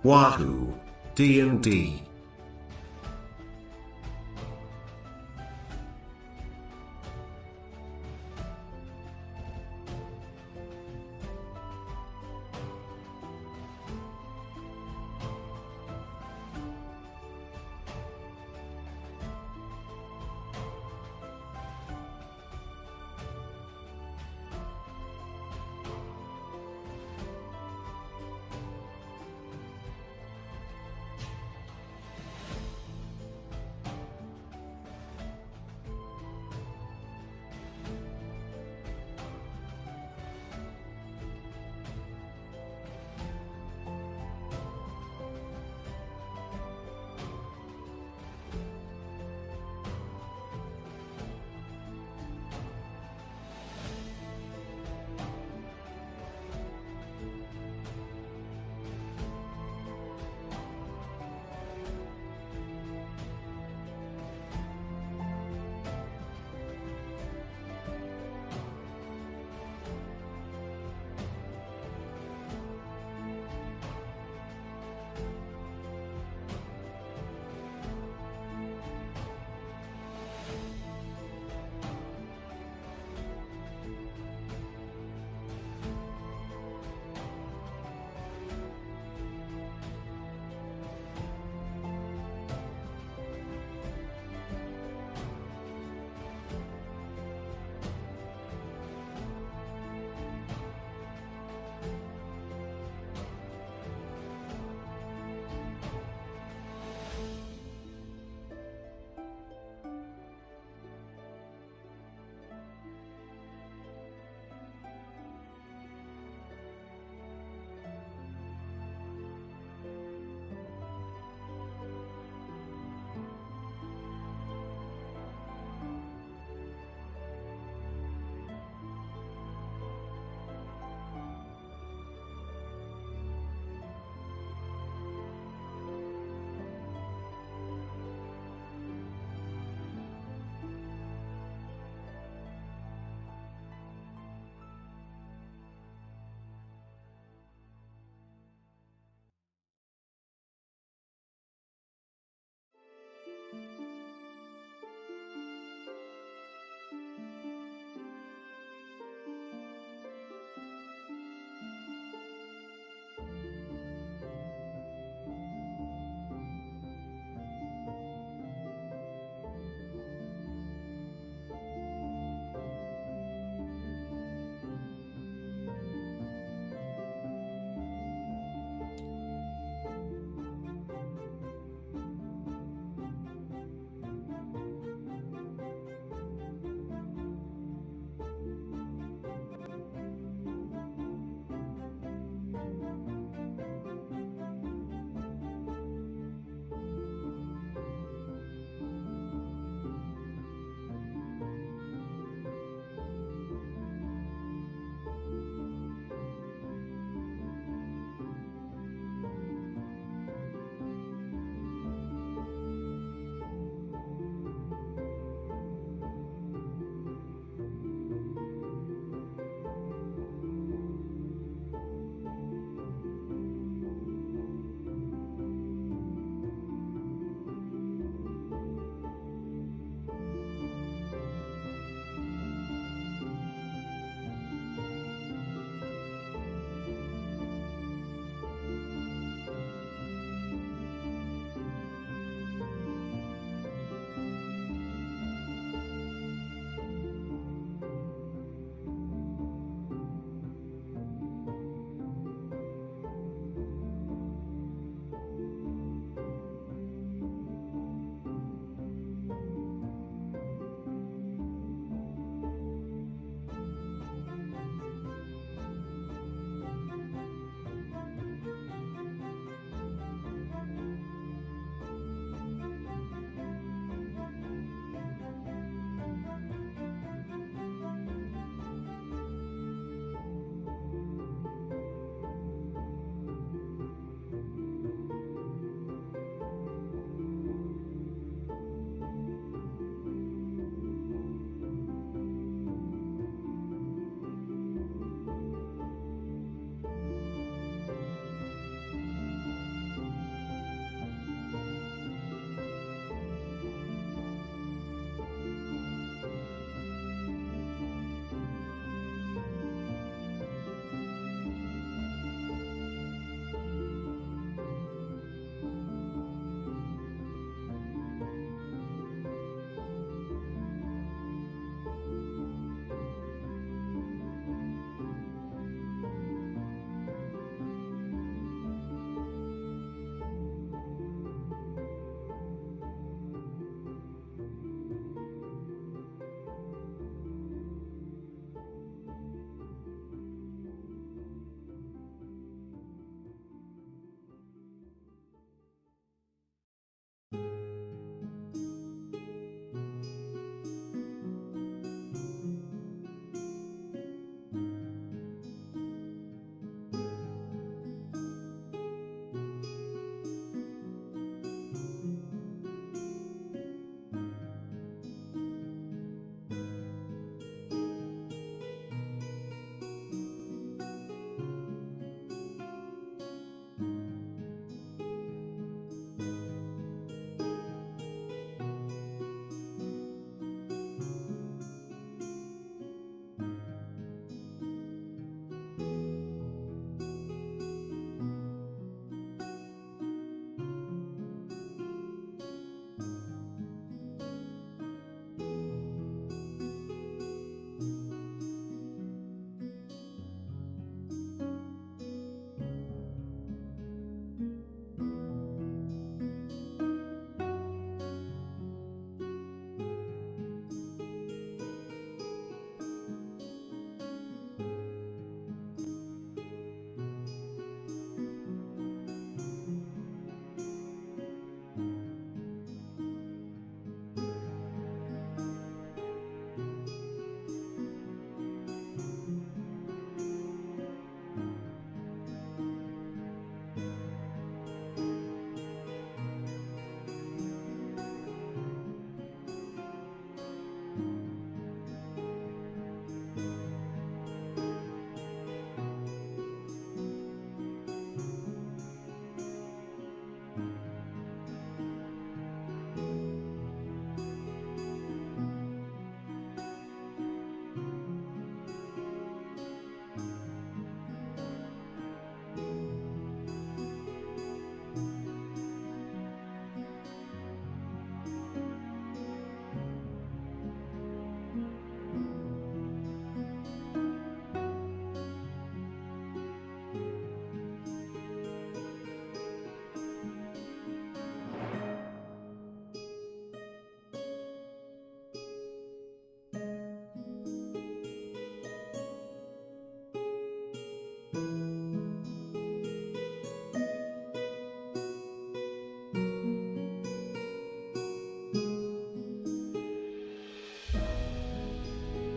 Wahoo! D&D.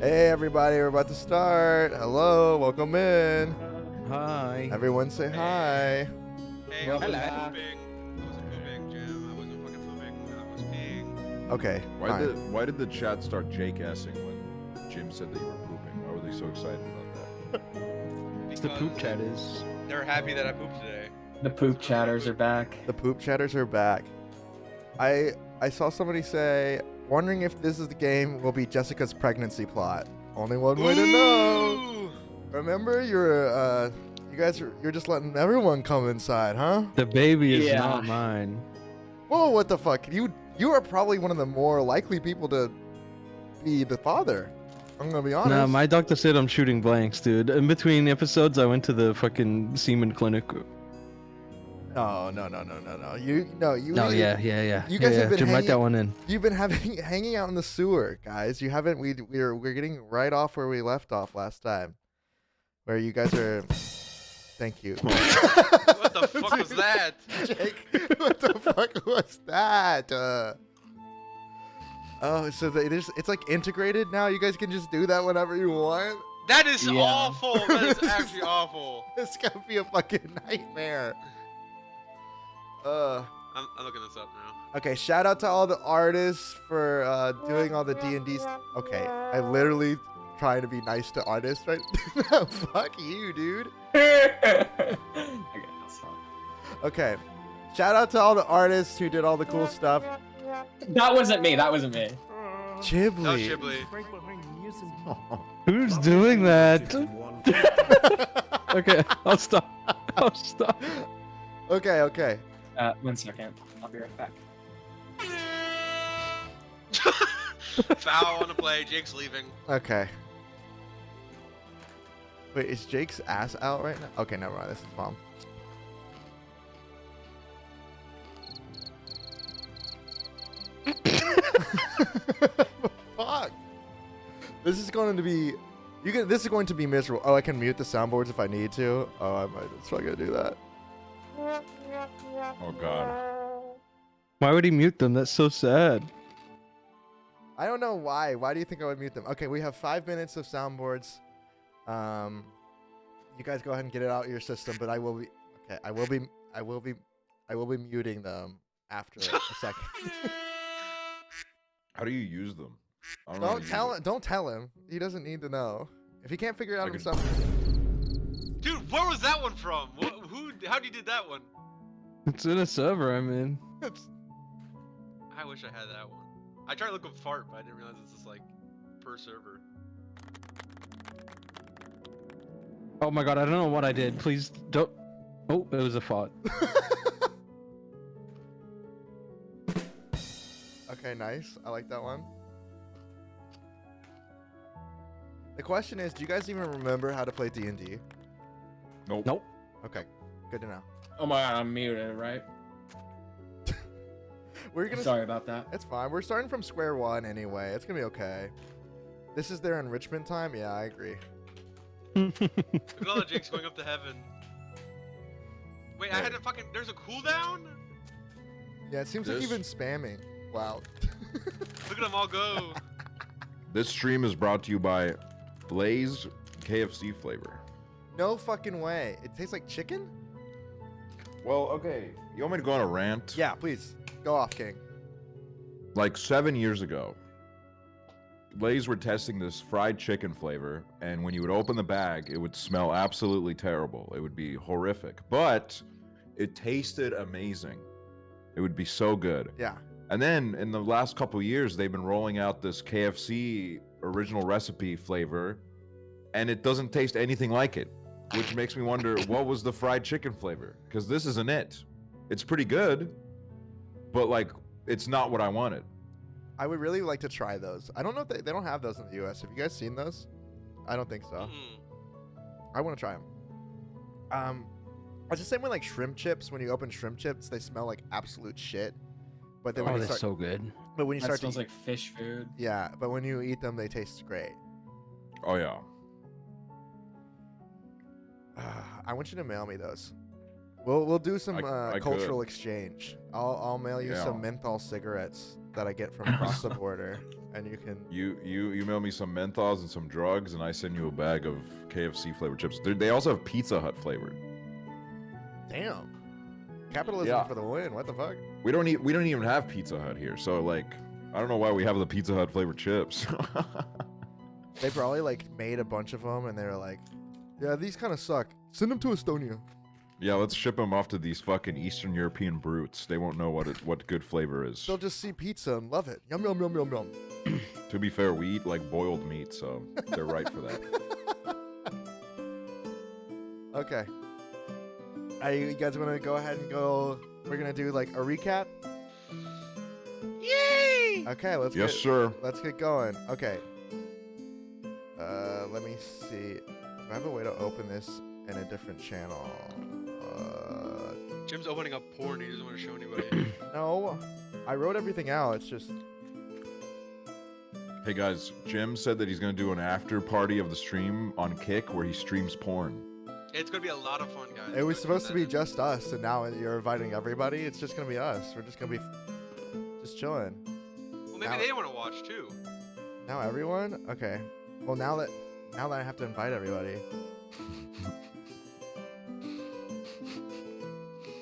Hey everybody, we're about to start. Hello, welcome in. Hi. Everyone say hi. Hey, I wasn't pooping. I wasn't pooping, Jim. I wasn't fucking pooping. I was peeing. Okay, fine. Why did the chat start Jake-assing when Jim said that you were pooping? Why were they so excited about that? It's the poop chat is. They're happy that I pooped today. The poop chatters are back. The poop chatters are back. I saw somebody say, wondering if this is the game will be Jessica's pregnancy plot. Only one way to know. Remember, you're just letting everyone come inside, huh? The baby is Yeah. not mine. Whoa, what the fuck? You are probably one of the more likely people to be the father. I'm gonna be honest. Nah, my doctor said I'm shooting blanks, dude. In between episodes, I went to the fucking semen clinic. No. You Yeah. You guys have been Jim, write that one in. You've been hanging out in the sewer, guys. You haven't. We're getting right off where we left off last time, where you guys are. Thank you. What the fuck was that? Jake, what the fuck was that? Oh, so it's like integrated now. You guys can just do that whenever you want. That is Yeah. awful. That is actually awful. It's gonna be a fucking nightmare. I'm looking this up now. Okay, shout out to all the artists for doing all the D&D. Okay, I literally trying to be nice to artists right now. Fuck you, dude. Okay, that's fine. Okay, shout out to all the artists who did all the cool stuff. That wasn't me. That wasn't me. Chiblee. No, Chiblee. Who's doing that? Okay, I'll stop. Okay. 1 second. I'll be right back. Foul on the play. Jake's leaving. Okay. Wait, is Jake's ass out right now? Okay, never mind. This is mom. Fuck. This is going to be. This is going to be miserable. Oh, I can mute the soundboards if I need to. Oh, I might. That's why I gotta do that. Oh god. Why would he mute them? That's so sad. I don't know why. Why do you think I would mute them? Okay, we have 5 minutes of soundboards. You guys go ahead and get it out of your system, but I will be. Okay, I will be muting them after a second. How do you use them? I don't know how to use it. Don't tell him. He doesn't need to know. If he can't figure it out I can- himself. Dude, where was that one from? How'd you did that one? It's in a server I'm in. I wish I had that one. I tried to look up fart, but I didn't realize it's just like per server. Oh my god, I don't know what I did. Please don't. Oh, it was a fart. Okay, nice. I like that one. The question is, do you guys even remember how to play D&D? Nope. Nope. Okay, good to know. Oh my god, I'm muted, right? We're gonna. Sorry about that. It's fine. We're starting from square one anyway. It's gonna be okay. This is their enrichment time. Yeah, I agree. Look at all the Jake's going up to heaven. Wait, I had to fucking. There's a cooldown? Yeah, it seems like you've been spamming. Wow. Look at them all go. This stream is brought to you by Blaze KFC flavor. No fucking way. It tastes like chicken? Well, okay. You want me to go on a rant? Yeah, please. Go off, King. Like 7 years ago, Blaze were testing this fried chicken flavor, and when you would open the bag, it would smell absolutely terrible. It would be horrific, but it tasted amazing. It would be so good. Yeah. And then in the last couple years, they've been rolling out this KFC original recipe flavor, and it doesn't taste anything like it, which makes me wonder what was the fried chicken flavor? Because this isn't it. It's pretty good, but like it's not what I wanted. I would really like to try those. I don't know if they don't have those in the US. Have you guys seen those? I don't think so. I want to try them. It's the same with like shrimp chips. When you open shrimp chips, they smell like absolute shit. But then when Oh, you that's start, so good. but when you That start smells to, like fish food. yeah, but when you eat them, they taste great. Oh yeah. I want you to mail me those. We'll do some I cultural could. exchange. I'll mail you Yeah. some menthol cigarettes that I get from across the border, and you can. You email me some menthols and some drugs, and I send you a bag of KFC flavored chips. They also have Pizza Hut flavored. Damn. Capitalism Yeah. for the win. What the fuck? We don't even have Pizza Hut here, so like, I don't know why we have the Pizza Hut flavored chips. They probably like made a bunch of them, and they were like, "Yeah, these kind of suck. Send them to Estonia." Yeah, let's ship them off to these fucking Eastern European brutes. They won't know what good flavor is. They'll just see pizza and love it. Yum yum yum yum yum. To be fair, we eat like boiled meat, so they're right for that. Okay. You guys want to go ahead and go? We're gonna do like a recap. Yay! Okay, Yes, sir. let's get going. Okay. Let me see. Do I have a way to open this in a different channel? Jim's opening up porn. He doesn't want to show anybody. No. I wrote everything out. It's just. Hey guys, Jim said that he's gonna do an after party of the stream on Kick where he streams porn. It's gonna be a lot of fun, guys. It was Don't supposed to do be that. just us, and now you're inviting everybody. It's just gonna be us. We're just gonna be just chilling. Well, maybe now- they want to watch too. Now everyone? Okay. Well, now that I have to invite everybody.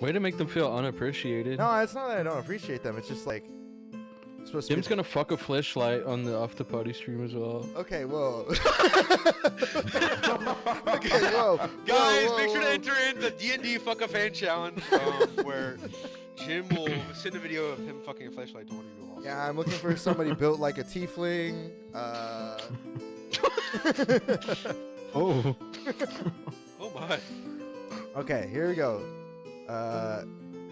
Way to make them feel unappreciated. No, it's not that I don't appreciate them. It's just like it's supposed Jim's to be. gonna fuck a fleshlight on the after party stream as well. Okay, whoa. Okay, whoa. Guys, whoa, make sure to whoa. enter in the D&D Fuck a Fan Challenge, where Jim will send a video of him fucking a flashlight to one of you all. Yeah, I'm looking for somebody built like a tiefling. Oh. Oh my. Okay, here we go.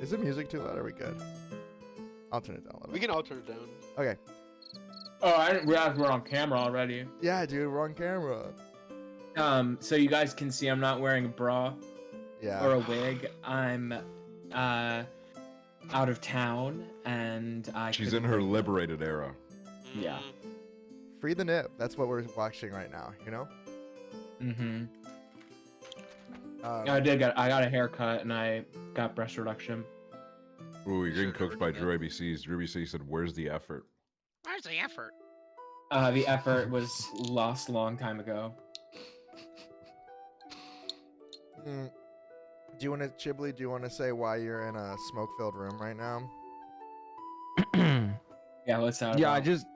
Is the music too loud? Are we good? I'll turn it down a little We bit. can all turn it down. Okay. Oh, I didn't realize we're on camera already. Yeah, dude, we're on camera. So you guys can see I'm not wearing a bra Yeah. or a wig. I'm out of town, and She's couldn't in her bring- liberated era. Yeah. Mhm. Free the nip. That's what we're watching right now. You know. Mhm. Um, I got a haircut, and I got breast reduction. Ooh, you're getting Sure, cooked by never Drew ABCs. Drew ABC said, "Where's the effort?" Where's the effort? The effort was lost a long time ago. mm, do you want to, Chiblee? Do you want to say why you're in a smoke-filled room right now? Yeah, let's have. Yeah, I just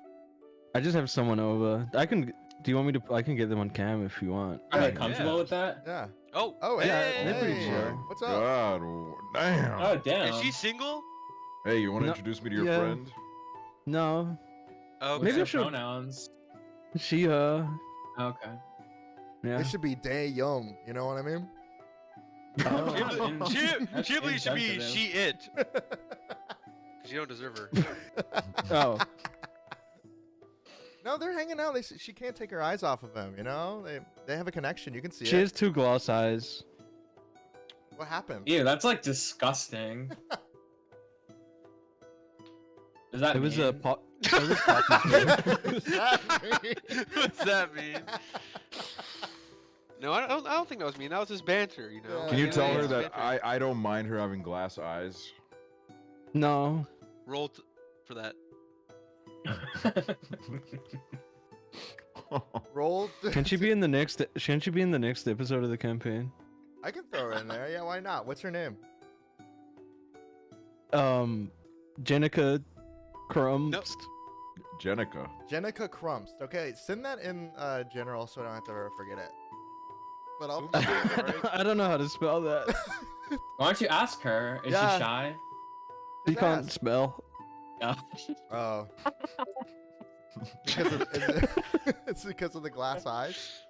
have someone over. I can. Do you want me to? I can get them on cam if you want. Are they Yeah. comfortable with that? Yeah. Oh. Oh, Yeah, hey, they're pretty hey, chill. What's up? God, damn. Oh damn. Is she single? Hey, you want to No, introduce me to your yeah. friend? No, Okay. What's Maybe I their should- pronouns? she. Okay. Yeah. It should be day yum. You know what I mean? Oh, Chiblee, that's Chiblee should be insensitive. she it. Cause you don't deserve her. Oh. No, they're hanging out. She can't take her eyes off of him. You know, they have a connection. You can see She it. has two gloss eyes. What happened? Ew, that's like disgusting. Is that It was a mean? pop. It was Poppy's What's that mean? No, I don't think that was mean. That was just banter, you know. Yeah. Can you Yeah, tell her it's that banter. I don't mind her having glass eyes? No. Roll for that. Roll. Can she be in the next? Shouldn't she be in the next episode of the campaign? I can throw her in there. Yeah, why not? What's her name? Jenica Crumbs. Nope. Jenica. Jenica Crumst. Okay, send that in general so I don't have to ever forget it. But I'll. I don't know how to spell that. Why don't you ask her? Is Yeah. she shy? She Just can't ask. spell. No. Oh. It's because of the glass eyes.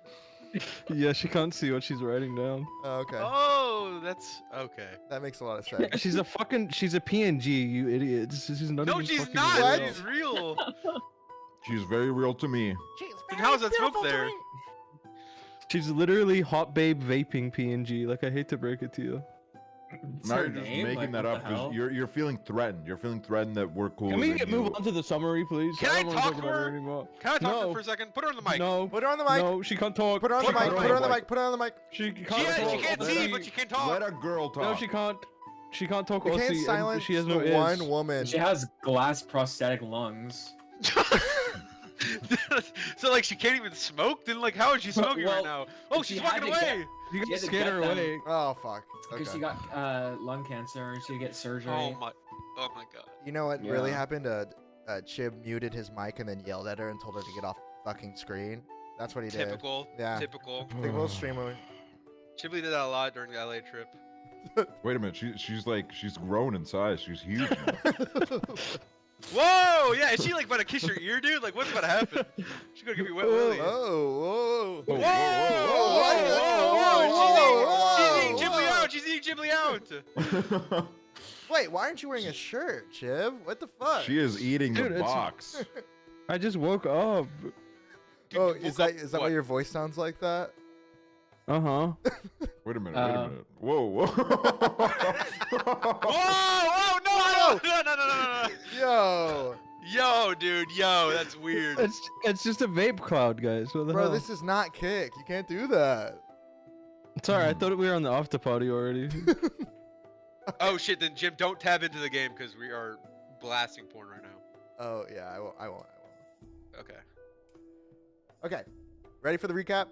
Yeah, she can't see what she's writing down. Oh, okay, Oh, that's okay. that makes a lot of sense. She's a PNG, you idiots. She's not No, even she's fucking not. What? real. She's real. She's very real to me. Then how is that smoke there? She's literally hot babe vaping PNG. Like, I hate to break it to you. It's Now her you're just name? making Like, that what up the hell? because you're feeling threatened. You're feeling threatened that we're cool. Can we move on to the summary, please? Can I don't wanna talk about to her? it anymore. Can I talk to No. her for a second? Put her on the mic. No. Put her on the mic. No, she can't talk. Put her on the Put her mic. on Put the her on the mic. mic. Put her on the mic. She can't She talk. can't Let see, her- but she can talk. Let a girl talk. No, she can't. She can't talk You Aussie. can't and silence she has the no ears. one woman. She has glass prosthetic lungs. So like she can't even smoke. Then like how is she smoking right Well, now? Oh, she she's had walking to away. get- You She can had to scare get her them. away. Oh fuck. Because she Okay. got lung cancer and she had to get surgery. Oh my god. You know what really Yeah. happened? Chib muted his mic and then yelled at her and told her to get off the fucking screen. That's what he did. Typical. Yeah. Typical. Typical streamer. Chiblee did that a lot during the LA trip. Wait a minute. She's grown in size. She's huge now. Whoa! Yeah, is she like about to kiss your ear, dude? Like what's about to happen? She's gonna give you wet willy. Oh, whoa. Whoa, She's eating Chiblee out. She's eating Chiblee out. Wait, why aren't you wearing a shirt, Chib? What the fuck? She is eating Dude, the it's- box. I just woke up. Dude, Oh, you is woke that up- why what? your voice sounds like that? Uh huh. Wait a minute. Whoa. Whoa! No! No! Yo, Yo, dude, yo, that's weird. It's just a vape cloud, guys. What the bro, hell? this is not kick. You can't do that. Sorry, I thought we were on the after party already. Oh shit, then Jim, don't tab into the game because we are blasting porn right now. Oh yeah, I won't. Okay. Okay, ready for the recap?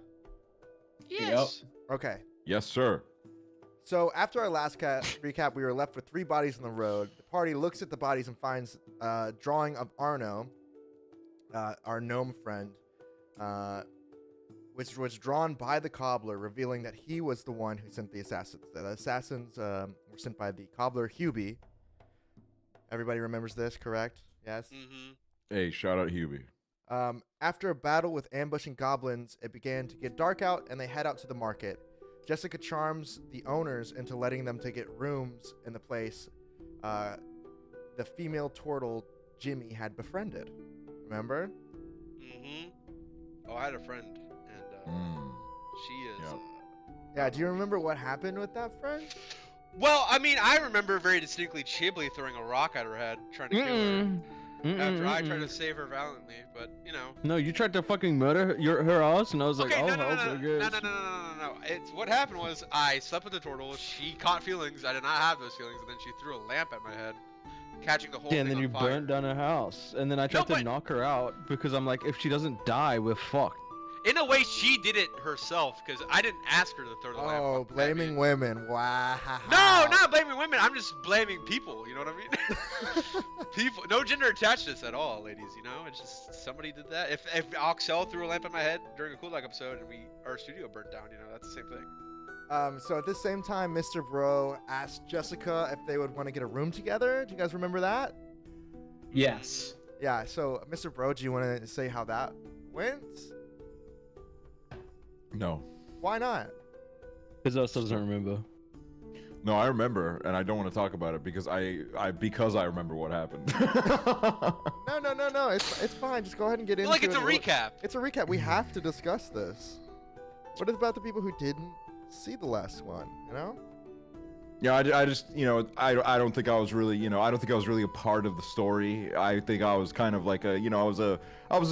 Yes. Okay. Yes, sir. So after our last recap, we were left with 3 bodies on the road. The party looks at the bodies and finds a drawing of Arno, our gnome friend, which was drawn by the cobbler, revealing that he was the one who sent the assassins. The assassins were sent by the cobbler Hubie. Everybody remembers this, correct? Yes. Mm-hmm. Hey, shout out Hubie. After a battle with ambushing goblins, it began to get dark out, and they head out to the market. Jessica charms the owners into letting them to get rooms in the place the female turtle Jimmy had befriended. Remember? Mm-hmm. Oh, I had a friend, and she is. Yep. Yeah, do you remember what happened with that friend? Well, I mean, I remember very distinctly Chiblee throwing a rock at her head, trying to kill her. After I tried to save her valiantly, but you know. No, you tried to fucking murder her ass, and I was like, Okay, oh, no, no, hell, no, I no, guess. no. It's what happened was I slept with the turtle. She caught feelings. I did not have those feelings, and then she threw a lamp at my head, catching the whole Yeah, thing and then on you fire. burnt down her house, and then I tried to but- knock her out because I'm like, if she doesn't die, we're fucked. In a way, she did it herself because I didn't ask her to throw the lamp. Oh, at me. blaming women. Wow. No, not blaming women. I'm just blaming people. You know what I mean? People, no gender attached to this at all, ladies. You know, it's just somebody did that. If Aksel threw a lamp at my head during a Cool Dog episode and our studio burnt down, you know, that's the same thing. So at the same time, Mr. Bro asked Jessica if they would want to get a room together. Do you guys remember that? Yes. Yeah, so Mr. Bro, do you want to say how that went? No. Why not? Because us doesn't remember. No, I remember, and I don't want to talk about it because I remember what happened. No. It's fine. Just go ahead and get into Like it. it's a recap. It's a recap. We have to discuss this. What about the people who didn't see the last one? You know? Yeah, I just, I don't think I was really, I don't think I was really a part of the story. I think I was kind of like I was a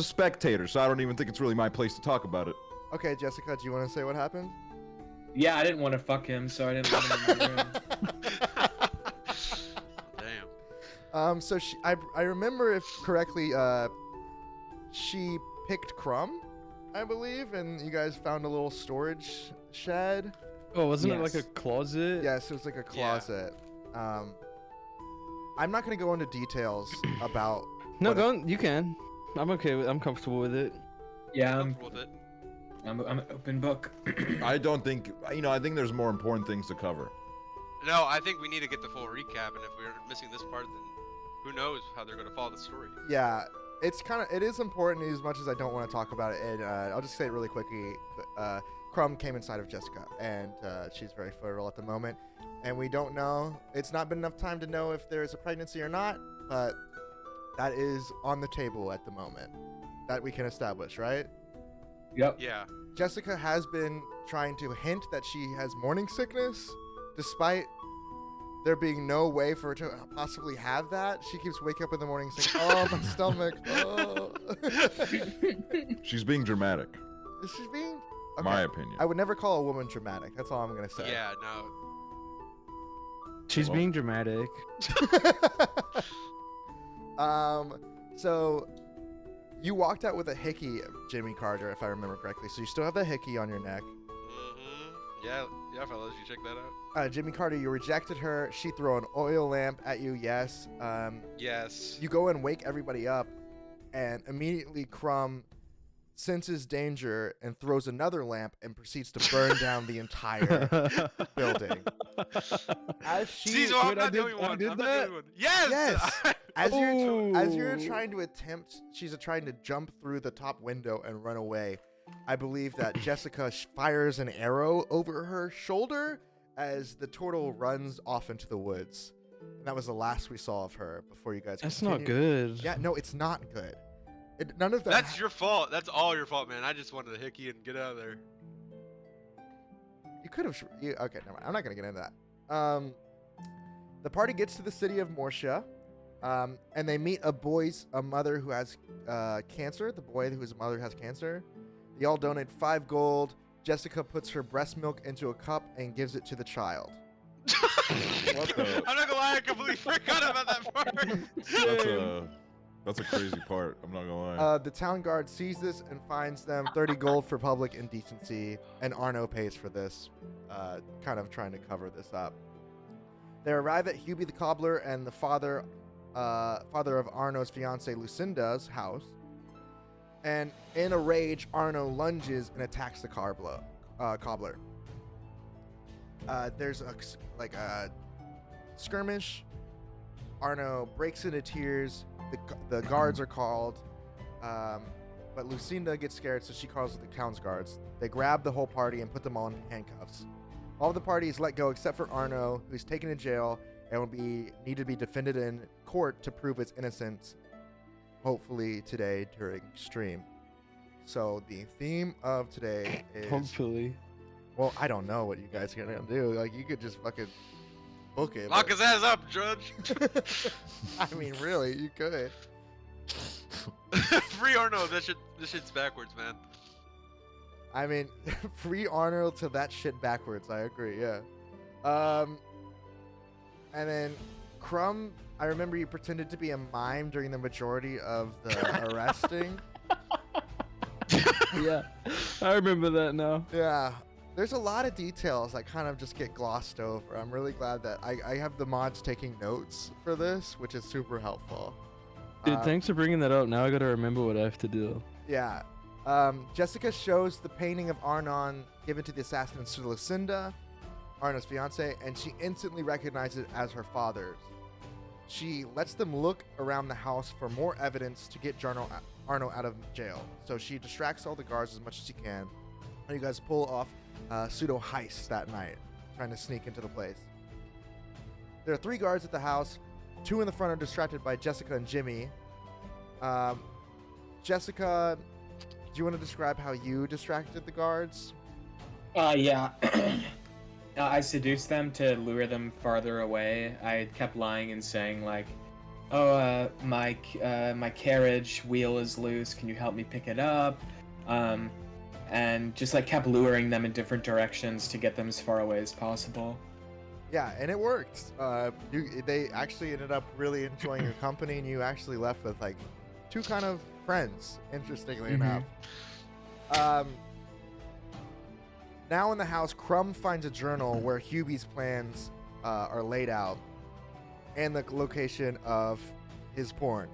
spectator, so I don't even think it's really my place to talk about it. Okay, Jessica, do you want to say what happened? Yeah, I didn't want to fuck him, so I didn't let him in my room. Damn. So I remember if correctly, she picked Crumb, I believe, and you guys found a little storage shed. Oh, wasn't it like Yes. a closet? Yes, it was like a Yeah. closet. I'm not gonna go into details about. No, what go on, you can. I'm okay with I'm comfortable with it. Yeah, Comfortable with it. I'm an open book. I don't think, I think there's more important things to cover. No, I think we need to get the full recap, and if we're missing this part, then who knows how they're going to follow the story. Yeah, it is important as much as I don't want to talk about it. And I'll just say it really quickly. Crumb came inside of Jessica, and she's very fertile at the moment. And we don't know. It's not been enough time to know if there's a pregnancy or not, but that is on the table at the moment. That we can establish, right? Yep. Yeah. Jessica has been trying to hint that she has morning sickness, despite there being no way for her to possibly have that. She keeps waking up in the morning saying, "Oh, my stomach." Oh. She's being dramatic, She's being. my opinion. I would never call a woman dramatic. That's all I'm gonna say. Yeah, no. She's Hello? being dramatic. So you walked out with a hickey, Jimmy Carter, if I remember correctly. So you still have the hickey on your neck. Yeah, fellas, you check that out. Jimmy Carter, you rejected her. She threw an oil lamp at you. Yes. Yes. You go and wake everybody up, and immediately Crumb senses danger and throws another lamp and proceeds to burn down the entire building. As she, See, so I'm Wait, not the only I one. did I'm not the that? only one. Yes. yes, as you're Oh. trying to attempt, she's trying to jump through the top window and run away. I believe that Jessica fires an arrow over her shoulder as the turtle runs off into the woods. And that was the last we saw of her before you guys. That's continued. not good. Yeah, no, it's not good. None of that. That's your fault. That's all your fault, man. I just wanted to hickey and get out of there. You could have. Okay, never mind. I'm not gonna get into that. The party gets to the city of Morsia, and they meet a mother who has cancer. The boy whose mother has cancer. They all donate 5 gold. Jessica puts her breast milk into a cup and gives it to the child. What the? I'm not gonna lie, I completely forgot about that part. That's a crazy part. I'm not gonna lie. The town guard sees this and fines them 30 gold for public indecency, and Arno pays for this, kind of trying to cover this up. They arrive at Hubie the cobbler and the father of Arno's fiancee Lucinda's house, and in a rage, Arno lunges and attacks the cobbler. There's a skirmish. Arno breaks into tears. The guards are called, but Lucinda gets scared, so she calls the town's guards. They grab the whole party and put them all in handcuffs. All the party is let go except for Arno, who's taken to jail and will need to be defended in court to prove his innocence, hopefully today during stream. So the theme of today is... Hopefully. Well, I don't know what you guys are gonna do. Like, you could just fucking book it. Lock but- his ass up, Judge. I mean, really, you could. Free or no, this shit's backwards, man. I mean, free Arnold to that shit backwards. I agree. Yeah. And then Crumb, I remember you pretended to be a mime during the majority of the arresting. Yeah, I remember that now. Yeah. There's a lot of details that kind of just get glossed over. I'm really glad that I have the mods taking notes for this, which is super helpful. Dude, thanks for bringing that up. Now I gotta remember what I have to do. Yeah. Jessica shows the painting of Arnon given to the assassins to Lucinda, Arno's fiance, and she instantly recognizes it as her father's. She lets them look around the house for more evidence to get Arno out of jail. So she distracts all the guards as much as she can. And you guys pull off pseudo heist that night, trying to sneak into the place. There are 3 guards at the house. 2 in the front are distracted by Jessica and Jimmy. Jessica, do you want to describe how you distracted the guards? Yeah. I seduced them to lure them farther away. I kept lying and saying like, "Oh, my carriage wheel is loose. Can you help me pick it up?" And just like kept luring them in different directions to get them as far away as possible. Yeah, and it worked. They actually ended up really enjoying your company, and you actually left with like 2 kind of friends, interestingly enough. Now in the house, Crumb finds a journal where Hubie's plans are laid out and the location of his porn.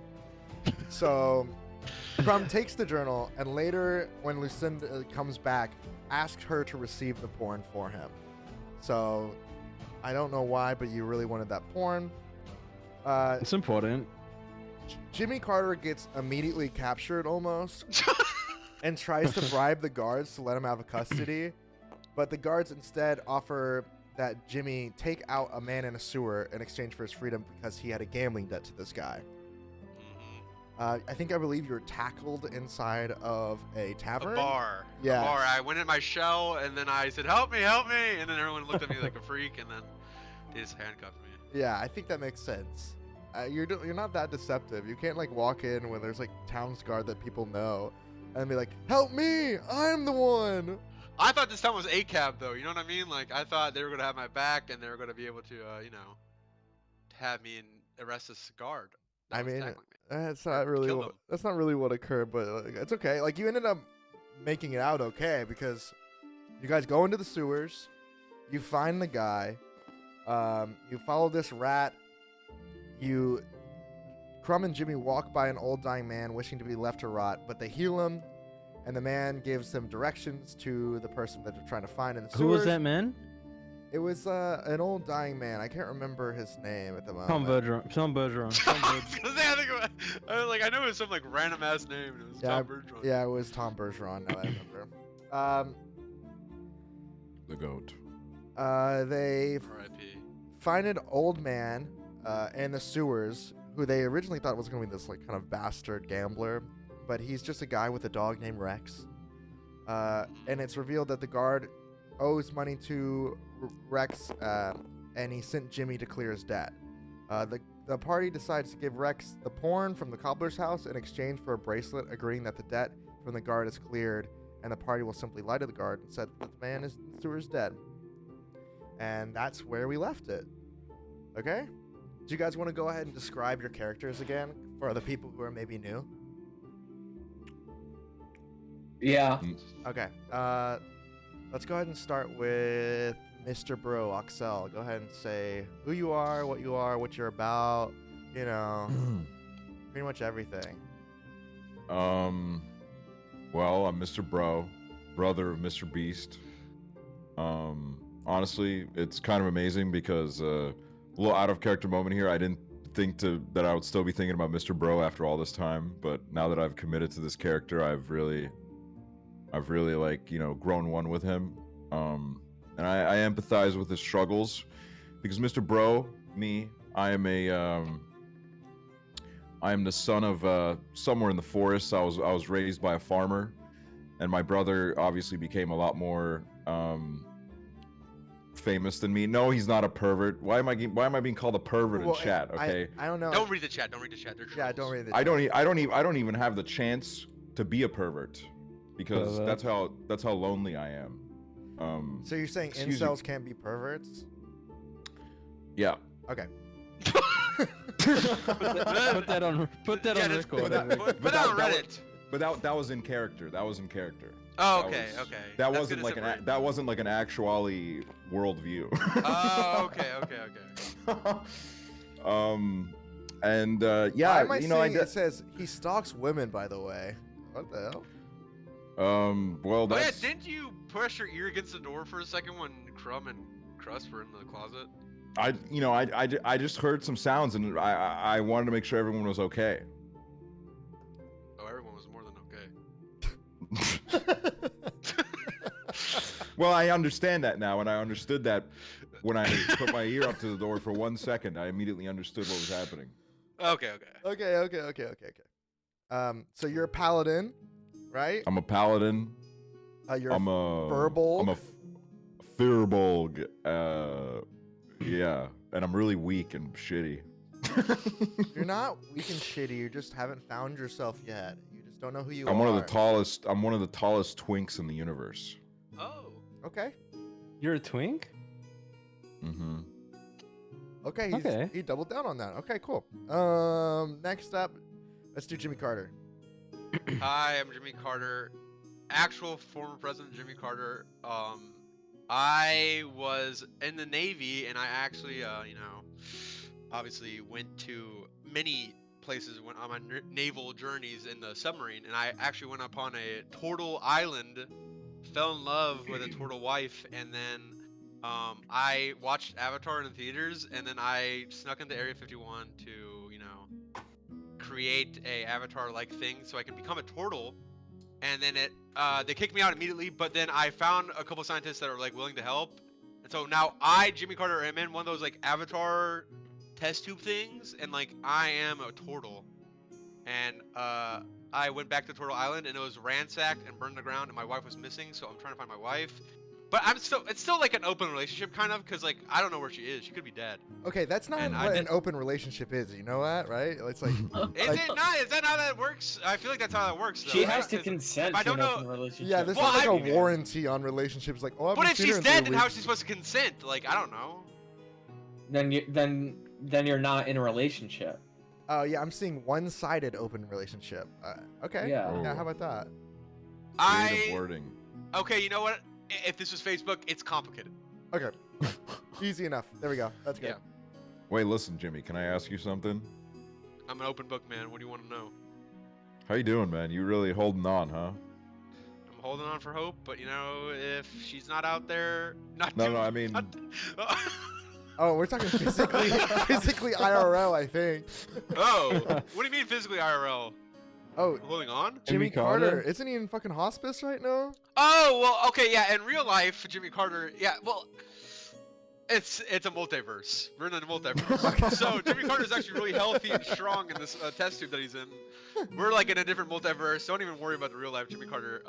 So Crumb takes the journal, and later when Lucinda comes back, asks her to receive the porn for him. So I don't know why, but you really wanted that porn. It's important. Jimmy Carter gets immediately captured almost and tries to bribe the guards to let him out of custody. But the guards instead offer that Jimmy take out a man in a sewer in exchange for his freedom because he had a gambling debt to this guy. I believe you were tackled inside of a tavern. A bar. Yeah. A bar. I went in my shell and then I said, "Help me, help me!" And then everyone looked at me like a freak, and then they just handcuffed me. Yeah, I think that makes sense. You're not that deceptive. You can't like walk in when there's like towns guard that people know and be like, "Help me! I'm the one." I thought this time was ACAB though. You know what I mean? Like I thought they were gonna have my back and they were gonna be able to, you know, have me and arrest this guard. That I was mean, tackling me. that's Or not really kill what, them. that's not really what occurred, but it's okay. Like you ended up making it out okay because you guys go into the sewers, you find the guy, you follow this rat, Crumb and Jimmy walk by an old dying man wishing to be left to rot, but they heal him, and the man gives them directions to the person that they're trying to find in the sewers. Who was that man? It was an old dying man. I can't remember his name at the moment. Tom Bergeron. Tom Bergeron. Tom I Bergeron. was gonna say, I was like, I know it was some like random ass name. And it was Tom Bergeron. Yeah, it was Tom Bergeron. Now that I remember. The goat. They R.I.P. find an old man in the sewers who they originally thought was going to be this like kind of bastard gambler, but he's just a guy with a dog named Rex. And it's revealed that the guard owes money to Rex, and he sent Jimmy to clear his debt. The party decides to give Rex the porn from the cobbler's house in exchange for a bracelet, agreeing that the debt from the guard is cleared, and the party will simply lie to the guard and said that the man in the sewer is dead. And that's where we left it. Okay? Do you guys want to go ahead and describe your characters again for the people who are maybe new? Yeah. Okay. Let's go ahead and start with Mr. Bro, Aksel. Go ahead and say who you are, what you're about, you know, pretty much everything. Well, I'm Mr. Bro, brother of Mr. Beast. Honestly, it's kind of amazing because a little out of character moment here. I didn't think that I would still be thinking about Mr. Bro after all this time, but now that I've committed to this character, I've really like, you know, grown one with him. And I empathize with his struggles because Mr. Bro, I am the son of somewhere in the forest. I was raised by a farmer, and my brother obviously became a lot more famous than me. No, he's not a pervert. Why am I being called a pervert in chat? Okay, I don't know. Don't read the chat. Don't read the chat. They're Yeah, trolls. don't read the I don't even have the chance to be a pervert because that's how lonely I am. So you're saying excuse you. incels can't be perverts? Yeah. Okay. Put that on Yeah, just record. put that on Reddit. But that was in character. That was in character. Oh, That okay, was- okay. That That's wasn't gonna like separate. that wasn't like an actually worldview. Oh, okay. And yeah, Why am I you know, seeing it says he stalks women, by the way? What the hell? well, Oh yeah, that's didn't you push your ear against the door for a second when Crumb and Crust were in the closet? I just heard some sounds and I wanted to make sure everyone was okay. Oh, everyone was more than okay. Well, I understand that now, and I understood that when I put my ear up to the door for 1 second. I immediately understood what was happening. Okay. Okay. So you're a paladin, right? I'm a paladin. You're I'm a a Furbolg? I'm a Firbolg. Yeah, and I'm really weak and shitty. You're not weak and shitty. You just haven't found yourself yet. You just don't know who you are. I'm one of the tallest. I'm one of the tallest twinks in the universe. Oh. Okay. You're a twink? Mm-hmm. Okay. Okay. He doubled down on that. Okay. Cool. Next up, let's do Jimmy Carter. Hi, I'm Jimmy Carter. Actual former President Jimmy Carter. I was in the Navy, and I actually, obviously went to many places on my naval journeys in the submarine, and I actually went upon a turtle island, fell in love with a turtle wife, and then I watched Avatar in the theaters, and then I snuck into Area 51 to, create a Avatar-like thing so I could become a turtle. And then they kicked me out immediately, but then I found a couple scientists that are like willing to help. And so now I, Jimmy Carter, am in one of those like Avatar test tube things, and like I am a turtle. And I went back to Turtle Island, and it was ransacked and burned to the ground, and my wife was missing, so I'm trying to find my wife. But it's still like an open relationship kind of, cause like I don't know where she is. She could be dead. Okay, that's not And I what an did- open relationship is. You know that, right? It's like, Is like- it not? Is that how that works? I feel like that's how that works. Though, She right? has to 'Cause consent I to don't an know- open relationship. yeah, there's Well, not like I a mean- warranty on relationships. Like, oh, I But haven't if seen her she's in 3 dead, then how is weeks. she supposed to consent? Like I don't know. Then you're not in a relationship. Oh yeah, I'm seeing one-sided open relationship. Okay. Yeah. Yeah. How about that? Creative I wording. okay. You know what? If this was Facebook, it's complicated. Okay. Easy enough. There we go. That's good. Yeah. Wait, listen, Jimmy. Can I ask you something? I'm an open book, man. What do you want to know? How you doing, man? You really holding on, huh? I'm holding on for hope, but you know, if she's not out there, not No, too- no, I mean- not- Oh, we're talking physically, physically IRL, I think. oh, what do you mean physically IRL? Oh, Holding on? Jimmy Jimmy Carter. Carter? Isn't he in fucking hospice right now? Oh, well, okay, yeah. In real life, Jimmy Carter, yeah, well, it's a multiverse. We're in a multiverse. So Jimmy Carter's actually really healthy and strong in this test tube that he's in. We're like in a different multiverse. Don't even worry about the real life Jimmy Carter.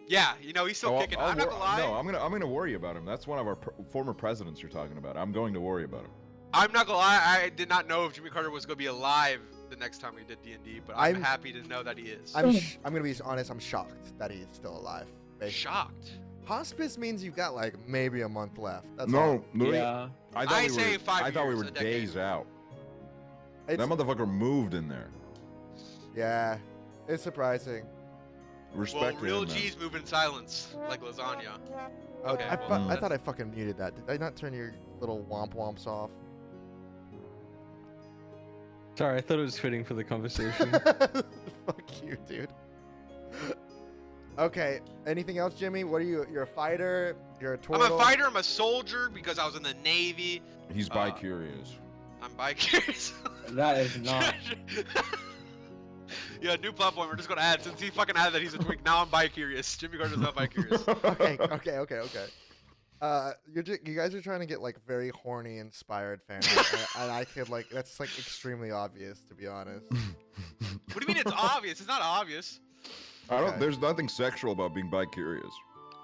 Yeah, you know he's still kicking. I'm not gonna lie. No, I'm gonna worry about him. That's one of our former presidents you're talking about. I'm going to worry about him. I'm not gonna lie. I did not know if Jimmy Carter was gonna be alive the next time we did D&D, but I'm I'm- happy to know that he is. I'm gonna be honest. I'm shocked that he's still alive. basically. Shocked. Hospice means you've got like maybe a month left. That's No, all. Louis, Yeah. I thought I we say were, 5 I thought we years, were a decade. days out. It's, That motherfucker moved in there. yeah, it's surprising. Respect Well, real to him, man. G's move in silence, like lasagna. Oh, Okay, I, well, I thought I fucking muted that. Did I not turn your little womp womps off? Sorry, I thought it was fitting for the conversation. Fuck you, dude. Okay, anything else, Jimmy? What are you? You're a fighter? You're a I'm turtle? a fighter. I'm a soldier because I was in the Navy. He's bi-curious. I'm bi-curious. That is not. Yeah, new platform. We're just gonna add since he fucking added that he's a twink. Now I'm bi-curious. Jimmy Carter's not bi-curious. Okay. You guys are trying to get like very horny, inspired fan art, and I could like that's like extremely obvious to be honest. What do you mean it's obvious? It's not obvious. I don't. Okay. There's nothing sexual about being bi-curious.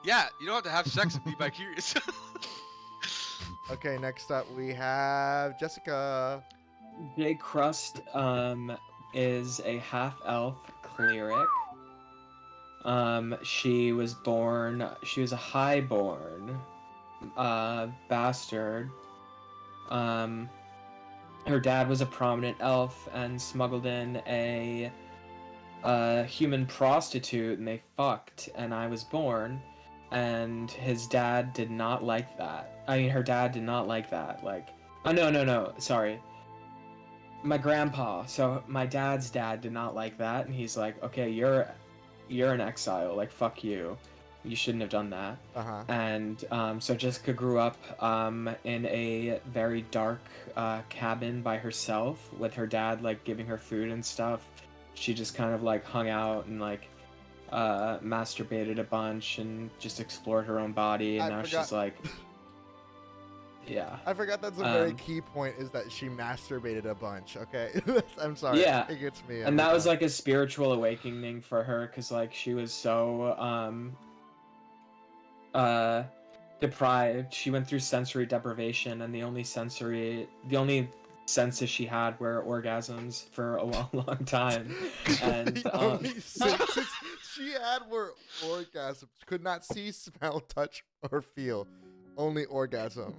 Yeah, you don't have to have sex and be bi-curious. Okay, next up we have Jessica. J Crust is a half-elf cleric. She was a highborn bastard. Her dad was a prominent elf and smuggled in a human prostitute, and they fucked, and I was born, and his dad did not like that. I mean, her dad did not like that. Like, oh no, sorry. My grandpa, so my dad's dad did not like that, and he's like, okay, you're an exile, like, fuck you. You shouldn't have done that. Uh-huh. And so Jessica grew up in a very dark cabin by herself with her dad, like, giving her food and stuff. She just kind of, like, hung out and, like, masturbated a bunch and just explored her own body, and I now forgot- she's like... Yeah. I forgot that's a very Um, key point is that she masturbated a bunch. Okay, I'm sorry. Yeah, it gets me. And that every was time. like a spiritual awakening for her, because like she was so deprived. She went through sensory deprivation, and the only senses she had were orgasms for a long time. And the only senses she had were orgasms. Could not see, smell, touch, or feel. Only orgasm.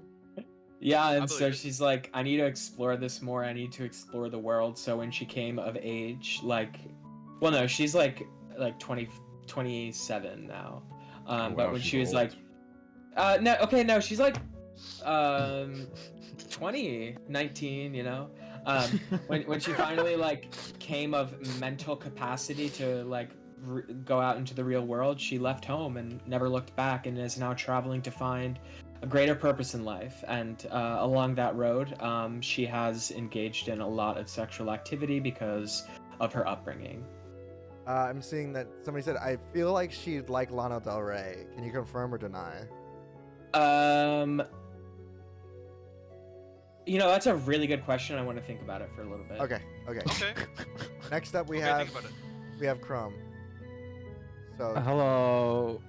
yeah, and I so believe it. she's like, I need to explore this more. I need to explore the world. So when she came of age, like, well, no, she's like 27 now. Oh, But wow, when she's she was old. like, no, she's like 20, 19, you know. When she finally like came of mental capacity to like go out into the real world, she left home and never looked back, and is now traveling to find a greater purpose in life. And along that road, she has engaged in a lot of sexual activity because of her upbringing. I'm seeing that somebody said I feel like she'd like Lana Del Rey. Can you confirm or deny? You know, that's a really good question. I want to think about it for a little bit. Okay. Okay. Next up we Okay, have think about it. Crumb. So Hello.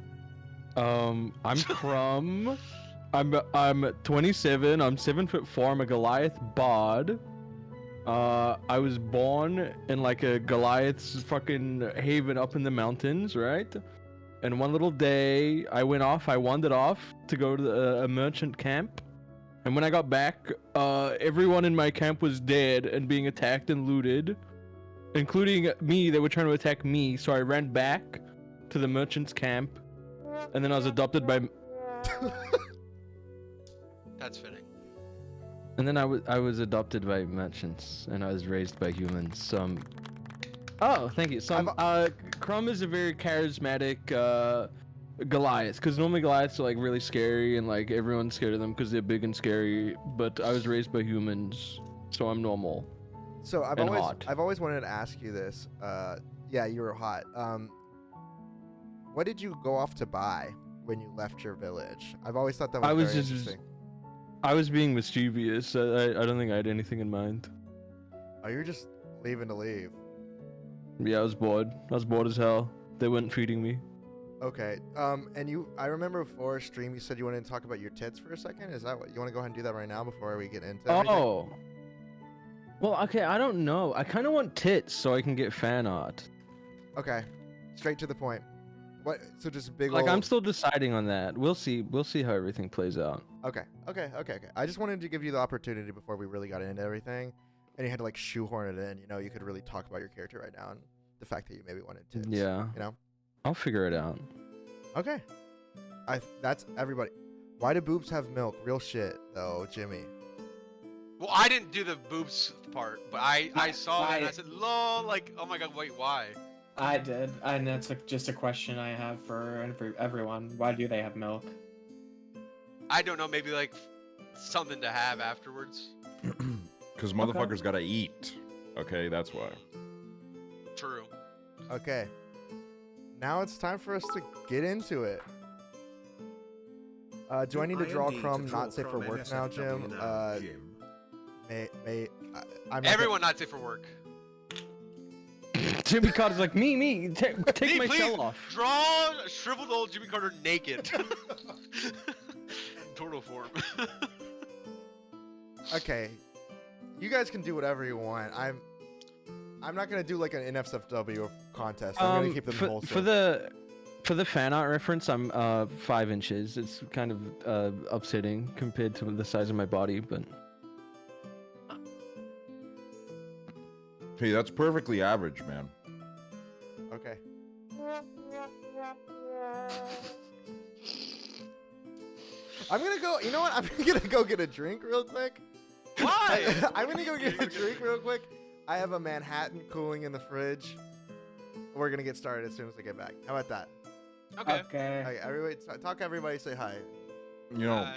I'm Crumb. I'm 27. I'm 7'4". I'm a Goliath bod. I was born in like a Goliath's fucking haven up in the mountains, right? And one little day, I wandered off to go to a merchant camp. And when I got back, everyone in my camp was dead and being attacked and looted, including me. They were trying to attack me, so I ran back to the merchant's camp, and then I was adopted by. That's fitting. And then I was adopted by merchants, and I was raised by humans. So oh, thank you. So Crumb is a very charismatic Goliath, because normally Goliaths are like really scary and like everyone's scared of them because they're big and scary. But I was raised by humans, so I'm normal. So I've and always hot. I've always wanted to ask you this. Yeah, you were hot. What did you go off to buy when you left your village? I've always thought that was very interesting. I was being mischievous. I don't think I had anything in mind. Oh, you're just leaving to leave. Yeah, I was bored. I was bored as hell. They weren't feeding me. Okay. And I remember before stream you said you wanted to talk about your tits for a second. Is that what you want to go ahead and do that right now before we get into everything? Oh. Well, okay, I don't know. I kind of want tits so I can get fan art. Okay. Straight to the point. What? So just big Like, old... I'm still deciding on that. We'll see. We'll see how everything plays out. Okay. I just wanted to give you the opportunity before we really got into everything, and you had to like shoehorn it in. You know, you could really talk about your character right now and the fact that you maybe wanted tits. Yeah. You know. I'll figure it out. Okay. That's everybody. Why do boobs have milk? Real shit though, Jimmy. Well, I didn't do the boobs part, but I saw it and I said, lol, like, oh my god, wait, why? I did, and that's just a question I have for everyone. Why do they have milk? I don't know, maybe like something to have afterwards. Because motherfuckers gotta eat. Okay, that's why. True. Okay. Now it's time for us to get into it. Do I need to draw Crumb not safe for work now, Jim? I'm Everyone not safe for work. Jimmy Carter's like, me, take Me, my please, shell off. Draw shriveled old Jimmy Carter naked. Turtle form. Okay. You guys can do whatever you want. I'm not gonna do like an NSFW contest. I'm gonna keep them wholesome. For the fan art reference, I'm 5 inches. It's kind of upsetting compared to the size of my body, but Hey, that's perfectly average, man. Okay. I'm gonna go. You know what? I'm gonna go get a drink real quick. Why? I'm gonna go get a drink real quick. I have a Manhattan cooling in the fridge. We're gonna get started as soon as I get back. How about that? Okay. Okay, everybody, talk. Everybody, say hi. You know,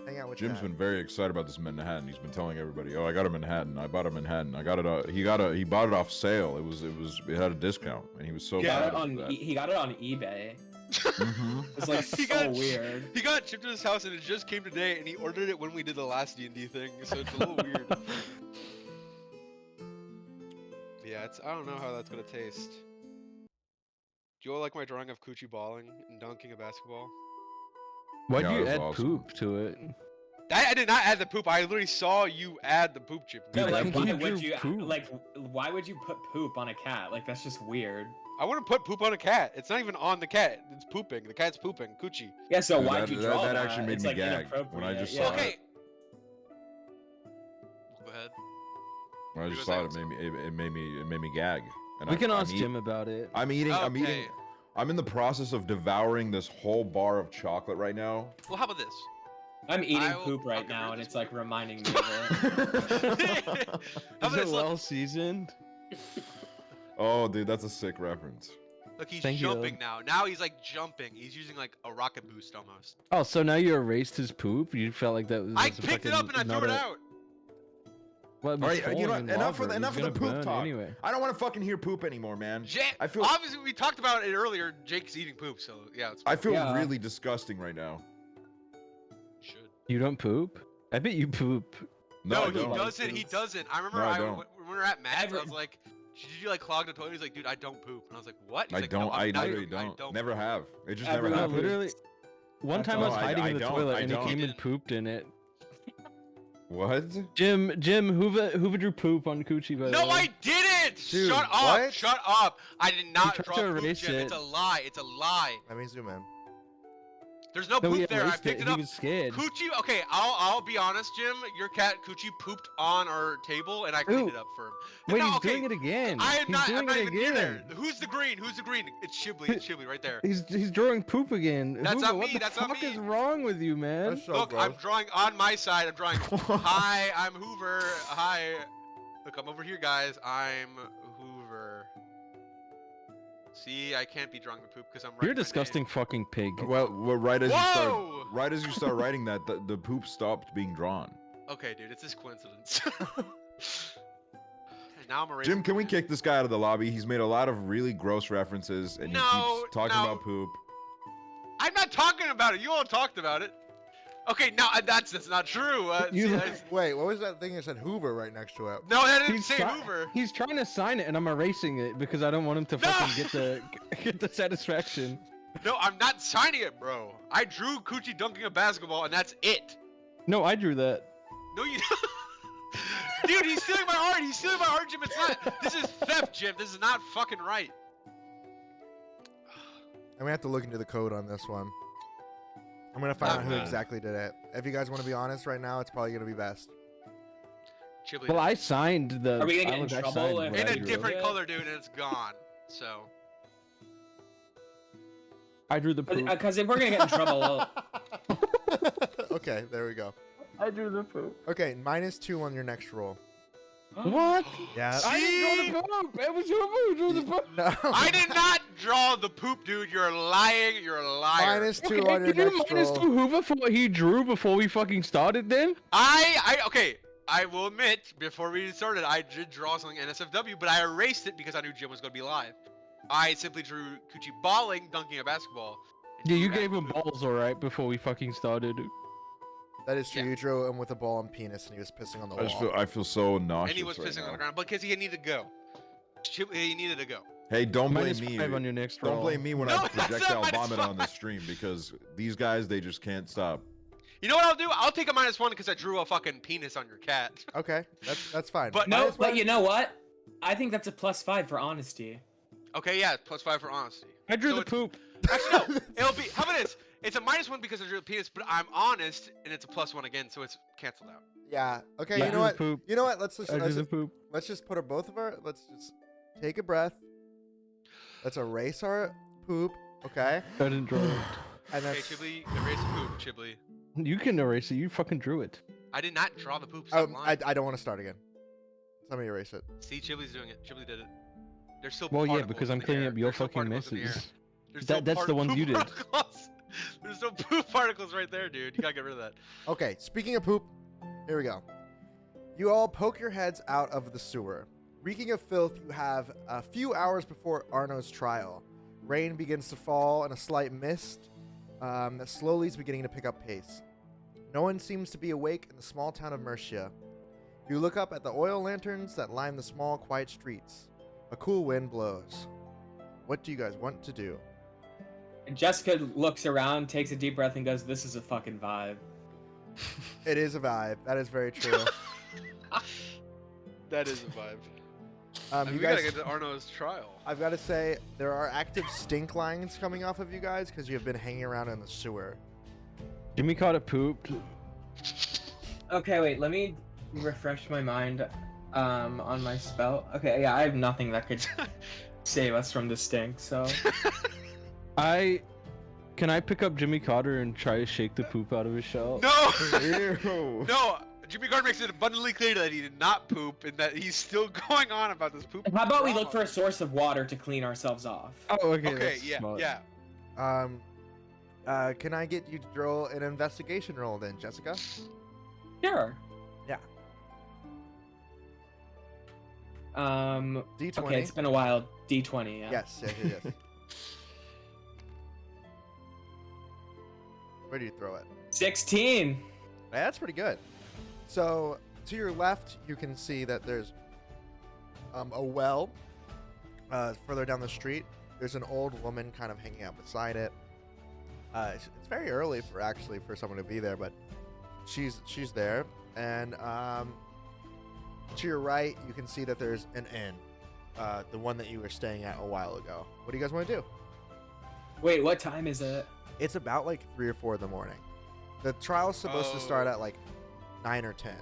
Hang out with Jim's Dad. been very excited about this Manhattan. He's been telling everybody, "Oh, I got a Manhattan. I bought a Manhattan. I got it. He bought it off sale. It had a discount, and he was so proud of that." He got it on eBay. Mhm. It's like He so got- weird. He got shipped to his house and it just came today, and he ordered it when we did the last D&D thing, so it's a little weird. Yeah, I don't know how that's gonna taste. Do you all like my drawing of Coochie balling and dunking a basketball? why'd Yeah, you that add was awesome. poop to it? I did not add the poop. I literally saw you add the poop chip. No, Dude, like I why think would you you poop. why would you put poop on a cat? Like that's just weird. I wouldn't put poop on a cat. It's not even on the cat. It's pooping. The cat's pooping. Coochie. Yeah, so Dude, why'd you draw that actually made It's me like gag when I inappropriate. just Yeah. saw Okay. it. Go ahead. When I You just go saw it, second. it made me gag. And We can I'm ask Jim about it. I'm eating. Okay. I'm in the process of devouring this whole bar of chocolate right now. Well, how about this? I'm eating I'll poop right get now, rid and of it's like reminding me of it. How Is about it this? Look, well seasoned? Oh, dude, that's a sick reference. look, he's Thank you. jumping now. Now he's like jumping. He's using like a rocket boost almost. Oh, so now you erased his poop? You felt like that was I a picked it fucking- up and I not threw it a- out. Well, it was All right, you know, falling in enough lava. of It was the gonna poop burn talk. Anyway. I don't want to fucking hear poop anymore, man. I feel Obviously, we talked about it earlier. Jake's eating poop, so yeah, it's I feel Yeah. really disgusting right now. should. You don't poop? I bet you poop. No, I he don't. doesn't. He doesn't. I remember No, I don't. when we were at Max, I Every- was like, did you like clog the toilet? He's like, dude, I don't poop. And I was like, what? He's I like, don't. No, I'm I not- literally don't. Never poop." have. It just Everyone never No, happened. literally. One time I was No, hiding in the don't. toilet I and he don't. came and pooped in it. What? Jim, Hoover drew poop on Coochie, by the No, way. I didn't! Dude, Shut up! what? Shut up! I did not tried draw to poop, erase Jim. it. It's a lie. It's a lie. Let me zoom in. There's no No, he poop there. I erased picked it He up. was scared. Coochie, okay, I'll be honest, Jim. Your cat Coochie pooped on our table, and I cleaned Ooh. it up for him. Wait, No, he's okay, doing it again. I am He's not. doing I'm not it even near there. again. Who's the green? Who's the green? It's Chiblee. It's Chiblee right there. He's drawing poop again. That's Hoover, not what me, the that's not fuck me. is wrong with you, man? That's so Look, I'm gross. drawing on my side. I'm drawing. Hi, I'm Hoover. Hi. Look, I'm over here, guys. I'm Hoover. See, I can't be drawing the poop because I'm. You're a writing my disgusting fucking pig. Well, right as Whoa! you start writing that, the poop stopped being drawn. name. Okay, dude, it's this coincidence. And now I'm erasing. Jim, can we kick this guy out of the lobby? He's made a lot of really gross references, and he No, keeps talking no. about poop. I'm not talking about it. You all talked about it. Okay, no, that's not true. You- See, that's- Wait, what was that thing that said Hoover right next to it? no, that didn't He's say try- Hoover. He's trying to sign it, and I'm erasing it because I don't want him to No! fucking get the satisfaction. No, I'm not signing it, bro. I drew Coochie dunking a basketball, and that's it. No, I drew that. No, you. Dude, he's stealing my art. He's stealing my art, Jim. It's not. This is theft, Jim. This is not fucking right. I'm gonna have to look into the code on this one. I'm gonna find out who Okay. exactly did it. If you guys want to be honest right now, it's probably gonna be best. Chiblee. Well, I signed the. Are we gonna I get in was- I trouble signed if- what in I a drew. different Yeah. color, dude, and it's gone. So. I drew the poop. Because if we're gonna get in trouble, well, Okay, there we go. I drew the poop. Okay, -2 on your next roll. What? Yeah. I didn't draw the poop. It was Hoover who drew the poop. No. I did not draw the poop, dude. You're lying. You're a liar. -2 Okay, on your can you next minus roll. two Hoover for what he drew before we fucking started? Then Okay. I will admit, before we started, I did draw something NSFW, but I erased it because I knew Jim was going to be live. I simply drew Coochie balling, dunking a basketball. and yeah, you drew gave him the poop. balls, all right, before we fucking started. That is true. Yeah. You drew him with a ball and penis, and he was pissing on the I feel so nauseous. And he was right pissing now. on the ground because he needed to go. He needed to go. Hey, don't blame Minus me. 5 on your next roll. Don't blame me when No, I that's not projectile minus vomit on the 5. stream because these guys they just can't stop. You know what I'll do? I'll take a -1 because I drew a fucking penis on your cat. Okay, that's fine. But- no, -1 but you know what? I think that's a +5 for honesty. Okay, yeah, +5 for honesty. I drew So the it's- poop. Actually, no. It'll be. How about this? It's a -1 because I drew a penis, but I'm honest, and it's a +1 again, so it's canceled out. Yeah. Okay. Yeah, I You know drew the what? poop. You know what? Let's just I drew the poop. let's just put our both of our. Let's just take a breath. Let's erase our poop. Okay. I didn't draw it. And Okay, that's. Chiblee, erase the poop, Chiblee. You can erase it. You fucking drew it. I did not draw the poop. Stop lying. I don't want to start again. Let me erase it. See, Chiblee's doing it. Chiblee did it. There's still Well, yeah, particles because in I'm the cleaning air. up your There's still fucking particles in the air. messes. There's still That's the ones poop you did. particles. There's still poop particles right there, dude. You gotta get rid of that. Okay. Speaking of poop, here we go. You all poke your heads out of the sewer. Reeking of filth, you have a few hours before Arno's trial. Rain begins to fall and a slight mist that slowly is beginning to pick up pace. No one seems to be awake in the small town of Mercia. You look up at the oil lanterns that line the small, quiet streets. A cool wind blows. What do you guys want to do? And Jessica looks around, takes a deep breath, and goes, "This is a fucking vibe." It is a vibe. That is very true. That is a vibe. You we guys, gotta get to Arno's trial. I've got to say, there are active stink lines coming off of you guys because you have been hanging around in the sewer. Jimmy Carter pooped. Okay, wait. Let me refresh my mind on my spell. Okay, yeah, I have nothing that could save us from the stink. So Can I pick up Jimmy Carter and try to shake the poop out of his shell? No! Ew. No! Jimmy Carter makes it abundantly clear that he did not poop and that he's still going on about this poop. how about we look for a source of water to clean ourselves off? Oh, okay. Okay, that's yeah, smart. yeah. Can I get you to roll an investigation roll then, Jessica? Sure. Yeah. D20. Okay, it's been a while. D20. Yeah. Yes. Where do you throw it? 16. That's pretty good. So to your left, you can see that there's a well further down the street. There's an old woman kind of hanging out beside it. It's very early for someone to be there, but she's there. And to your right, you can see that there's an inn, the one that you were staying at a while ago. What do you guys want to do? Wait, what time is it? It's about like 3 or 4 in the morning. The trial's supposed to start at like 9 or 10.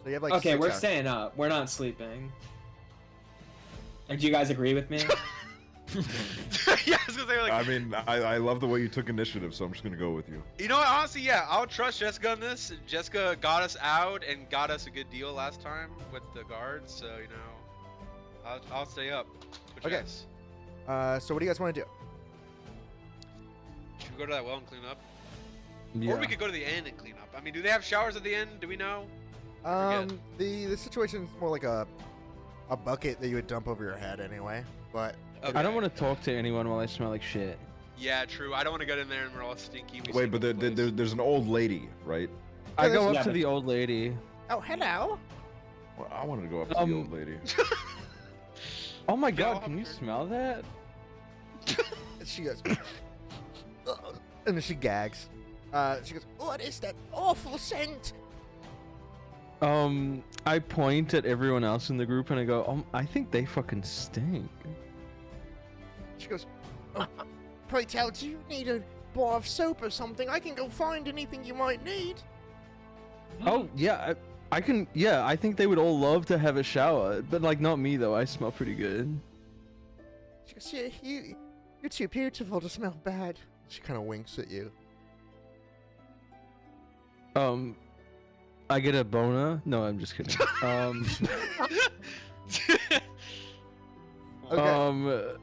So you have like Okay, 6 we're hours. staying up. We're not sleeping. And do you guys agree with me? Yeah, I was gonna say like. I mean, I love the way you took initiative, so I'm just gonna go with you. You know what? Honestly, yeah, I'll trust Jessica on this. Jessica got us out and got us a good deal last time with the guards, so you know, I'll stay up. What you Okay. guys? So what do you guys want to do? Should we go to that well and clean up? Yeah. Or we could go to the inn and clean up. I mean, do they have showers at the inn? Do we know? Forget. The situation is more like a bucket that you would dump over your head anyway. But Okay. I don't want to talk to anyone while I smell like shit. Yeah, true. I don't want to get in there and we're all stinky. We Wait, stink but up the place. there's an old lady, right? I go Yeah, up to but- the old lady. oh, hello. Well, I wanted to go up to the old lady. Oh my Yeah, I'll god, can you help her. smell that? And she goes, "Ugh," and then she gags. She goes, what is that awful scent? I point at everyone else in the group and I go, I think they fucking stink. She goes, oh, pray tell, do you need a bar of soap or something? I can go find anything you might need. Oh yeah, I can. Yeah, I think they would all love to have a shower, but like not me though. I smell pretty good. She goes, yeah, you're too beautiful to smell bad. She kind of winks at you. I get a boner. No, I'm just kidding. Okay.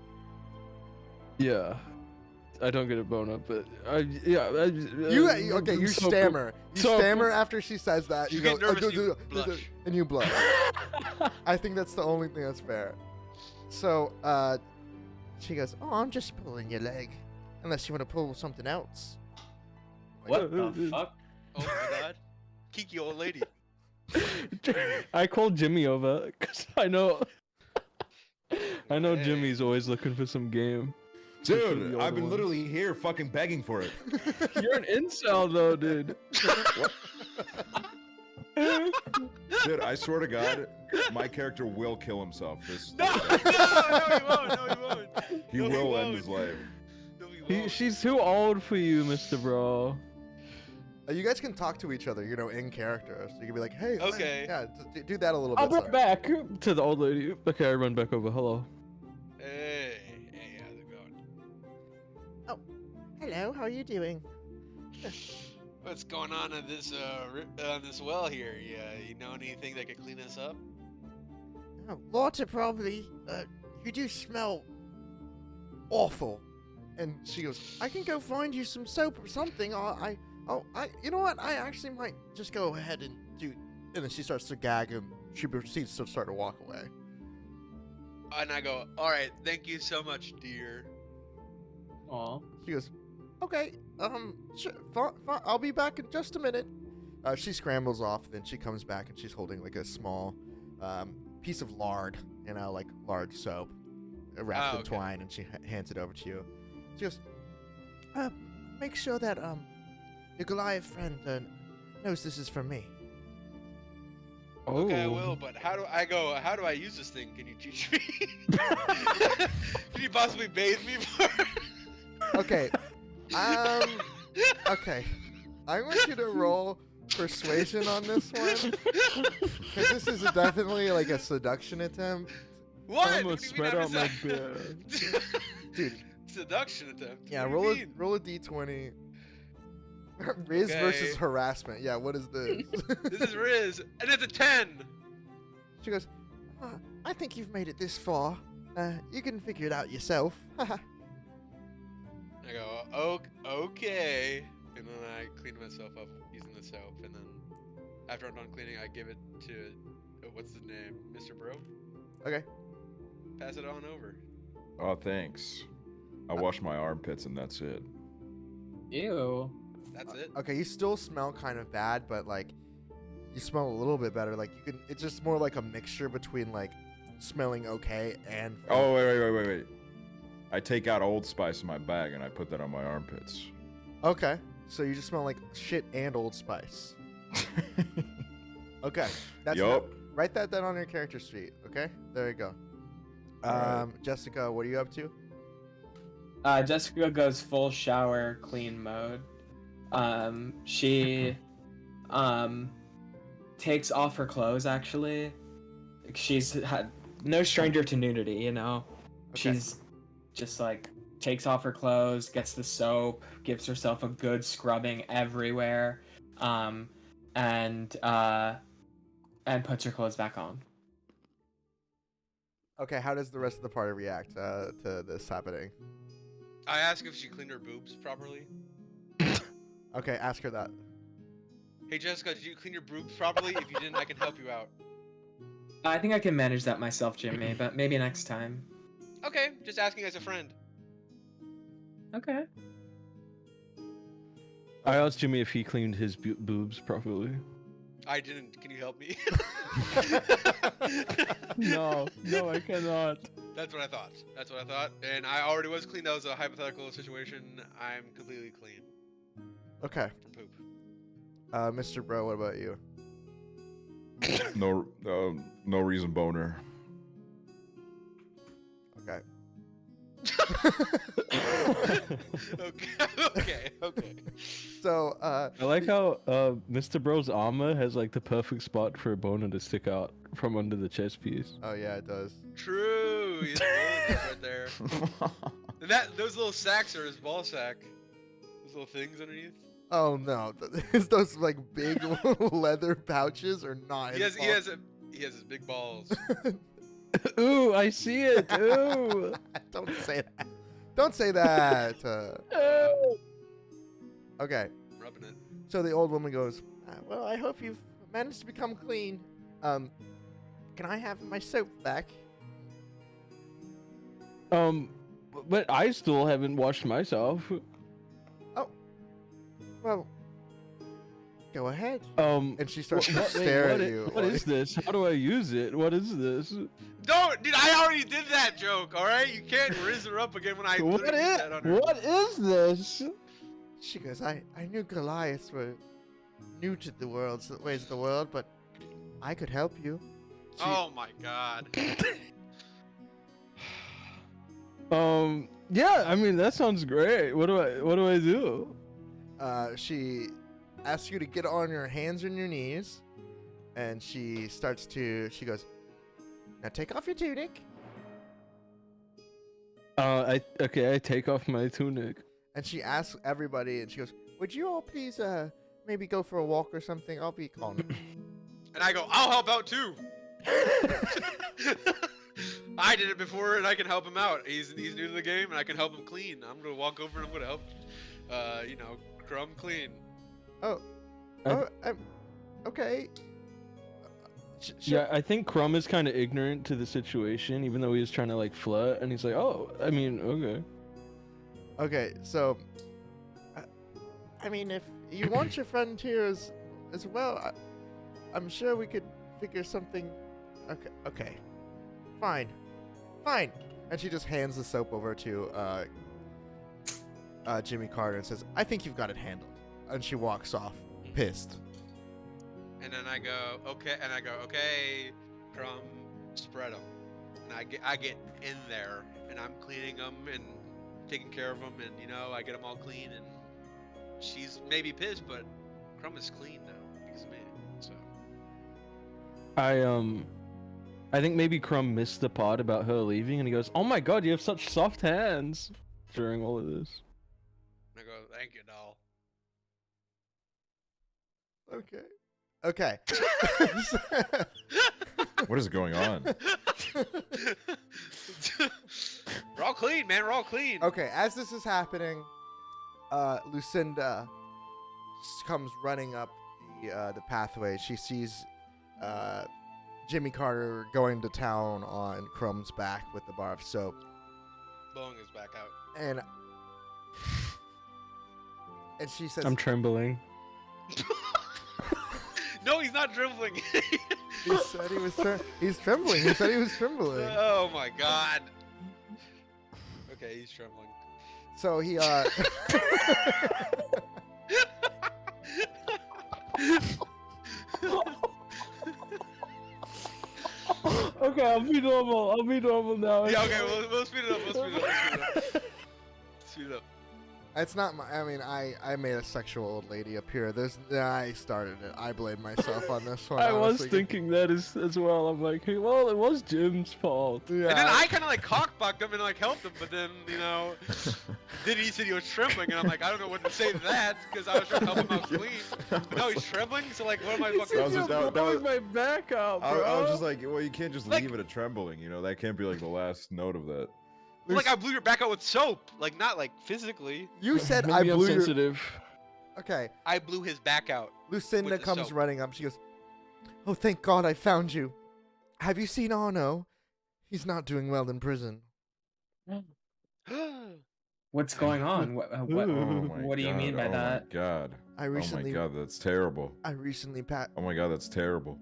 Yeah. I don't get a boner, but You stammer. You so stammer after she says that. You You get go, nervous, you blush. and you blush. I think that's the only thing that's fair. So, she goes, oh, I'm just pulling your leg. Unless you want to pull something else. What the fuck? Oh my god. Kiki old lady. I called Jimmy over because I know Hey. Jimmy's always looking for some game. Dude, The I've old been one. literally here fucking begging for it. You're an incel though, dude. Dude, I swear to God, my character will kill himself. No, he won't. No, he won't. He No, will won't. end his life. No, he won't. She's too old for you, Mr. Bro. You guys can talk to each other, in character. So you can be like, hey, Okay. yeah, do that a little I'll bit. run sorry. back to the old lady. Okay, I run back over. Hello. Hey, how's it going? Hello, how are you doing? What's going on in this on this well here? You know anything that could clean us up? Oh, water probably. You do smell awful. And she goes, I can go find you some soap or something. You know what? I actually might just go ahead and do. And then she starts to gag and she proceeds to start to walk away. And I go, all right, thank you so much, dear. Aw. She goes, okay, sure, I'll be back in just a minute. She scrambles off, then she comes back and she's holding like a small piece of lard, like lard soap, wrapped in okay. twine, and she hands it over to you. She goes, make sure that your Goliath friend knows this is from me. Oh. Okay, I will, but how do I use this thing? Can you teach me? Can you possibly bathe me for it? Okay, okay, I want you to roll persuasion on this one, because this is definitely like a seduction attempt. What? I'm gonna What do you mean spread I'm out my a- bed. Dude. Seduction attempt. Yeah, What do you mean? roll a d20. Riz Okay. versus harassment. Yeah, what is this? This is Riz, and it's a 10. She goes, I think you've made it this far. You can figure it out yourself. I go, okay, and then I clean myself up using the soap, and then after I'm done cleaning, I give it to what's the name, Mr. Bro. Okay. Pass it on over. Oh, thanks. I wash my armpits and that's it. Ew. That's it. Okay, you still smell kind of bad, but like you smell a little bit better. Like it's just more like a mixture between like smelling okay and. Oh, wait. I take out Old Spice in my bag and I put that on my armpits. Okay, so you just smell like shit and Old Spice. Okay, that's Yup. write that down on your character sheet. Okay, there you go. Alright. Jessica, what are you up to? Jessica goes full shower clean mode. She takes off her clothes actually. She's no stranger to nudity, you know. Okay. She's just like takes off her clothes, gets the soap, gives herself a good scrubbing everywhere, and puts her clothes back on. Okay, how does the rest of the party react to this happening? I ask if she cleaned her boobs properly. Okay, ask her that. Hey Jessica, did you clean your boobs properly? If you didn't, I can help you out. I think I can manage that myself, Jimmy, but maybe next time. Okay, just asking as a friend. Okay. I asked Jimmy if he cleaned his boobs properly. I didn't. Can you help me? No, I cannot. That's what I thought. And I already was clean. That was a hypothetical situation. I'm completely clean Okay, from poop. Mr. Bro, what about you? No reason boner. Okay. Okay. So, I like how Mr. Bro's armor has like the perfect spot for a boner to stick out from under the chest piece. oh yeah, it does. True. He's right there. And those little sacks are his ball sack. Those little things underneath. Oh no, is those like big leather pouches or not? He has his big balls. Ooh, I see it. Ooh. Don't say that. Don't say that. Ooh. Okay, Rubbing it. so the old woman goes, well, I hope you've managed to become clean. Can I have my soap back? But I still haven't washed myself. Well, go ahead. And she starts to stare at you. What is this? How do I use it? What is this? No, dude, I already did that joke. All right, you can't raise her up again when I What literally did that on her. What is this? She goes, I knew Goliaths were new to the ways of the world, but I could help you. Oh my god. Yeah, I mean that sounds great. What do I do? She asks you to get on your hands and your knees, and she goes, now take off your tunic. I take off my tunic. And she asks everybody, and she goes, would you all please maybe go for a walk or something? I'll be calm. And I go, I'll help out too. I did it before, and I can help him out. He's new to the game, and I can help him clean. I'm gonna walk over and I'm gonna help, Crumb clean. Okay. Yeah, I think Crumb is kind of ignorant to the situation, even though he was trying to like flirt, and he's like, oh, I mean, okay. Okay, so, I mean, if you want your friend here as well, I'm sure we could figure something. Okay, fine. And she just hands the soap over to Jimmy Carter and says, I think you've got it handled. And she walks off, pissed. And then I go, okay, Crumb, spread them. And I get in there, and I'm cleaning them and taking care of them, and I get them all clean. And she's maybe pissed, but Crumb is clean now because of me. So I think maybe Crumb missed the part about her leaving, and he goes, "Oh my God, you have such soft hands!" During all of this. I go, "Thank you, doll." Okay. What is going on? We're all clean, man. We're all clean. Okay, as this is happening, Lucinda comes running up the pathway. She sees Jimmy Carter going to town on Crumb's back with the bar of soap. Blowing his back out. And she says, I'm trembling. No, he's not dribbling. He said he was he's trembling. He said he was trembling. Oh my god. Okay, he's trembling. So he Okay, I'll be normal. I'll be normal now. Yeah, okay, we'll speed it up. We'll speed it up. Speed it up. It's not my. I mean, I made a sexual old lady appear. I started it. I blame myself on this one. I was honestly. thinking that as well. I'm like, hey, well, it was Jim's fault. Yeah. And then I kind of like cockblocked him and like helped him, but then then he said he was trembling, and I'm like, I don't know what to say to that because I was trying to help him out clean. But now he's trembling, so like, what am I He fucking? said was you're just- that blowing was- my back out, bro. I was just like, well, you can't just Like- leave it at trembling. That can't be like the last note of that. Like I blew your back out with soap, like not like physically. You said Maybe I I'm blew your. sensitive. Okay. I blew his back out. Lucinda With the comes soap. running up. She goes, "Oh, thank God I found you. Have you seen Arno? He's not doing well in prison." What's going on? What Oh my what do you mean by God, that? Oh my god. I Oh my recently, god, that's terrible. I recently pat. Oh my god, that's terrible.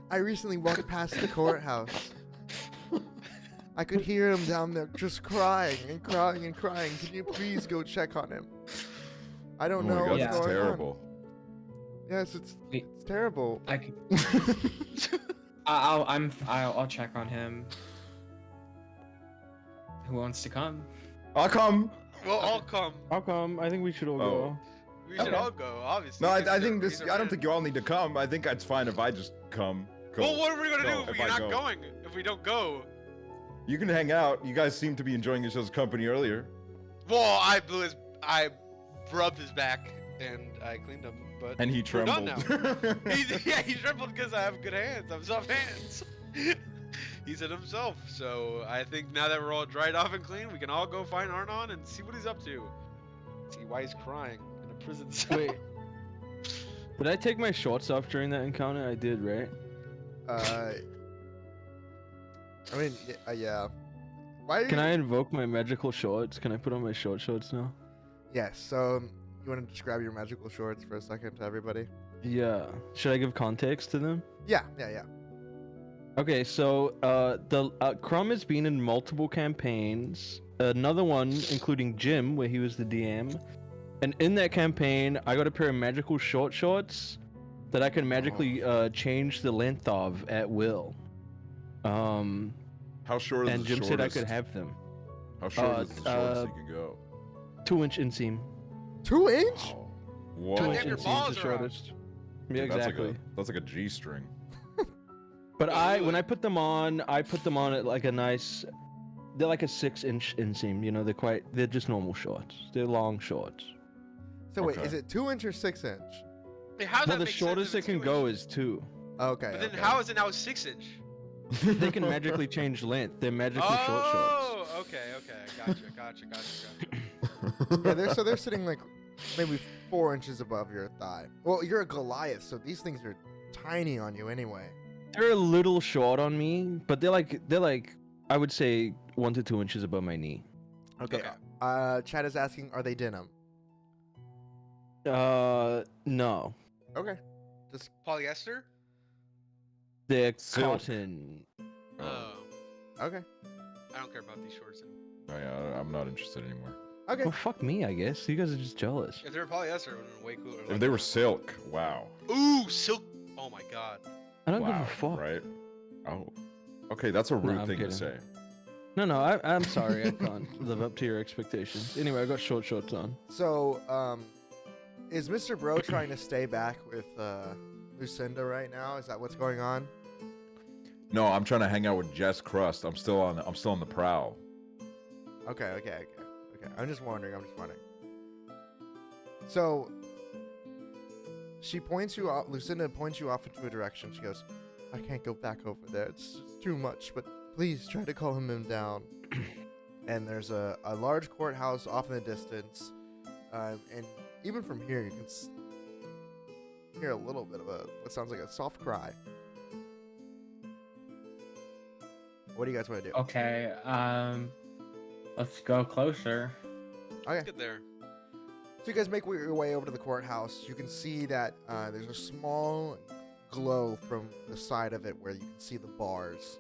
I recently walked past the courthouse. I could hear him down there just crying and crying and crying. Can you please go check on him? I Oh don't my know god, what's that's going terrible. on. Yes, it's terrible. I can. I'll check on him. Who wants to come? I'll come. Well, I'll come. How come? I think we should all go. We should Okay. all go, obviously. No, I because think he's this. a I don't man. think you all need to come. I think it's fine if I just come. Go. Well, what are we gonna Go, do if if we're I not go. going? If we don't go? You can hang out. You guys seem to be enjoying each other's company earlier. Well, I rubbed his back and I cleaned him, but And he we're done trembled. now. he trembled because I have good hands. I have soft hands. He said himself. So I think now that we're all dried off and clean, we can all go find Arnon and see what he's up to. See why he's crying in a prison cell. Wait. Did I take my shorts off during that encounter? I did, right? I mean, yeah. Why? Can I invoke my magical shorts? Can I put on my shorts now? Yes. So you want to describe your magical shorts for a second to everybody? Yeah. Should I give context to them? Yeah. Okay, so the Crumb has been in multiple campaigns. Another one, including Jim, where he was the DM. And in that campaign, I got a pair of magical shorts that I can magically change the length of at will. How short is And the Jim said I shortest? could have them. How short is the shortest you can go? 2-inch inseam. 2-inch? Wow. Whoa. God Two-inch damn, your inseam's balls the are out. shortest. Yeah, Dude, exactly. That's like a G string. But when I put them on, I put them on at like a nice. They're like a 6-inch inseam. You know, they're just normal shorts. They're long shorts. So wait, Okay. is it 2-inch or 6-inch? Wait, how does Well, that the make shortest sense it if can it's go 2 is 2. Okay. But then okay. how is it now 6-inch? They can magically change length. They're magical short shorts. Oh, okay. Gotcha. Yeah, they're sitting like maybe 4 inches above your thigh. Well, you're a Goliath, so these things are tiny on you anyway. They're a little short on me, but they're like I would say 1 to 2 inches above my knee. Okay. Chad is asking, are they denim? No, Okay. Polyester? they're Silk. cotton. Oh, Okay. I don't care about these shorts anymore. Oh, yeah, I'm not interested anymore. Okay. Well, fuck me, I guess. You guys are just jealous. If they were polyester, it would have been way cooler. If they were silk, wow. Ooh, silk. Oh my god. I don't give Wow, a fuck. right? Oh. Okay, that's a rude I'm thing kidding. to say. No, I'm sorry. I can't live up to your expectations. Anyway, I got short shorts on. So, is Mr. Bro trying to stay back with Lucinda right now? Is that what's going on? No, I'm trying to hang out with Jess Crust. I'm still on the prowl. Okay. I'm just wondering. So, she points you out. Lucinda points you off into a direction. She goes, "I can't go back over there. It's just too much. But please try to calm him down." And there's a large courthouse off in the distance, and even from here, you can hear a little bit of what sounds like a soft cry. What do you guys want to do? Okay, let's go closer. Okay. Get there. So you guys make your way over to the courthouse. You can see that there's a small glow from the side of it where you can see the bars.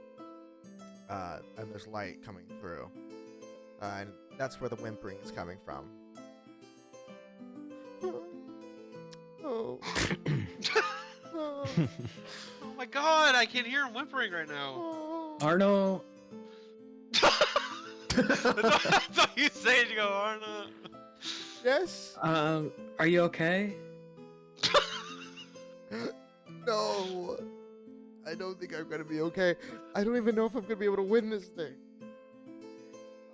And there's light coming through. And that's where the whimpering is coming from. Oh. Oh. Oh my god, I can hear him whimpering right now. Oh. Arno, That's all you say. You go, Arna. Yes? are you okay? No. I don't think I'm gonna be okay. I don't even know if I'm gonna be able to win this thing.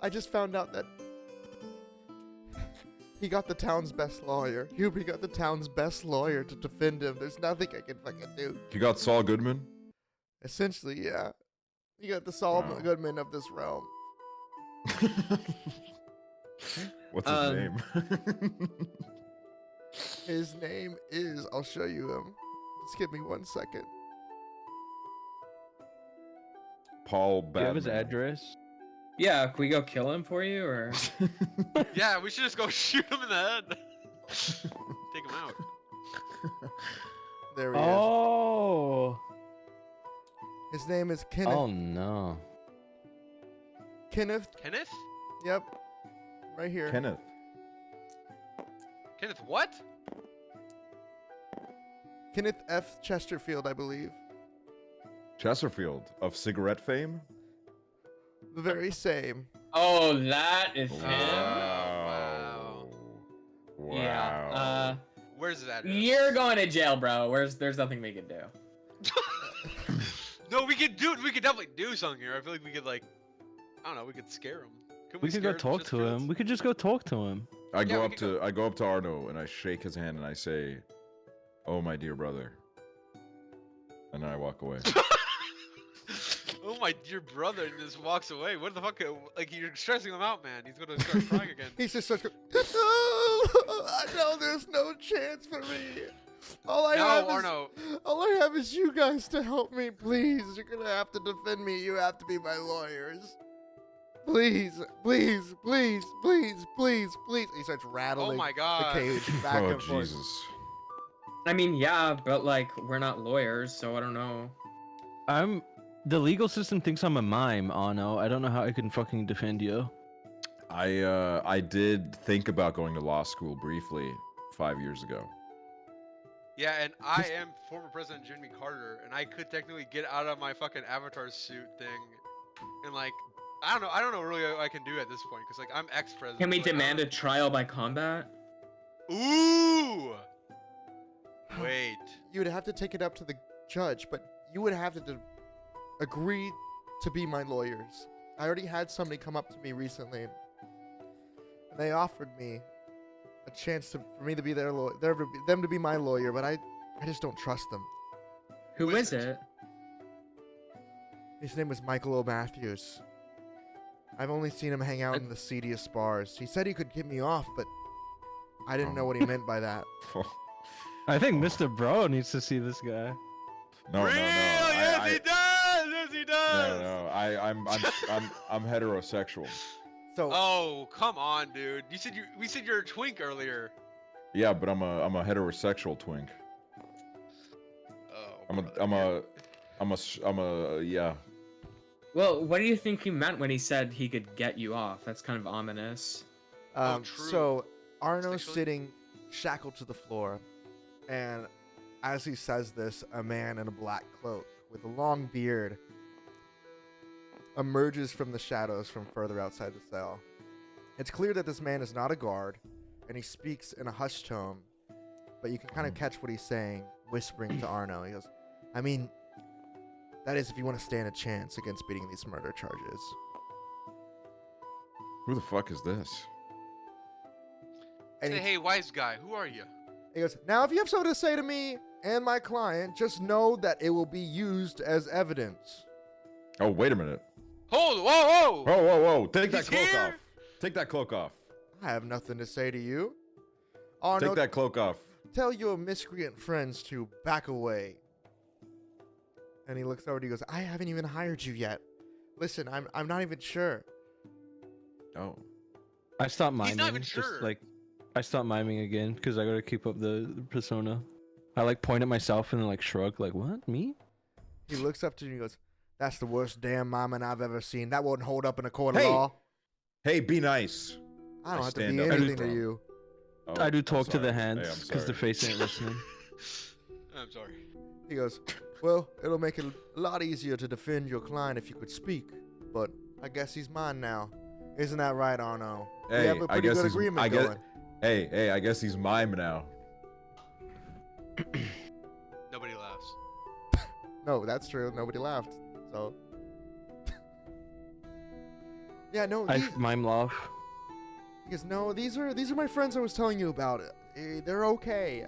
I just found out that he got the town's best lawyer. Hubie got the town's best lawyer to defend him. There's nothing I can fucking do. You got Saul Goodman? Essentially, yeah. He got the Saul Wow. Goodman of this realm. What's his name? His name is, I'll show you him. Just give me 1 second. Paul Do you have his Batman. address? Yeah, can we go kill him for you, or? Yeah, we should just go shoot him in the head. Take him out. There he is. Oh. His name is Kenneth. Oh no. Kenneth. Kenneth? Yep. Right here. Kenneth. Kenneth what? Kenneth F. Chesterfield, I believe. Chesterfield of cigarette fame? The very same. Oh, that is him. Wow. Wow. Yeah. Where's that? You're going to jail, bro. There's nothing we can do. No, we could do it. We could definitely do something here. I feel like we could I don't know. We could scare him. We could go talk to him. We could just go talk to him. I Yeah, go we up could to I go up to Arno and I shake his hand and I say, "Oh my dear brother," and then I walk away. Oh my dear brother, and just walks away. What the fuck? Like you're stressing him out, man. He's gonna start crying again. He's just such a. I know there's no chance for me. All I have is you guys to help me, please. You're gonna have to defend me. You have to be my lawyers. Please, please, please, please, please, please. He starts rattling Oh my the god. cage back Oh and forth. Jesus! I mean, yeah, but like we're not lawyers, so I don't know. The legal system thinks I'm a mime, Arno. I don't know how I can fucking defend you. I did think about going to law school briefly 5 years ago. Yeah, and I am former President Jimmy Carter, and I could technically get out of my fucking avatar suit thing, and like, I don't know really what I can do at this point, because like I'm ex-president. Can we so, like, demand a trial by combat? Ooh. Wait. You would have to take it up to the judge, but you would have to agree to be my lawyers. I already had somebody come up to me recently, and they offered me a chance for me to be their lawyer, them to be my lawyer, but I just don't trust them. Who is it? His name was Michael O. Matthews. I've only seen him hang out in the seediest bars. He said he could get me off, but I didn't know what he meant by that. I think Mr. Bro needs to see this guy. No, Real? no, no. Yes, he does. Yes, he does. No, I'm heterosexual. So Oh, come on, dude. We said you're a twink earlier. Yeah, but I'm a heterosexual twink. Oh. I'm a yeah. Well, what do you think he meant when he said he could get you off? That's kind of ominous. True. So Arno's Sexually? sitting shackled to the floor, and as he says this, a man in a black cloak with a long beard emerges from the shadows from further outside the cell. It's clear that this man is not a guard, and he speaks in a hushed tone, but you can kind of catch what he's saying, whispering to Arno. He goes, I mean, that is if you want to stand a chance against beating these murder charges. Who the fuck is this? And Say, he, hey, wise guy, who are you? he goes, now if you have something to say to me and my client, just know that it will be used as evidence. Oh, wait a minute. Hold, whoa, whoa. Whoa, whoa, whoa! Take that He's cloak here? off. Take that cloak off. I have nothing to say to you. Arno, Take that cloak off. tell your miscreant friends to back away. And he looks over and he goes, I haven't even hired you yet. Listen, I'm not even sure. Oh. I stopped miming. He's not even just sure. like I stopped miming again because I gotta keep up the persona. I like point at myself and then like shrug, like what? Me? He looks up to you and goes, "That's the worst damn miming I've ever seen. That wouldn't hold up in a court of Hey! law. Hey, be nice. I don't have to stand be up. anything I to do- you." Oh, I do I'm talk to the sorry. Hey, hands I'm because the sorry. face ain't listening. I'm sorry. He goes, "Well, it'll make it a lot easier to defend your client if you could speak. But I guess he's mine now. Isn't that right, Arno? We Hey, have a I pretty guess good he's- agreement I guess- going." Hey, I guess he's mime now. Nobody laughs. No, that's true. Nobody laughed. So. Yeah, no. I These, mime laugh. he goes, "No, these are my friends I was telling you about. They're okay.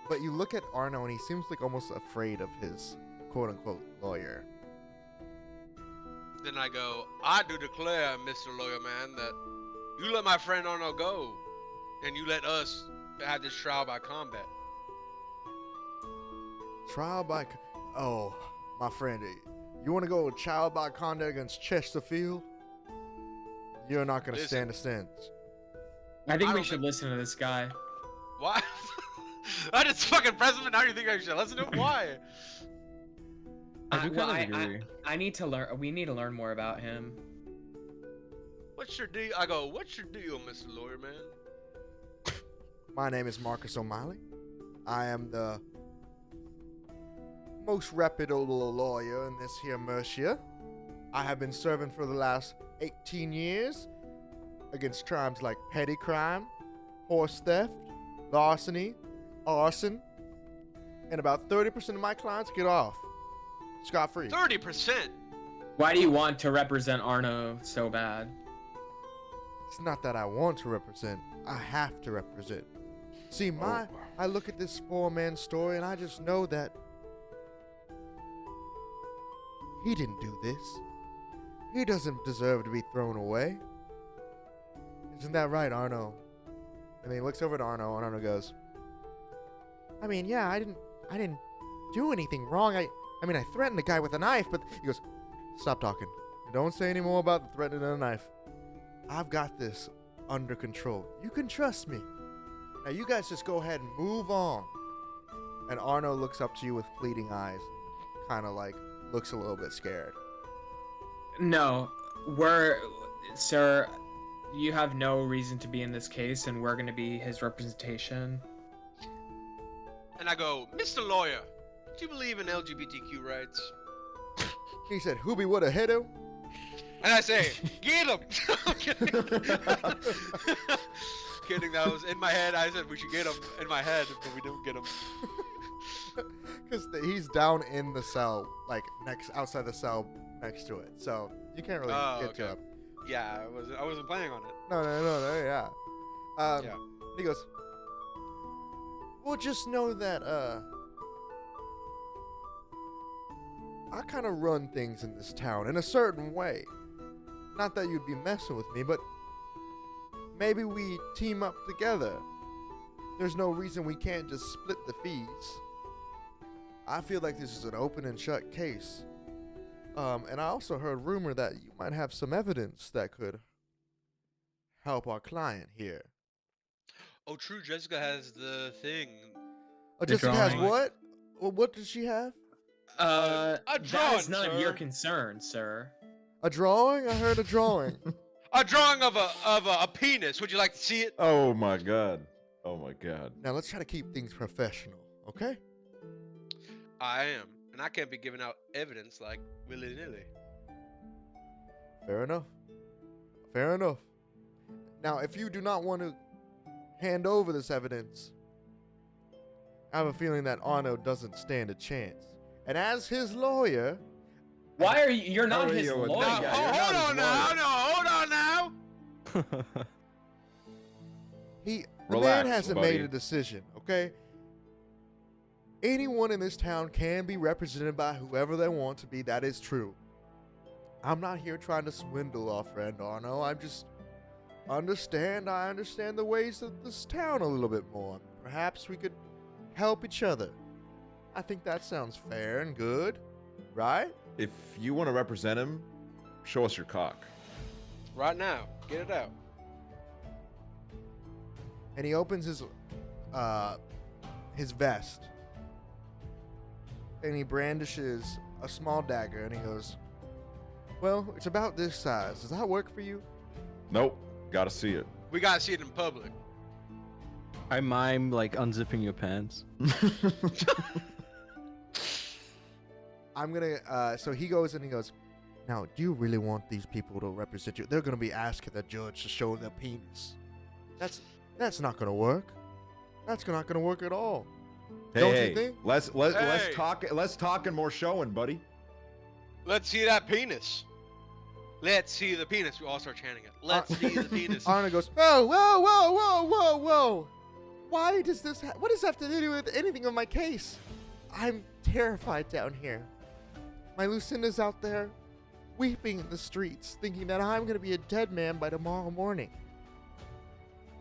But you look at Arno and he seems like almost afraid of his quote unquote lawyer. Then I go, I do declare, Mr. Lawyer Man, that you let my friend Arno go, and you let us have this trial by combat. Trial by. Oh, my friend, you want to go trial by conduct against Chesterfield? You're not going to Listen. stand a sense. I think I we don't should think- listen to this guy. Why? I just fucking press him, and now you think I should listen to him? Why? I do well, kind of agree. I need to learn. We need to learn more about him. What's your deal? I go, what's your deal, Mr. Lawyer Man? My name is Marcus O'Malley. I am the most reputable lawyer in this here Mercia. I have been serving for the last 18 years against crimes like petty crime, horse theft, larceny, arson, and about 30% of my clients get off scot-free. 30%. Why do you want to represent Arno so bad? It's not that I want to represent, I have to represent. See, I look at this four-man story and I just know that he didn't do this. He doesn't deserve to be thrown away. Isn't that right, Arno? And then he looks over at Arno and Arno goes, I mean, yeah, I didn't do anything wrong. I mean, I threatened a guy with a knife, but he goes, stop talking. Don't say any more about the threatening a knife. I've got this under control. You can trust me. Now you guys just go ahead and move on. And Arno looks up to you with pleading eyes, kind of like looks a little bit scared. No, sir, you have no reason to be in this case, and we're going to be his representation. And I go, Mr. Lawyer, do you believe in LGBTQ rights? He said, "Who be what a hit him?" And I say, get him! I'm kidding. Kidding, that was in my head. I said we should get him in my head, but we didn't get him. Because he's down in the cell, like outside the cell next to it. So you can't really get to okay. him. Yeah, I wasn't planning on it. No, yeah. Yeah. And he goes, well, just know that, I kind of run things in this town in a certain way. Not that you'd be messing with me, but maybe we team up together. There's no reason we can't just split the fees. I feel like this is an open and shut case. And I also heard rumor that you might have some evidence that could help our client here. Oh, true. Jessica has the thing. Oh, The Jessica has drawing. what? Well, what does she have? That drawing, is none of your sir. concern, sir. A drawing? I heard a drawing. A drawing of a penis. Would you like to see it? Oh my god. Oh my god. Now let's try to keep things professional, okay? I am, and I can't be giving out evidence like willy-nilly. Fair enough. Fair enough. Now, if you do not want to hand over this evidence, I have a feeling that Arno doesn't stand a chance. And as his lawyer, Why are you? You're not How are his you? lawyer. Now, Yeah, you're hold not on his now. lawyer. No, hold on now. the Relax, man hasn't buddy. made a decision, okay? Anyone in this town can be represented by whoever they want to be. That is true. I'm not here trying to swindle our friend Arno. I understand the ways of this town a little bit more. Perhaps we could help each other. I think that sounds fair and good, right? If you want to represent him, show us your cock. Right now, get it out. and he opens his vest, and he brandishes a small dagger, and he goes, "Well, it's about this size. Does that work for you?" Nope. Gotta see it. We gotta see it in public. I mime like unzipping your pants. I'm gonna. So he goes and he goes, "Now, do you really want these people to represent you? They're gonna be asking the judge to show their penis. That's not gonna work. That's not gonna work at all. Don't you think?" Let's Hey. talk and more showing, buddy. Let's see that penis. Let's see the penis. We all start chanting it. Let's see the penis. Arna goes, "Whoa, whoa, whoa, whoa, whoa, whoa! Why does this? What does that have to do with anything of my case? I'm terrified down here. My Lucinda's out there, weeping in the streets, thinking that I'm gonna be a dead man by tomorrow morning.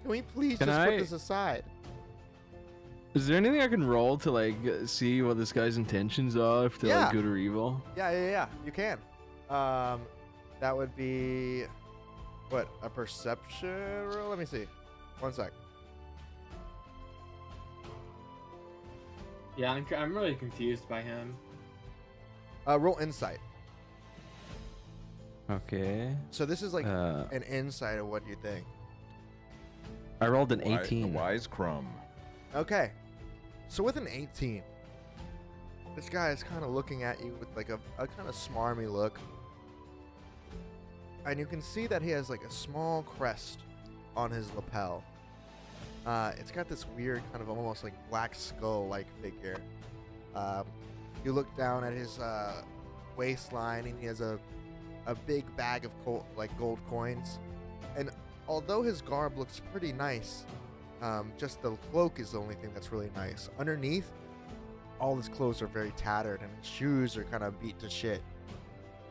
Can we please Can just put I- this aside?" Is there anything I can roll to like see what this guy's intentions are, if they're like Yeah. good or evil? Yeah. You can. That would be what, a perception roll? Let me see. One sec. Yeah, I'm really confused by him. Roll insight. Okay. So this is like Uh, an insight of what you think. I rolled an The 18. wise crumb. Okay. So with an 18, this guy is kind of looking at you with like a kind of smarmy look. And you can see that he has like a small crest on his lapel. It's got this weird kind of almost like black skull-like figure. You look down at his waistline, and he has a big bag of gold coins. And although his garb looks pretty nice, just the cloak is the only thing that's really nice. Underneath, all his clothes are very tattered, and his shoes are kind of beat to shit.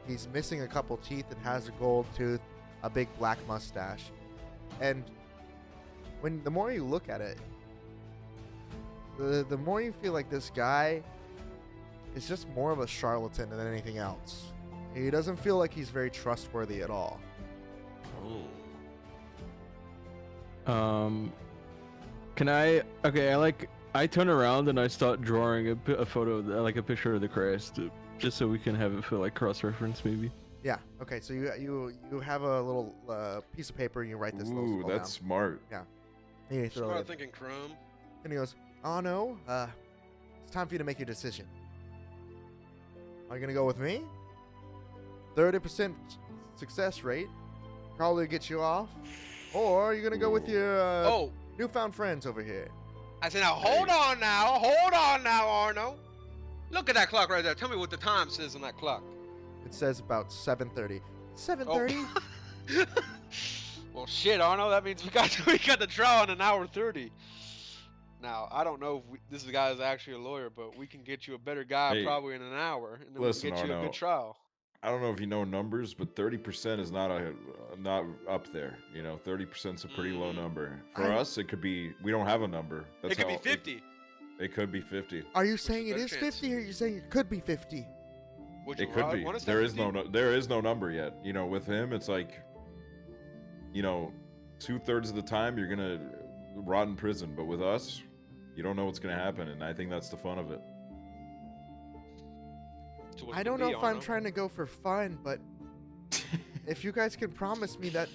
He's missing a couple teeth and has a gold tooth, a big black mustache. And the more you look at it, the more you feel like this guy is just more of a charlatan than anything else. He doesn't feel like he's very trustworthy at all. Can I? Okay, I turn around and I start drawing a photo, like a picture of the crest, just so we can have it for like cross-reference, maybe. Yeah. Okay. So you have a little piece of paper and you write this little Ooh, spell that's down. smart. And you throw it Smart in. thinking, Crumb. And he goes, "Oh no, it's time for you to make your decision. Are you gonna go with me? 30% success rate, probably get you off, or are you gonna go with your Oh, newfound friends over here?" I said, now hold on now, Arno. Look at that clock right there. Tell me what the time says on that clock. It says about 7:30. 7:30? Oh. Well, shit, Arno. That means we got the trial in an hour 30. Now, I don't know if this guy is actually a lawyer, but we can get you a better guy Hey, probably in an hour, and then listen, we can get you a Arno. good trial. I don't know if you know numbers, but 30% is not up there. You know, 30% is a pretty low Mhm. number. For us, it could be. We don't have a number. That's It could be how- 50. It could be 50. Are you saying it better is chance. 50, or are you saying it could be 50? Would you It could be. want us to There have is 50? there is no number yet. You know, with him, it's like, you know, 2/3 of the time you're gonna rot in prison. But with us, you don't know what's gonna happen, and I think that's the fun of it. So what's I it don't gonna know be, if I'm Arno? trying to go for fun, but if you guys can promise me that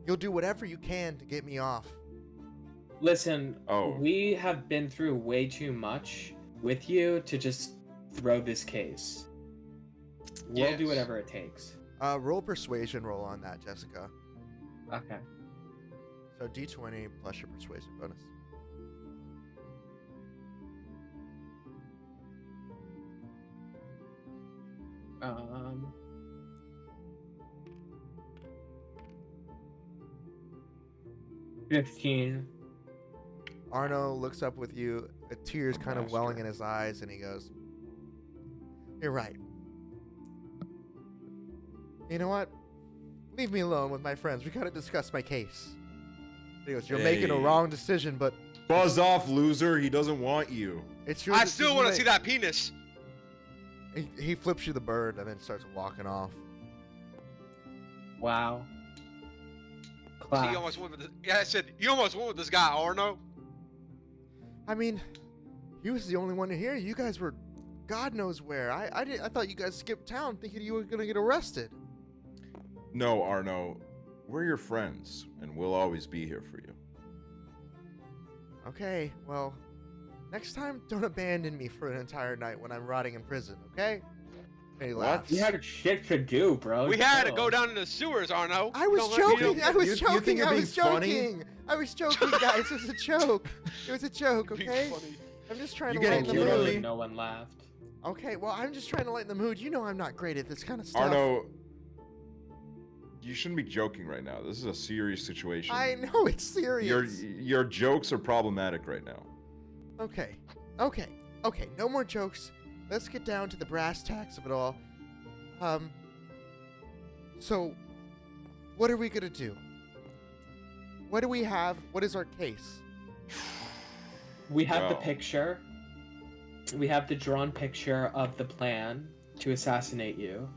you'll do whatever you can to get me off. Listen, Oh. we have been through way too much with you to just throw this case. We'll do Yes. whatever it takes. Roll persuasion roll on that, Jessica. Okay. So D20 plus your persuasion bonus. Um. $15. Arno looks up with you, tears kind of welling in his eyes, and he goes, "You're right. You know what? Leave me alone with my friends. We gotta discuss my case." He goes, "You're making a Hey. wrong decision, but Buzz off, loser. He doesn't want you. it's your I still want to see that. that penis. He flips you the bird and then starts walking off. Wow. Class. He almost went with this. Yeah, I said you almost went with this guy, Arno. I mean, he was the only one here. You guys were, God knows where. I thought you guys skipped town thinking you were gonna get arrested. No, Arno, we're your friends, and we'll always be here for you. Okay, well, next time don't abandon me for an entire night when I'm rotting in prison. Okay? And he laughs. We had shit to do, bro. We had to Chill. go down in the sewers, Arno. I was Don't let me joking. know- I was you joking. think you're I being was funny? joking. I was joking, guys. It was a joke. It was a joke. Being Okay. funny. I'm just trying You to getting lighten the cute on mood. me? Literally no one laughed. Okay. Well, I'm just trying to lighten the mood. You know, I'm not great at this kind of stuff. Arno, you shouldn't be joking right now. This is a serious situation. I know it's serious. Your jokes are problematic right now. Okay. No more jokes. Let's get down to the brass tacks of it all. So, what are we gonna do? What do we have? What is our case? We have the Wow. picture. We have the drawn picture of the plan to assassinate you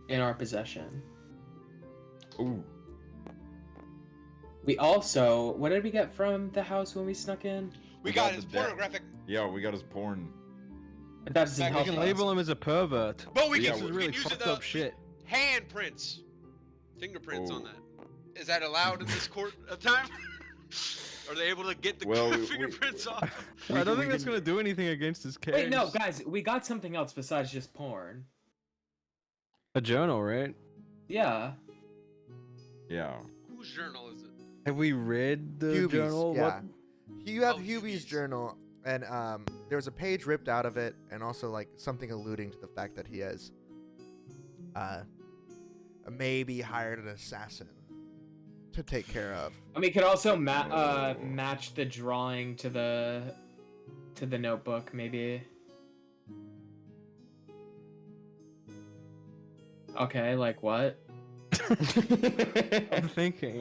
in our possession. Ooh. We also, what did we get from the house when we snuck in? We got got his the debt. pornographic. Yeah, we got his porn. But that doesn't We We help can us. label him as a pervert. But we Yeah, can, This is we really can use fucked the up shit. handprints, fingerprints on Oh. that. Is that allowed in this court of time? Are they able to get the Well, we- fingerprints off? I don't we think that's can- gonna do anything against his case. Wait, no, guys, we got something else besides just porn. A journal, right? Yeah. Yeah. Whose journal is it? Have we read the Hubie's, journal? yeah. What? You have Oh, Hubie's Hubie's. journal, and there was a page ripped out of it, and also like something alluding to the fact that he has maybe hired an assassin to take care of. I mean, we could also Oh. match the drawing to the notebook, maybe. Okay, like what? I'm thinking.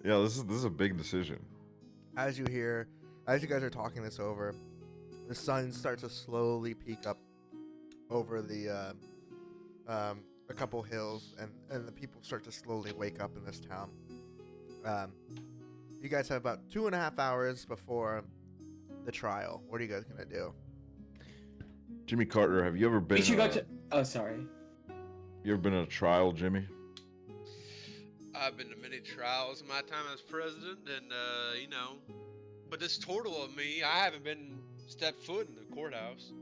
Yeah, this is a big decision. As you guys are talking this over, the sun starts to slowly peek up over the a couple hills, and the people start to slowly wake up in this town. You guys have about 2.5 hours before the trial. What are you guys gonna do? Jimmy Carter, have you ever been? We should go to. Oh, sorry. You ever been in a trial, Jimmy? I've been to many trials in my time as president, and you know, but this total of me, I haven't been stepped foot in the courthouse.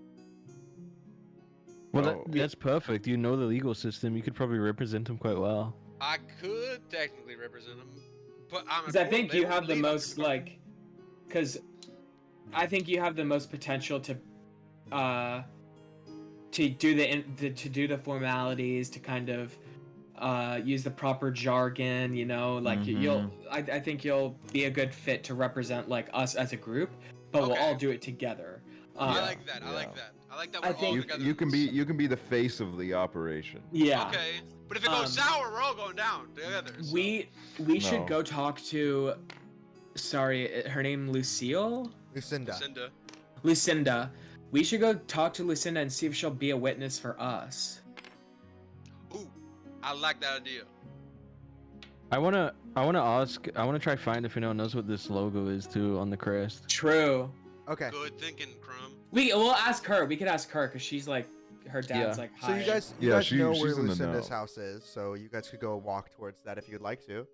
Well, Oh. that's perfect. You know the legal system. You could probably represent him quite well. I could technically represent him, but I'm. Because I think they you won't have the believe I'm most Jimmy Carter. like. Because I think you have the most potential to do the formalities, to kind of use the proper jargon, you know, like Mhm. I think you'll be a good fit to represent like us as a group, but we'll Okay. all do it together. I like that. I Yeah. like that. I like that. I We're all think- together. You can be the face of the operation. Yeah. Okay, but if it goes sour, we're all going down together. So. We No. should go talk to. Sorry, her name Lucille. Lucinda. Lucinda. We should go talk to Lucinda and see if she'll be a witness for us. Ooh, I like that idea. I wanna try find if anyone knows what this logo is too on the crest. True. Okay. Good thinking, Crumb. We'll ask her. We could ask her because she's like, her dad's Yeah. like, So hi. you guys Yeah, know she's where in the Lucinda's know. house is, so you guys could go walk towards that if you'd like to.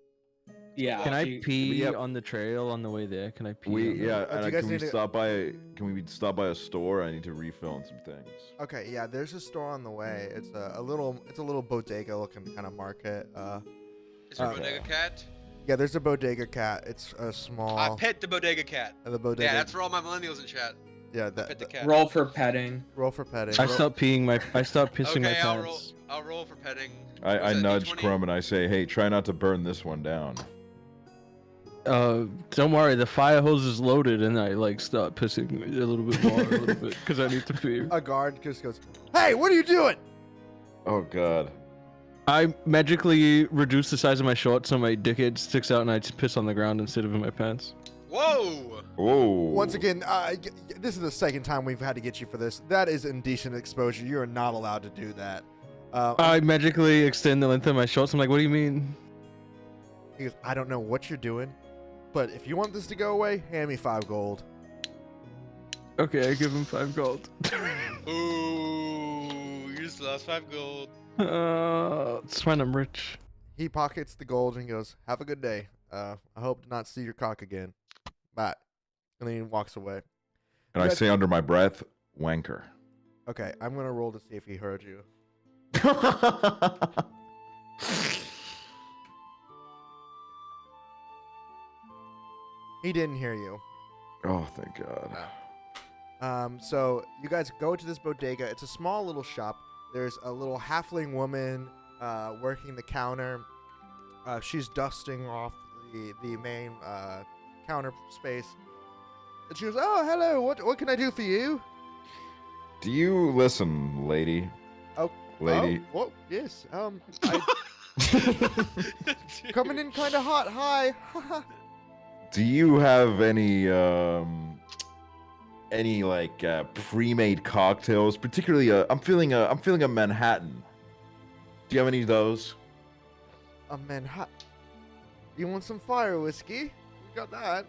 Yeah. Can I she- pee Yeah. on the trail on the way there? Can I pee? We on the- yeah. do you And guys can we need to- stop by a store? I need to refill on some things. Okay, yeah, there's a store on the way. It's a little bodega looking kind of market. Is there a Okay. bodega cat? Yeah, there's a bodega cat. It's a small. I pet the bodega cat. The bodega. Yeah, that's for all my millennials in chat. Yeah, I pet the cat. Roll for petting. roll for petting. I stopped pissing my Okay, I'll roll. pants. I'll roll for petting. I Was that nudge D20? Crumb and I say, "Hey, try not to burn this one down." Don't worry, the fire hose is loaded, and I like start pissing a little bit more, because I need to pee. A guard just goes, "Hey, what are you doing?" Oh God. I magically reduce the size of my shorts so my dickhead sticks out, and I just piss on the ground instead of in my pants. Whoa! Whoa. Once again, this is the second time we've had to get you for this. That is indecent exposure. You are not allowed to do that. I magically extend the length of my shorts. I'm like, what do you mean? He goes, I don't know what you're doing, but if you want this to go away, hand me 5 gold. Okay, I give him 5 gold. Ooh, you just lost 5 gold. It's fine, I'm rich. He pockets the gold and goes, have a good day. I hope to not see your cock again. Bye. And then he walks away. And I say under my breath, wanker. Okay, I'm going to roll to see if he heard you. He didn't hear you. Oh, thank God. So you guys go to this bodega. It's a small little shop. There's a little halfling woman working the counter. She's dusting off the main counter space. And she goes, oh, hello. What can I do for you? Do you listen, lady? Oh, Lady. Oh, whoa, yes. Coming in kind of hot. Hi. Do you have any like pre-made cocktails? Particularly, I'm feeling a Manhattan. Do you have any of those? A Manhattan. You want some fire whiskey? We got that.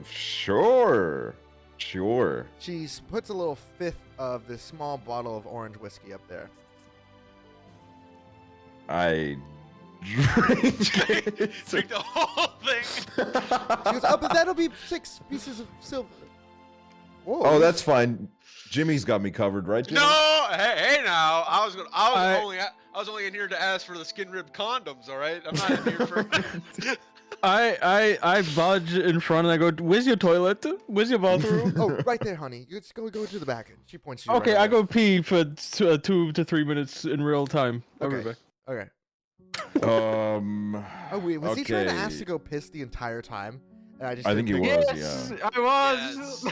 Sure. She puts a little fifth of this small bottle of orange whiskey up there. I drink it. Drink the whole thing. She goes, oh, but that'll be 6 pieces of silver. Whoa. Oh, that's fine. Jimmy's got me covered, right, Jimmy? No, hey now. I was only in here to ask for the skin rib condoms. All right, I'm not in here for. I budge in front and I go, where's your toilet? Where's your bathroom? Oh, right there, honey. You just go to the back. She points you. Okay, right I go pee for 2 to 3 minutes in real time. I'll be Okay. back. Okay. Oh wait, was he trying to ask okay. to go piss the entire time? And I just I didn't think he pick- was. Yes, Yeah. I was.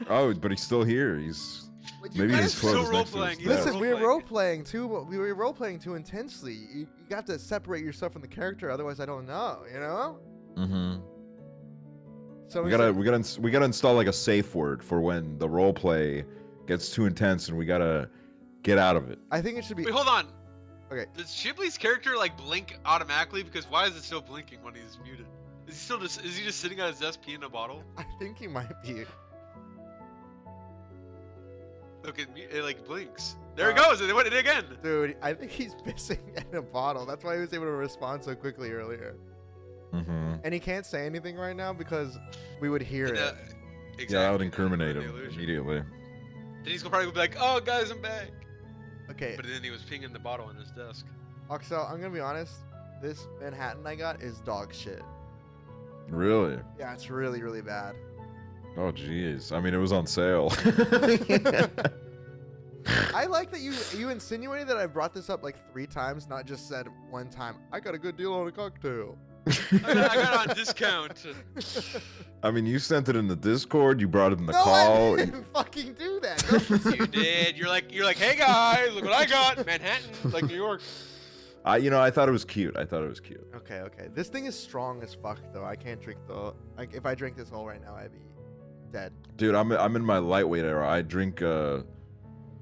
Oh, but he's still here. He's But you maybe guys- his toilet still is next to role-playing. his He's desk. Listen, we're role-playing. role playing too. We were role playing too intensely. You got to separate yourself from the character, otherwise I don't know. You know. Mm-hmm. So We he's gotta like, we gotta install like a safe word for when the role play gets too intense and we gotta get out of it. I think it should be. Wait, hold on. Okay. Does Chiblee's character like blink automatically? Because why is it still blinking when he's muted? Is he just sitting at his desk peeing in a bottle? I think he might be. Look, it like blinks. There it goes. It went it again. Dude, I think he's pissing in a bottle. That's why he was able to respond so quickly earlier. Mm-hmm. And he can't say anything right now because we would hear And, it. Exactly. Yeah, I would incriminate The him illusion. immediately. Then he's probably be like, "Oh, guys, I'm back." Okay, But then he was peeing in the bottle on his desk. Axel, I'm gonna be honest. This Manhattan I got is dog shit. Really? Yeah, it's really, really bad. Oh, jeez. I mean, it was on sale. I like that you insinuated that I brought this up like 3 times, not just said one time. I got a good deal on a cocktail. I got it on discount. I mean, you sent it in the Discord. You brought it in the No, call. I didn't fucking do that. No. You did. You're like, hey guys, look what I got. Manhattan, like New York. I thought it was cute. Okay. This thing is strong as fuck, though. I can't drink the. Like, if I drink this whole right now, I'd be dead. Dude, I'm in my lightweight era. I drink.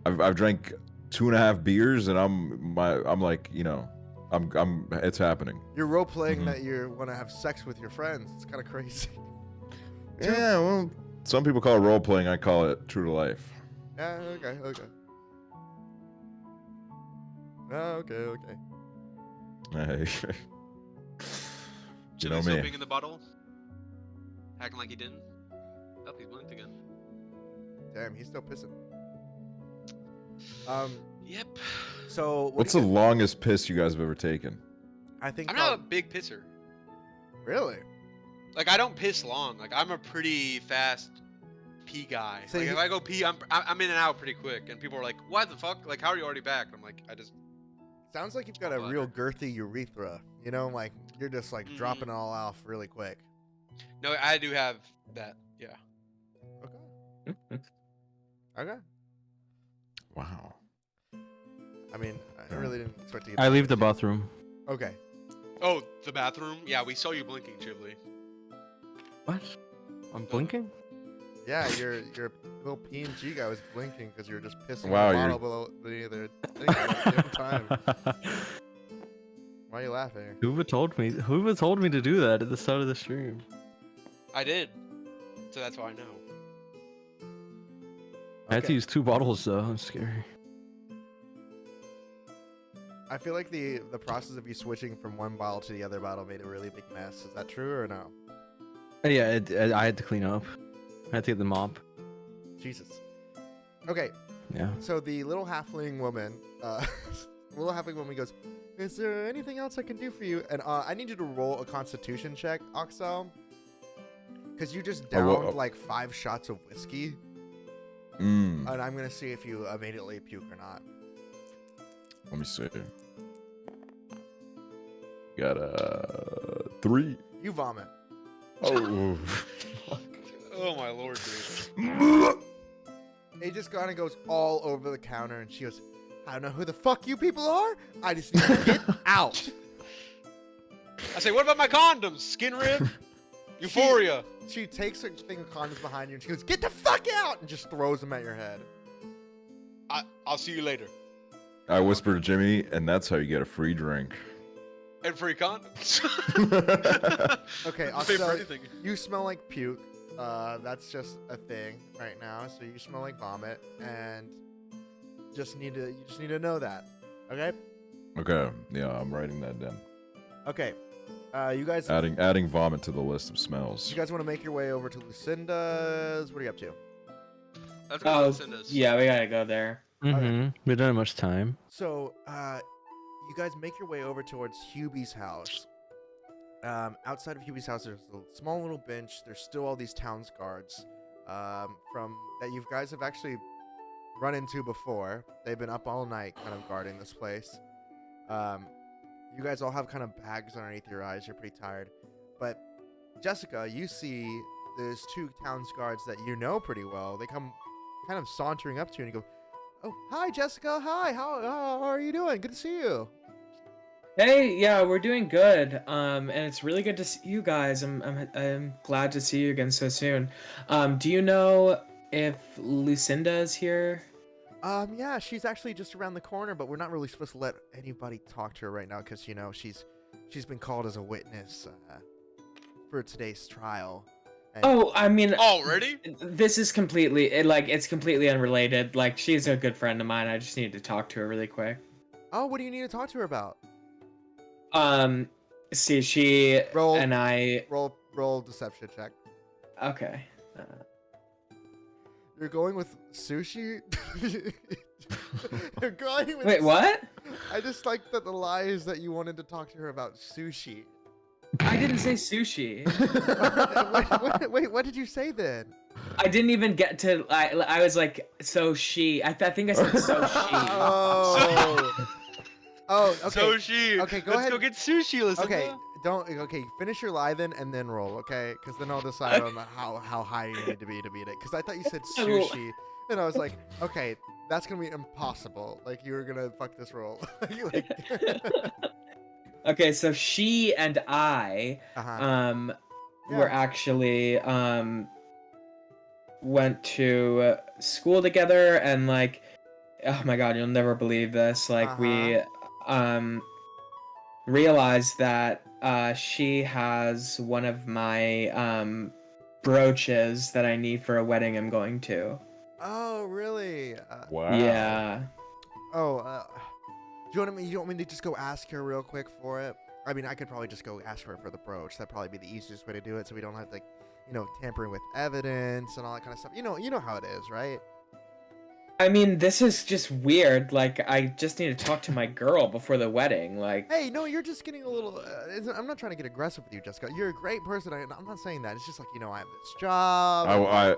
I've drank 2.5 beers, and I'm like, you know, I'm. It's happening. You're role playing Mhm. that you want to have sex with your friends. It's kind of crazy. Yeah, well, some people call it role playing. I call it true to life. Yeah. Okay. Okay. Hey. You know Chiblee's me. still peeing in the bottle, acting like he didn't. Oh, he's blinked again. Damn, he's still pissing. Yep. So what What's do the you- longest piss you guys have ever taken? I think. I'm not a big pisser. Really. Like I don't piss long. Like I'm a pretty fast pee guy. So Like he- if I go pee, I'm in and out pretty quick. And people are like, "What the fuck? Like how are you already back?" And I'm like, I just. Sounds like you've got a Well, real girthy urethra. You know, like you're just like Mhm. dropping it all off really quick. No, I do have that. Yeah. Okay. Okay. Wow. I mean, I really didn't expect to get. I leave the bathroom. Okay. Oh, the bathroom. Yeah, we saw you blinking, Chiblee. What? I'm blinking? Yeah, your little PNG guy was blinking because you were just pissing Wow, the you're- bottle below the other thing at the same time. Why are you laughing? Hoover told me. Hoover told me to do that at the start of the stream. I did. So that's why I know. I had to Okay. use 2 bottles though. I'm scary. I feel like the process of you switching from one bottle to the other bottle made a really big mess. Is that true or no? Yeah, I had to clean up. I had to get the mop. Jesus. Okay, Yeah. so the little halfling woman, goes, "Is there anything else I can do for you?" And I need you to roll a Constitution check, Aksel, because you just downed like 5 shots of whiskey, and I'm gonna see if you immediately puke or not. Let me see. Got a 3. You vomit. Oh. Oh my lord, dude. It just kind of goes all over the counter, and she goes, "I don't know who the fuck you people are. I just need to get out." I say, what about my condoms? Skin rib? Euphoria. She takes her thing of condoms behind you, and she goes, "Get the fuck out!" and just throws them at your head. I'll see you later. I whisper to Jimmy, and that's how you get a free drink. And free condoms. Okay, You pay for Aksel, anything. you smell like puke. That's just a thing right now. So you smell like vomit, and you just need to know that. Okay. Okay, yeah, I'm writing that down. Okay. You guys Adding vomit to the list of smells. want to make your way over to Lucinda's? What are you up to? That's what Lucinda's. Yeah, we gotta go there. Mm-hmm. We don't have much time. So, you guys make your way over towards Hubie's house. Outside of Hubie's house, there's a small little bench. There's still all these town's guards, from that you guys have actually run into before. They've been up all night, kind of guarding this place. You guys all have kind of bags underneath your eyes. You're pretty tired, but Jessica, you see there's 2 town's guards that you know pretty well. They come kind of sauntering up to you and you go, "Oh, hi, Jessica. Hi. How are you doing? Good to see you." Hey, yeah, we're doing good. And it's really good to see you guys. I'm glad to see you again so soon. Do you know if Lucinda is here? Yeah, she's actually just around the corner, but we're not really supposed to let anybody talk to her right now because, you know, she's been called as a witness for today's trial. And Oh, I mean, Already? this is completely it's completely unrelated. Like, she's a good friend of mine. I just need to talk to her really quick. Oh, what do you need to talk to her about? See, she Roll. and I. Roll deception check. Okay. You're going with sushi? You're going with Wait, what? I just like that the lie is that you wanted to talk to her about sushi. I didn't say sushi. wait, what did you say then? I didn't even get to. I was like, so she. I think I said so she. Oh. Oh, okay. Sushi. Okay, go Let's ahead. go get sushi, Lucinda. Okay, finish your lie and then roll, okay? Because then I'll decide on how high you need to beat it. Because I thought you said sushi, and I was like, okay, that's gonna be impossible. Like you were gonna fuck this roll. Like, Okay, so she and I, Yeah. were actually went to school together, and like, oh my god, you'll never believe this. Like we realized that she has one of my brooches that I need for a wedding I'm going to. Oh, really? Wow. Yeah. Do you want me to just go ask her real quick for it? I mean, I could probably just go ask her for the brooch. That'd probably be the easiest way to do it, so we don't have to, tampering with evidence and all that kind of stuff. You know how it is, right? I mean, this is just weird. Like, I just need to talk to my girl before the wedding. Like, Hey, no, you're just getting a little. I'm not trying to get aggressive with you, Jessica. You're a great person. I'm not saying that. It's just like, I have this job.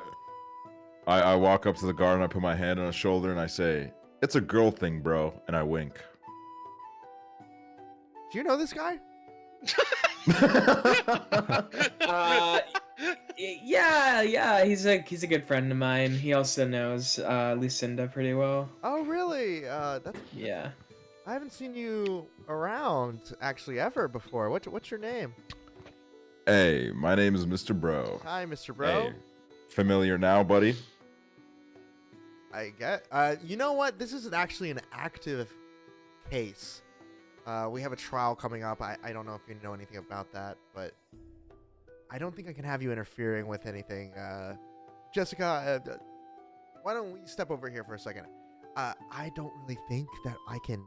I walk up to the guard and I put my hand on his shoulder and I say, "It's a girl thing, bro," and I wink. Do you know this guy? yeah, he's a good friend of mine. He also knows Lucinda pretty well. Oh, really? Yeah. I haven't seen you around actually ever before. What's your name? Hey, my name is Mr. Bro. Hi, Mr. Bro. Hey, familiar now, buddy? I get. You know what? This is actually an active case. We have a trial coming up. I don't know if you know anything about that, but I don't think I can have you interfering with anything. Jessica, why don't we step over here for a second? I don't really think that I can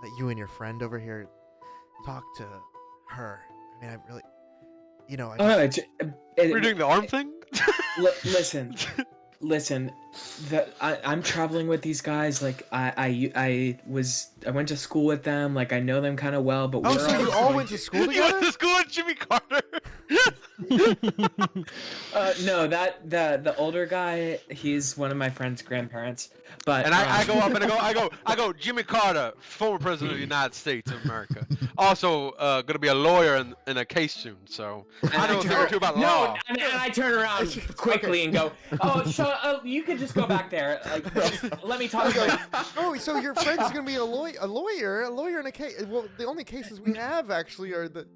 let you and your friend over here talk to her. I mean, I really, you know, I Oh no, just- We're doing the arm thing. listen. I'm traveling with these guys. Like I went to school with them. Like I know them kind of well. But Oh, we're so you all went to school You went together? to school with Jimmy Carter. No, the older guy, he's one of my friend's grandparents. But And I go up and I go, Jimmy Carter, former president of the United States of America. Also, gonna be a lawyer in a case soon, so I know a thing or two about law. No, and I turn around quickly and go, "Oh, you could just go back there. Like, let me talk to you." Oh, so your friend's gonna be a lawyer in a case. Well, the only cases we have actually are the.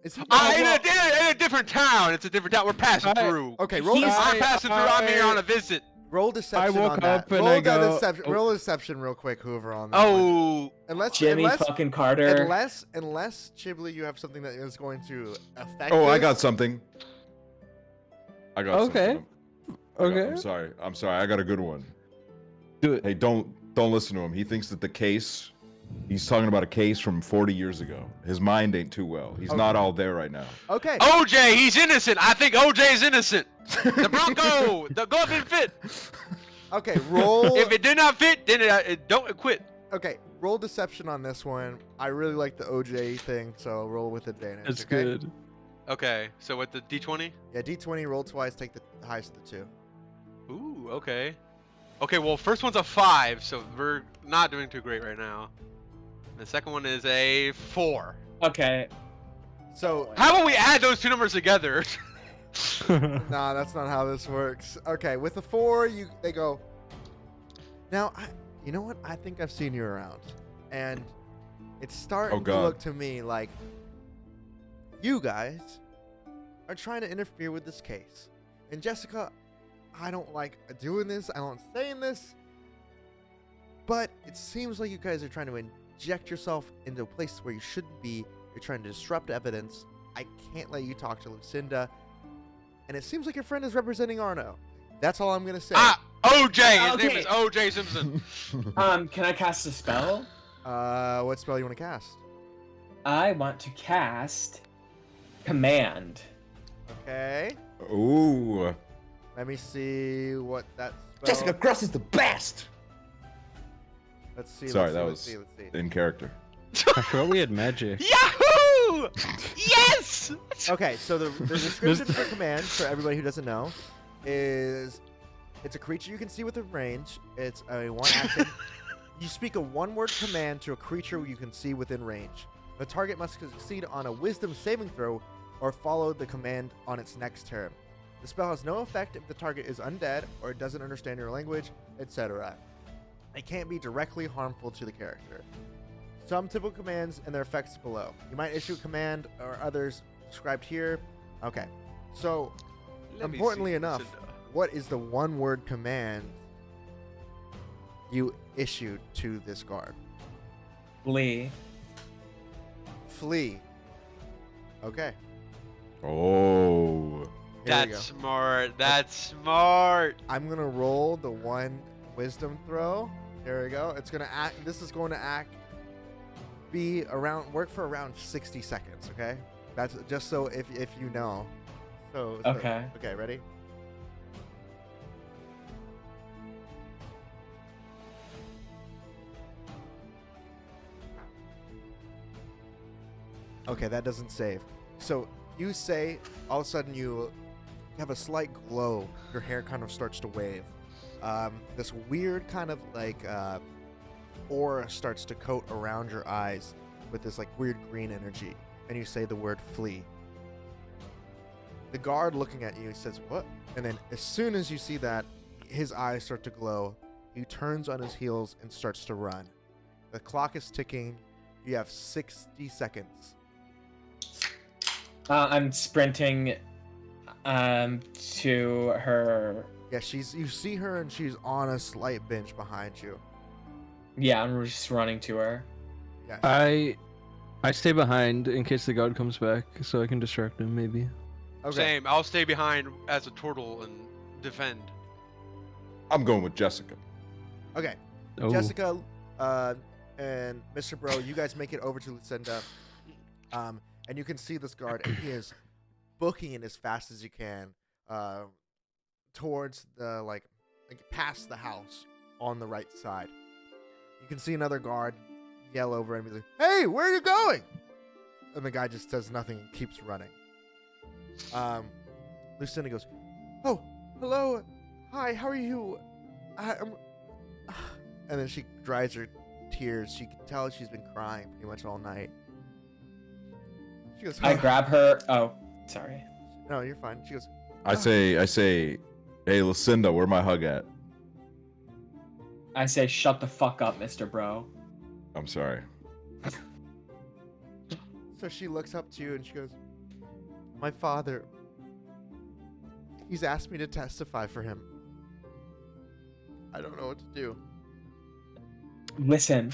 Is he? In a different town. It's a different town. We're passing through. Okay, roll. I'm passing through. I'm here on a visit. Roll deception woke on that. up and Roll I that go, deception. oh. Roll deception real quick, Hoover, on that. one. Oh, Jimmy fucking Carter. Unless Chiblee, you have something that is going to affect. Oh, I this. got something. I got Okay. something. Okay. I'm sorry. I got a good one. Do it. Hey, don't listen to him. He thinks that the case. He's talking about a case from 40 years ago. His mind ain't too well. He's not all there right now. Okay. OJ, he's innocent. I think OJ is innocent. The Bronco, the glove didn't fit. Okay. Roll. If it did not fit, then it don't quit. Okay. Roll deception on this one. I really like the OJ thing, so roll with advantage. That's okay? good. Okay, so with the D20. Yeah, D20. Roll twice. Take the highest of the two. Ooh, okay. Okay, well, first one's a 5, so we're not doing too great right now. The second one is a 4. Okay. So. How about we add those two numbers together? Nah, that's not how this works. Okay, with the 4, they go. Now, you know what? I think I've seen you around, and it's starting to God. look to me like you guys are trying to interfere with this case. And Jessica, I don't like doing this. I don't saying this, but it seems like you guys are trying to inject yourself into a place where you shouldn't be. You're trying to disrupt evidence. I can't let you talk to Lucinda. And it seems like your friend is representing Arno. That's all I'm gonna say. OJ. His name Okay. is OJ Simpson. Can I cast a spell? What spell you want to cast? I want to cast Command. Okay. Ooh. Let me see what that spell. Jessica Cross is the best. Let's see. Sorry, let's see, that let's was see, let's in character. I forgot we had magic. Yahoo! Yes! see. Okay, so the description for command, for everybody who doesn't know, is it's a creature you can see within range. It's a one action. You speak a one-word command to a creature you can see within range. The target must succeed on a wisdom saving throw or follow the command on its next turn. The spell has no effect if the target is undead or doesn't understand your language, etc. It can't be directly harmful to the character. Some typical commands and their effects below. You might issue a command or others described here. Okay, so Let me importantly see, enough, Lucinda. what is the one-word command you issued to this guard? Lee. Flee. Okay. Oh. Here we go. That's smart. That's smart. I'm gonna roll the one wisdom throw. There we go. It's gonna act. This is going to work for around 60 seconds. Okay. That's just so if you know. So Okay. Okay. Ready? Okay, that doesn't save. So you say, all of a sudden you have a slight glow. Your hair kind of starts to wave. This weird kind of like aura starts to coat around your eyes with this like weird green energy. And you say the word flee. The guard looking at you says, what? And then as soon as you see that, his eyes start to glow. He turns on his heels and starts to run. The clock is ticking. You have 60 seconds. I'm sprinting to her. Yeah, you see her and she's on a slight bench behind you. Yeah, I'm just running to her. Yeah. I stay behind in case the guard comes back, so I can distract him. Maybe. Okay. Same. I'll stay behind as a turtle and defend. I'm going with Jessica. Okay. Oh. Jessica and Mr. Bro, you guys make it over to Lucinda. And you can see this guard, and he is booking it as fast as he can towards the, like past the house on the right side. You can see another guard yell over and be like, "Hey, where are you going?" And the guy just does nothing and keeps running. Lucinda goes, "Oh, hello. Hi, how are you?" And then she dries her tears. She can tell she's been crying pretty much all night. She goes, I grab her. Oh, sorry. "No, you're fine." She goes, I say, hey, Lucinda, where my hug at? I say, shut the fuck up, Mr. Bro. I'm sorry. So she looks up to you and she goes, "My father, he's asked me to testify for him. I don't know what to do." Listen,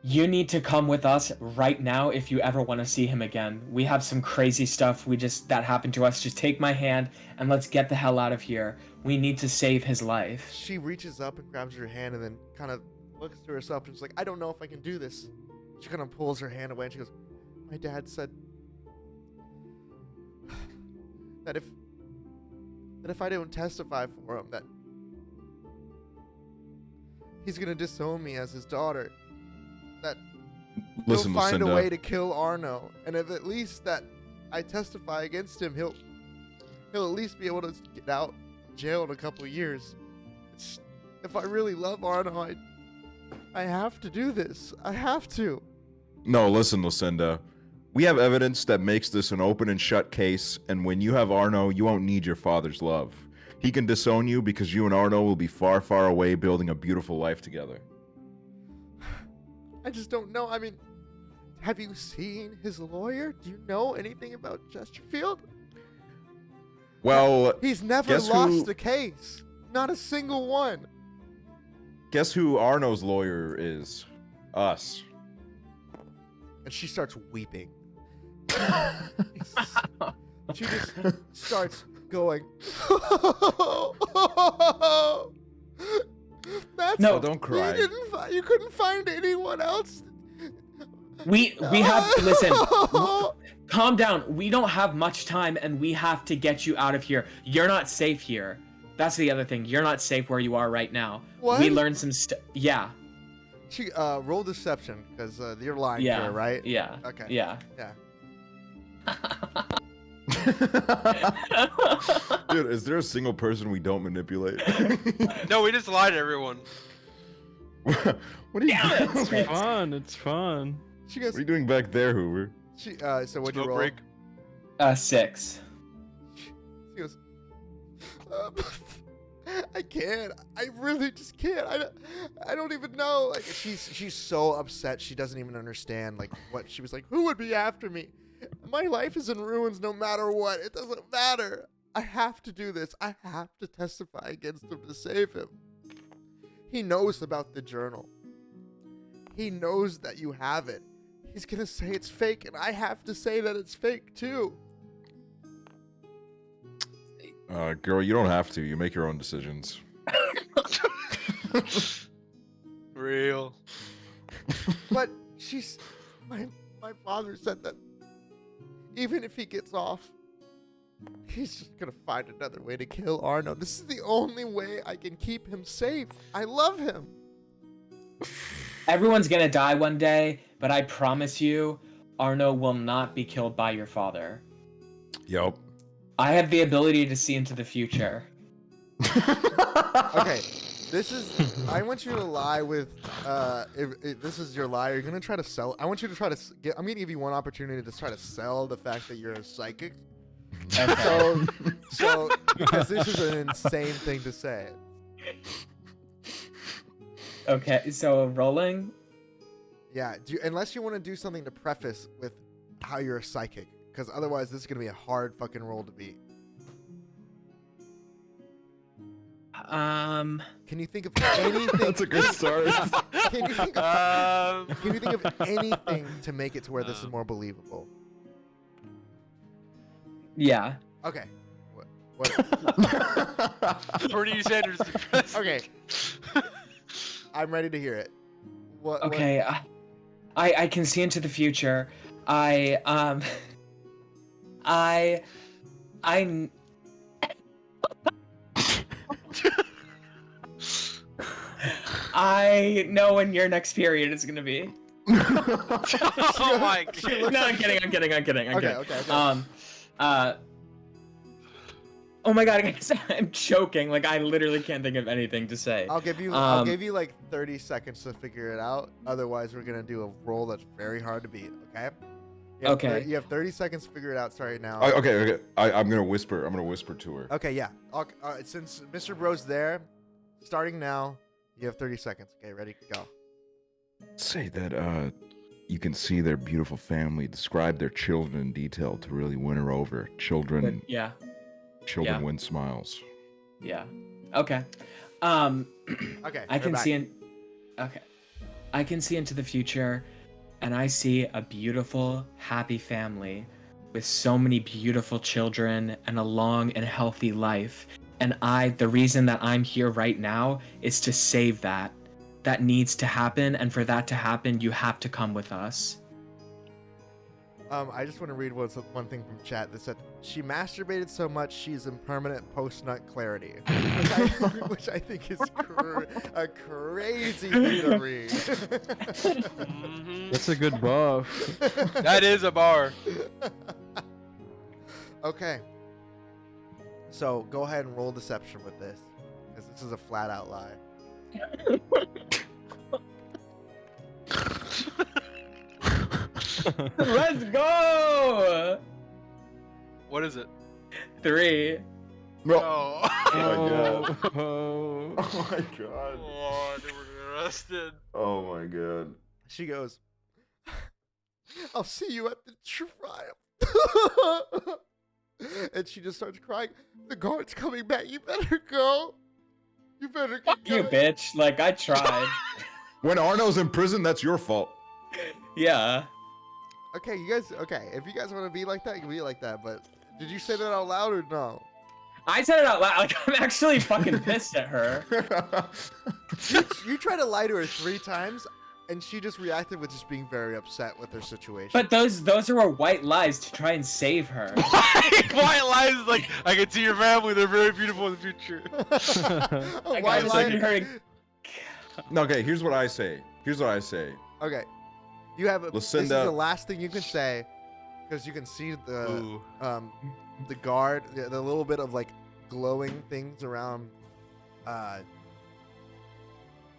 you need to come with us right now if you ever want to see him again. We have some crazy stuff that happened to us. Just take my hand and let's get the hell out of here. We need to save his life. She reaches up and grabs your hand and then kind of looks to herself and she's like, "I don't know if I can do this." She kind of pulls her hand away and she goes, "My dad said that if I don't testify for him, that he's gonna disown me as his daughter. That Listen, he'll find Lucinda. a way to kill Arno, and if at least that I testify against him, he'll at least be able to get out of jail in a couple of years. If I really love Arno, I have to do this. I have to." No, listen, Lucinda. We have evidence that makes this an open and shut case, and when you have Arno, you won't need your father's love. He can disown you because you and Arno will be far, far away building a beautiful life together. I just don't know. I mean, have you seen his lawyer? Do you know anything about Chesterfield? Well, He's never guess lost who- a case. Not a single one. guess who Arno's lawyer is? Us. And she starts weeping. She just starts going. That's No, don't cry. You couldn't find anyone else. We have listen. Calm down. We don't have much time, and we have to get you out of here. You're not safe here. That's the other thing. You're not safe where you are right now. What? We learned some stuff. Yeah. She roll deception because you're lying to Yeah. her, right? Yeah. Okay. Yeah. Yeah. Dude, is there a single person we don't manipulate? No, we just lie to everyone. What are you Damn it! doing? It's fun. It's fun. She What goes. are you doing back there, Hoover? She so what'd you Smoke roll? break. 6. She goes. I can't. I really just can't. I don't even know. Like she's so upset. She doesn't even understand like what she was like. Who would be after me? My life is in ruins no matter what. It doesn't matter. I have to do this. I have to testify against him to save him. He knows about the journal. He knows that you have it. He's gonna say it's fake, and I have to say that it's fake too. Girl, you don't have to. You make your own decisions. Real. But my father said that even if he gets off, he's just gonna find another way to kill Arno. This is the only way I can keep him safe. I love him. Everyone's gonna die one day, but I promise you, Arno will not be killed by your father. Yup. I have the ability to see into the future. Okay, this is. I want you to lie with. If this is your lie, you're gonna try to sell. I want you to try to get. I'm gonna give you one opportunity to try to sell the fact that you're a psychic. Okay. So because this is an insane thing to say. Okay, so rolling. Yeah, unless you want to do something to preface with how you're a psychic, because otherwise this is gonna be a hard fucking roll to beat. Can you think of anything? That's a good start. Can you think of anything to make it to where this is more believable? Yeah. Okay. What? Bernie Sanders is the president. Okay. I'm ready to hear it. What? Okay. I can see into the future. I know when your next period is gonna be. Oh my god. No, I'm kidding. I'm kidding. Okay. Oh my god, I'm choking. Like I literally can't think of anything to say. I'll give you like 30 seconds to figure it out. Otherwise, we're gonna do a roll that's very hard to beat. Okay. Okay. You have 30 seconds to figure it out. Starting now. Okay. I'm gonna whisper. I'm gonna whisper to her. Okay. Yeah. Since Mr. Bro's there, starting now, you have 30 seconds. Okay. Ready? Go. Say that you can see their beautiful family. Describe their children in detail to really win her over. Children. Yeah. Children Yeah. win smiles. Yeah. Okay. Okay. I can back. see Okay. I can see into the future, and I see a beautiful, happy family with so many beautiful children and a long and healthy life. And the reason that I'm here right now is to save that. That needs to happen, and for that to happen, you have to come with us. I just want to read one thing from chat that said, she masturbated so much she's in permanent post-nut clarity. Which I think is a crazy thing to read. Mhm. That's a good buff. That is a bar. Okay. So go ahead and roll deception with this, because this is a flat out lie. Let's go! What is it? 3. No. Oh my god. Oh. Oh my god. Oh, they were arrested. Oh my god. She goes, I'll see you at the trial. And she just starts crying. The guard's coming back. You better go. You better get You going." bitch. Like, I tried. When Arno's in prison, that's your fault. Yeah. Okay, you guys. Okay, if you guys want to be like that, you can be like that. But did you say that out loud or no? I said it out loud. Like, I'm actually fucking pissed at her. You tried to lie to her 3 times, and she just reacted with just being very upset with her situation. But those were white lies to try and save her. White lies is like, I can see your family. They're very beautiful in the future. Why I was like, lie? No, okay, here's what I say. Okay, you have this is Lucinda- the last thing you can say, because you can see Ooh. the guard, the little bit of like glowing things around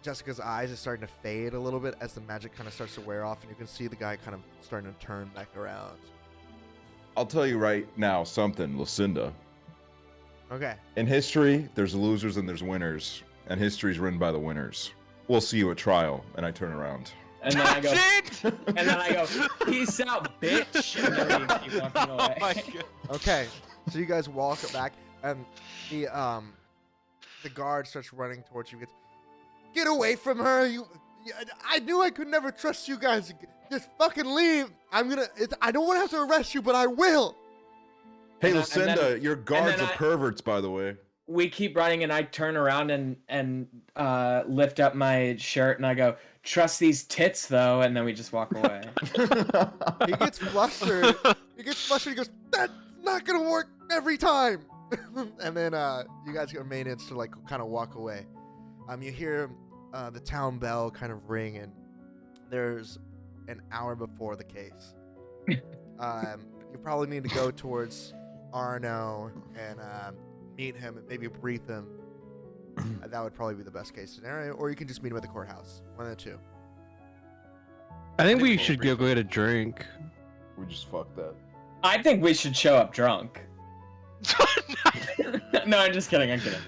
Jessica's eyes is starting to fade a little bit as the magic kind of starts to wear off, and you can see the guy kind of starting to turn back around. I'll tell you right now something, Lucinda. Okay. In history, there's losers and there's winners, and history's written by the winners. We'll see you at trial. And I turn around. And then I go, That's it! and then I go, peace out, bitch. And then we keep walking Oh away. my god. Okay. So you guys walk back, and the guard starts running towards you. Get away from her! I knew I could never trust you guys. Just fucking leave. I don't want to have to arrest you, but I will. Hey, And Lucinda, your guards then are perverts, by the way. We keep running, and I turn around and lift up my shirt, and I go, trust these tits, though, and then we just walk away. He gets flustered. He goes, that's not gonna work every time. And then you guys get managed to like kind of walk away. You hear the town bell kind of ring, and there's an hour before the case. You probably need to go towards Arno and meet him and maybe brief him. That would probably be the best case scenario, or you can just meet him at the courthouse. One of the two. I think we should go get a drink. We just fucked that. I think we should show up drunk. No, I'm just kidding. I'm kidding.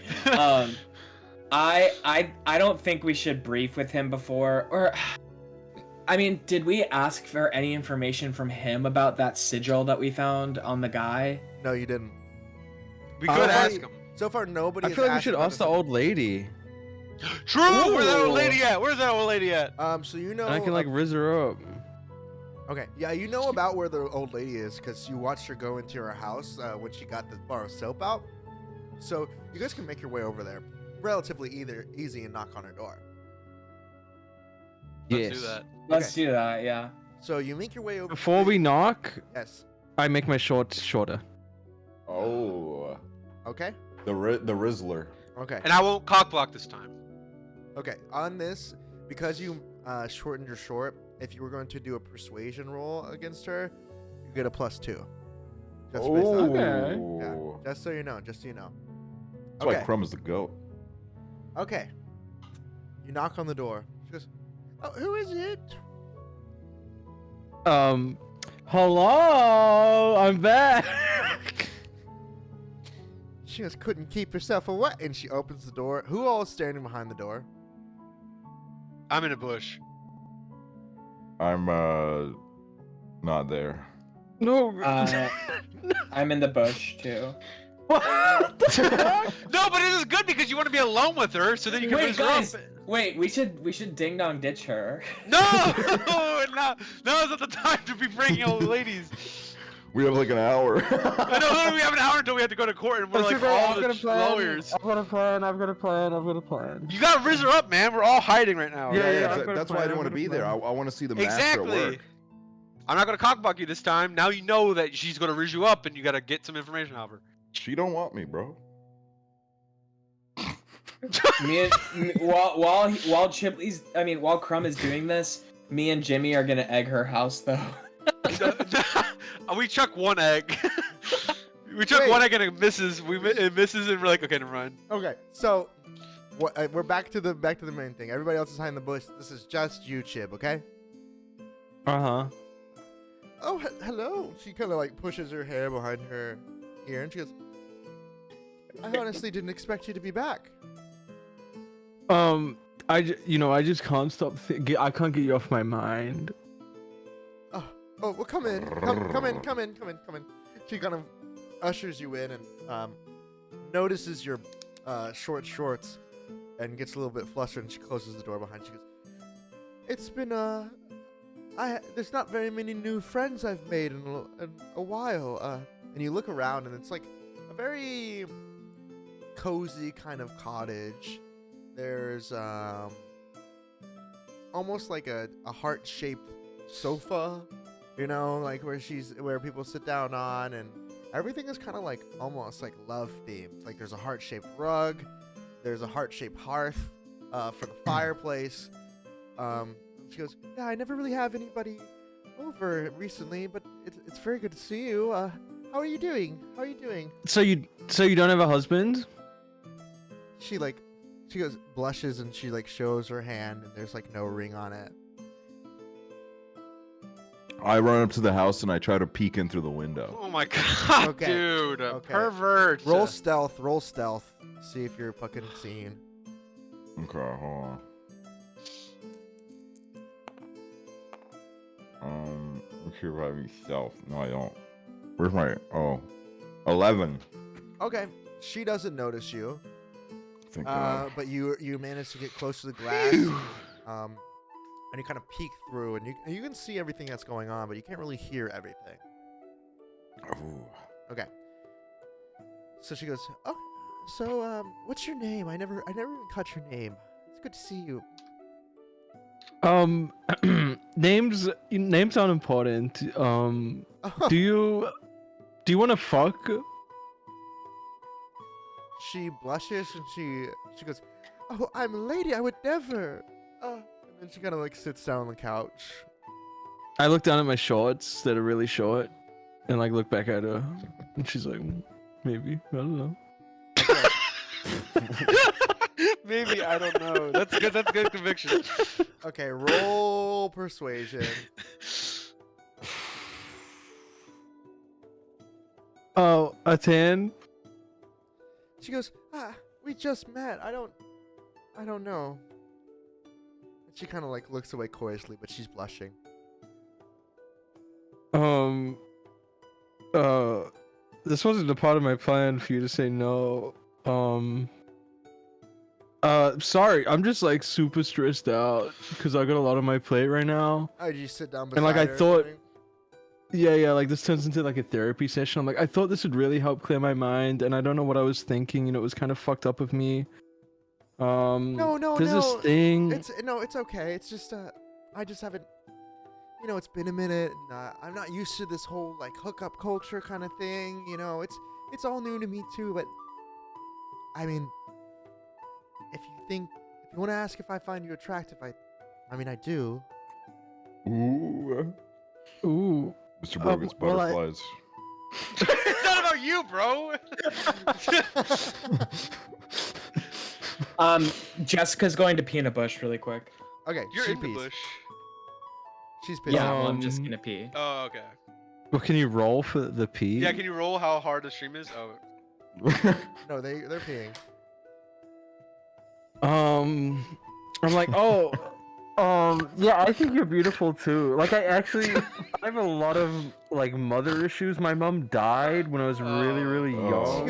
I don't think we should brief with him before, or I mean, did we ask for any information from him about that sigil that we found on the guy? No, you didn't. We could I- ask him. So far, nobody. I has feel like we asked should about ask the this- old lady. True. Where's that old Ooh. lady at? Where's that old lady at? So you know. And I can like riz her up. Okay, yeah, you know about where the old lady is because you watched her go into her house when she got the bar of soap out. So you guys can make your way over there, relatively easy, and knock on her door. Yes. Let's do that. Let's do that. Yeah. So you make your way over. Before we knock, Yes. I make my shorts shorter. Oh, Okay. the Rizzler. Okay. And I won't cock block this time. Okay. On this, because you shortened your short, if you were going to do a persuasion roll against her, you get a +2. Just based on- Okay. Yeah. Just so you know. Just so you know. That's why Crumb is the goat. Okay. You knock on the door. She goes, "Oh, who is it?" Hello, I'm back. She just couldn't keep herself away, and she opens the door. Who all is standing behind the door? I'm in a bush. I'm not there. No. I'm in the bush too. What the fuck? No, but it is good because you want to be alone with her, so then you can Wait, raise her guys. up. Wait, we should ding dong ditch her. No, no, now is not the time to be breaking old ladies. We have like an hour. I know, literally, we have an hour until we have to go to court, and we're like all the lawyers. I've got a plan. You gotta riz her up, man. We're all hiding right now. Yeah, yeah. That's, that's why I didn't want to be there. I want to see the master at Exactly. work. I'm not gonna cockblock you this time. Now you know that she's gonna riz you up, and you gotta get some information out of her. She don't want me, bro. While Crumb is doing this, me and Jimmy are gonna egg her house though. We chuck one egg. We chuck Wait. one egg and it misses. It misses, and we're like, okay, never mind. Okay, so we're back to the main thing. Everybody else is behind the bush. This is just you, Chib. Okay. Uh-huh. Oh, hello. She kind of like pushes her hair behind her ear, and she goes, "I honestly didn't expect you to be back." I just can't stop I can't get you off my mind. Oh, well, come in. Come in. She kind of ushers you in and notices your short shorts and gets a little bit flustered, and she closes the door behind you. She goes, "It's been there's not very many new friends I've made in a while." And you look around, and it's like a very cozy kind of cottage. There's almost like a heart-shaped sofa, you know, like where people sit down on, and everything is kind of like almost like love themed. Like there's a heart-shaped rug, there's a heart-shaped hearth for the fireplace. She goes, "Yeah, I never really have anybody over recently, but it's very good to see you. How are you doing? So you don't have a husband? She goes, blushes, and she like shows her hand, and there's like no ring on it. I run up to the house and I try to peek in through the window. Oh my god, Okay. dude, Okay. pervert. Roll stealth. See if you're fucking seen. Okay, hold on. Let's see if I have any stealth. No, I don't. Where's my 11. Okay, she doesn't notice you, Thank God. but you manage to get close to the glass, and you kind of peek through, and you can see everything that's going on, but you can't really hear everything. Ooh. Okay. So she goes, "Oh, so what's your name? I never even caught your name. It's good to see you." Names aren't important. Do you want to fuck? She blushes, and she goes, "Oh, I'm a lady. I would never." And then she kind of like sits down on the couch. I look down at my shorts that are really short, and like look back at her, and she's like, maybe, I don't know. Maybe, I don't know. That's good. That's good conviction. Okay, roll persuasion. Oh, a 10. She goes, "We just met. I don't know." And she kind of like looks away coyly, but she's blushing. This wasn't a part of my plan for you to say no. Sorry, I'm just like super stressed out because I got a lot on my plate right now. Oh, did you sit down beside And like I her or thought, something? yeah, like this turns into like a therapy session. I'm like, I thought this would really help clear my mind, and I don't know what I was thinking. You know, it was kind of fucked up of me. No, There's this thing. It's okay. It's just I just haven't. You know, it's been a minute, and I'm not used to this whole like hookup culture kind of thing. You know, it's all new to me too. But I mean, if you want to ask if I find you attractive, I mean, I do. Ooh. Ooh. Mr. Bro gets well, butterflies. It's not about you, bro. Jessica's going to pee in a bush really quick. Okay, You're she in the pees. bush. She's pissing. Yeah, well, I'm just Um, gonna pee. Oh, okay. Well, can you roll for the pee? Yeah, can you roll how hard the stream is? Oh. No, they're peeing. I'm like, oh, yeah, I think you're beautiful too. Like, I have a lot of like mother issues. My mom died when I was really, really Oh. young.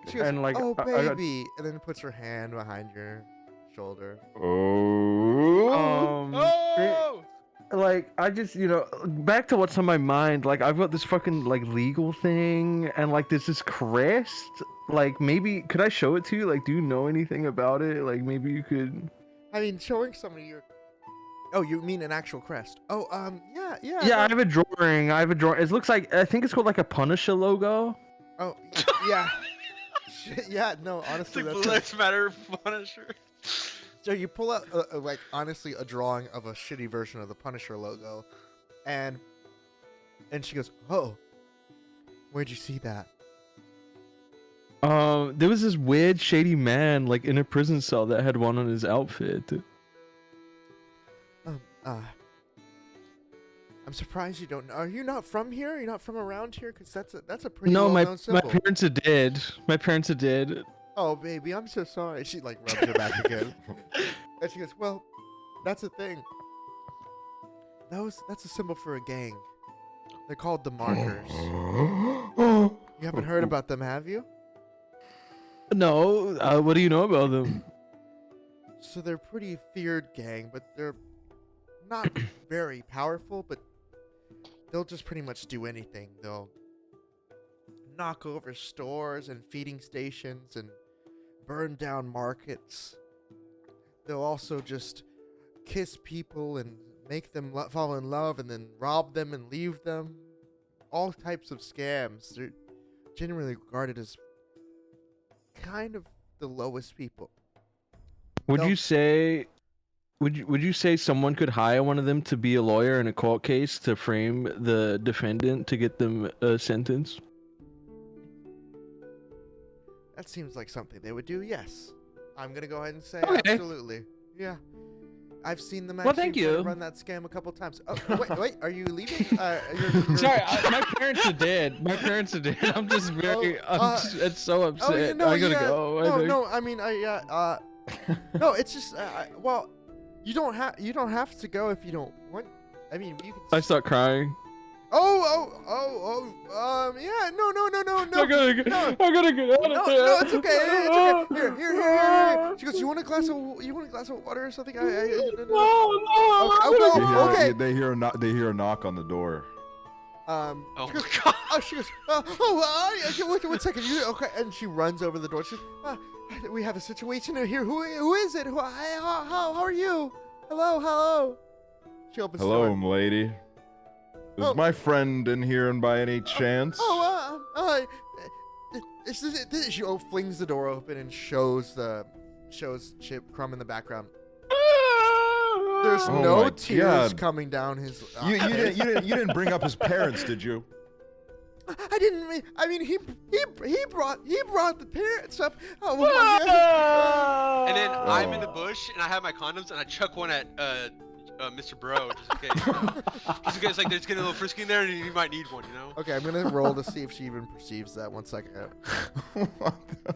She goes, and like, oh I got- baby, and then puts her hand behind your shoulder. Oh. Oh! like I just, you know, back to what's on my mind. Like, I've got this fucking like legal thing, and like there's this crest. Like, maybe could I show it to you? Like, do you know anything about it? Like, maybe you could. I mean, showing somebody your. Oh, you mean an actual crest? Oh, yeah. Yeah, I have a drawing. It looks like, I think it's called like a Punisher logo. Oh, yeah. Shit, yeah, no, It's honestly, like that's. Blue Lives Matter Punisher. So you pull out, like, honestly, a drawing of a shitty version of the Punisher logo, and she goes, "Oh, where'd you see that?" There was this weird, shady man like in a prison cell that had one on his outfit. I'm surprised you don't know. Are you not from here? Are you not from around here? Because that's a pretty No, my well-known symbol. parents are dead. My parents are dead. Oh, baby, I'm so sorry. She like rubs her back again, and she goes, "Well, that's the thing. That's a symbol for a gang. They're called the Markers. You haven't heard about them, have you? No, what do you know about them? So they're a pretty feared gang, but they're not very powerful. But they'll just pretty much do anything. They'll knock over stores and feeding stations and burn down markets. They'll also just kiss people and make them fall in love and then rob them and leave them. All types of scams. They're generally regarded as kind of the lowest people. Would No. you say, would you say someone could hire one of them to be a lawyer in a court case to frame the defendant to get them a sentence? That seems like something they would do, yes. I'm going to go ahead and say Okay. absolutely. Yeah. I've seen them Well, actually thank you. run that scam a couple times. Oh, wait, are you leaving? You're- Sorry, my parents are dead. My parents are dead. I'm just very, it's so upset. I gotta go. No, I mean, no, it's just, well, you don't have to go if you don't want. I mean, you can. I start crying. Yeah, no. I gotta get out of No, there. it's okay. It's okay. Here. She goes, you want a glass of water or something? No. Okay. They hear a knock on the door. Oh She my goes, god. she goes, one second. Okay, and she runs over the door. She goes, we have a situation here. Who is it? How are you? Hello. She opens the Hello, door. m'lady. Is Oh. my friend in here by any chance? This is it. She flings the door open and shows Chip Crumb in the background. There's Oh no my tears God. coming down his. You didn't bring up his parents, did you? I didn't. I mean, he brought the parents up. Oh my God. And then I'm in the bush and I have my condoms and I chuck one at Mr. Bro just in case. Just in case like there's getting a little frisky in there and you might need one, you know? Okay, I'm gonna roll to see if she even perceives that. 1 second.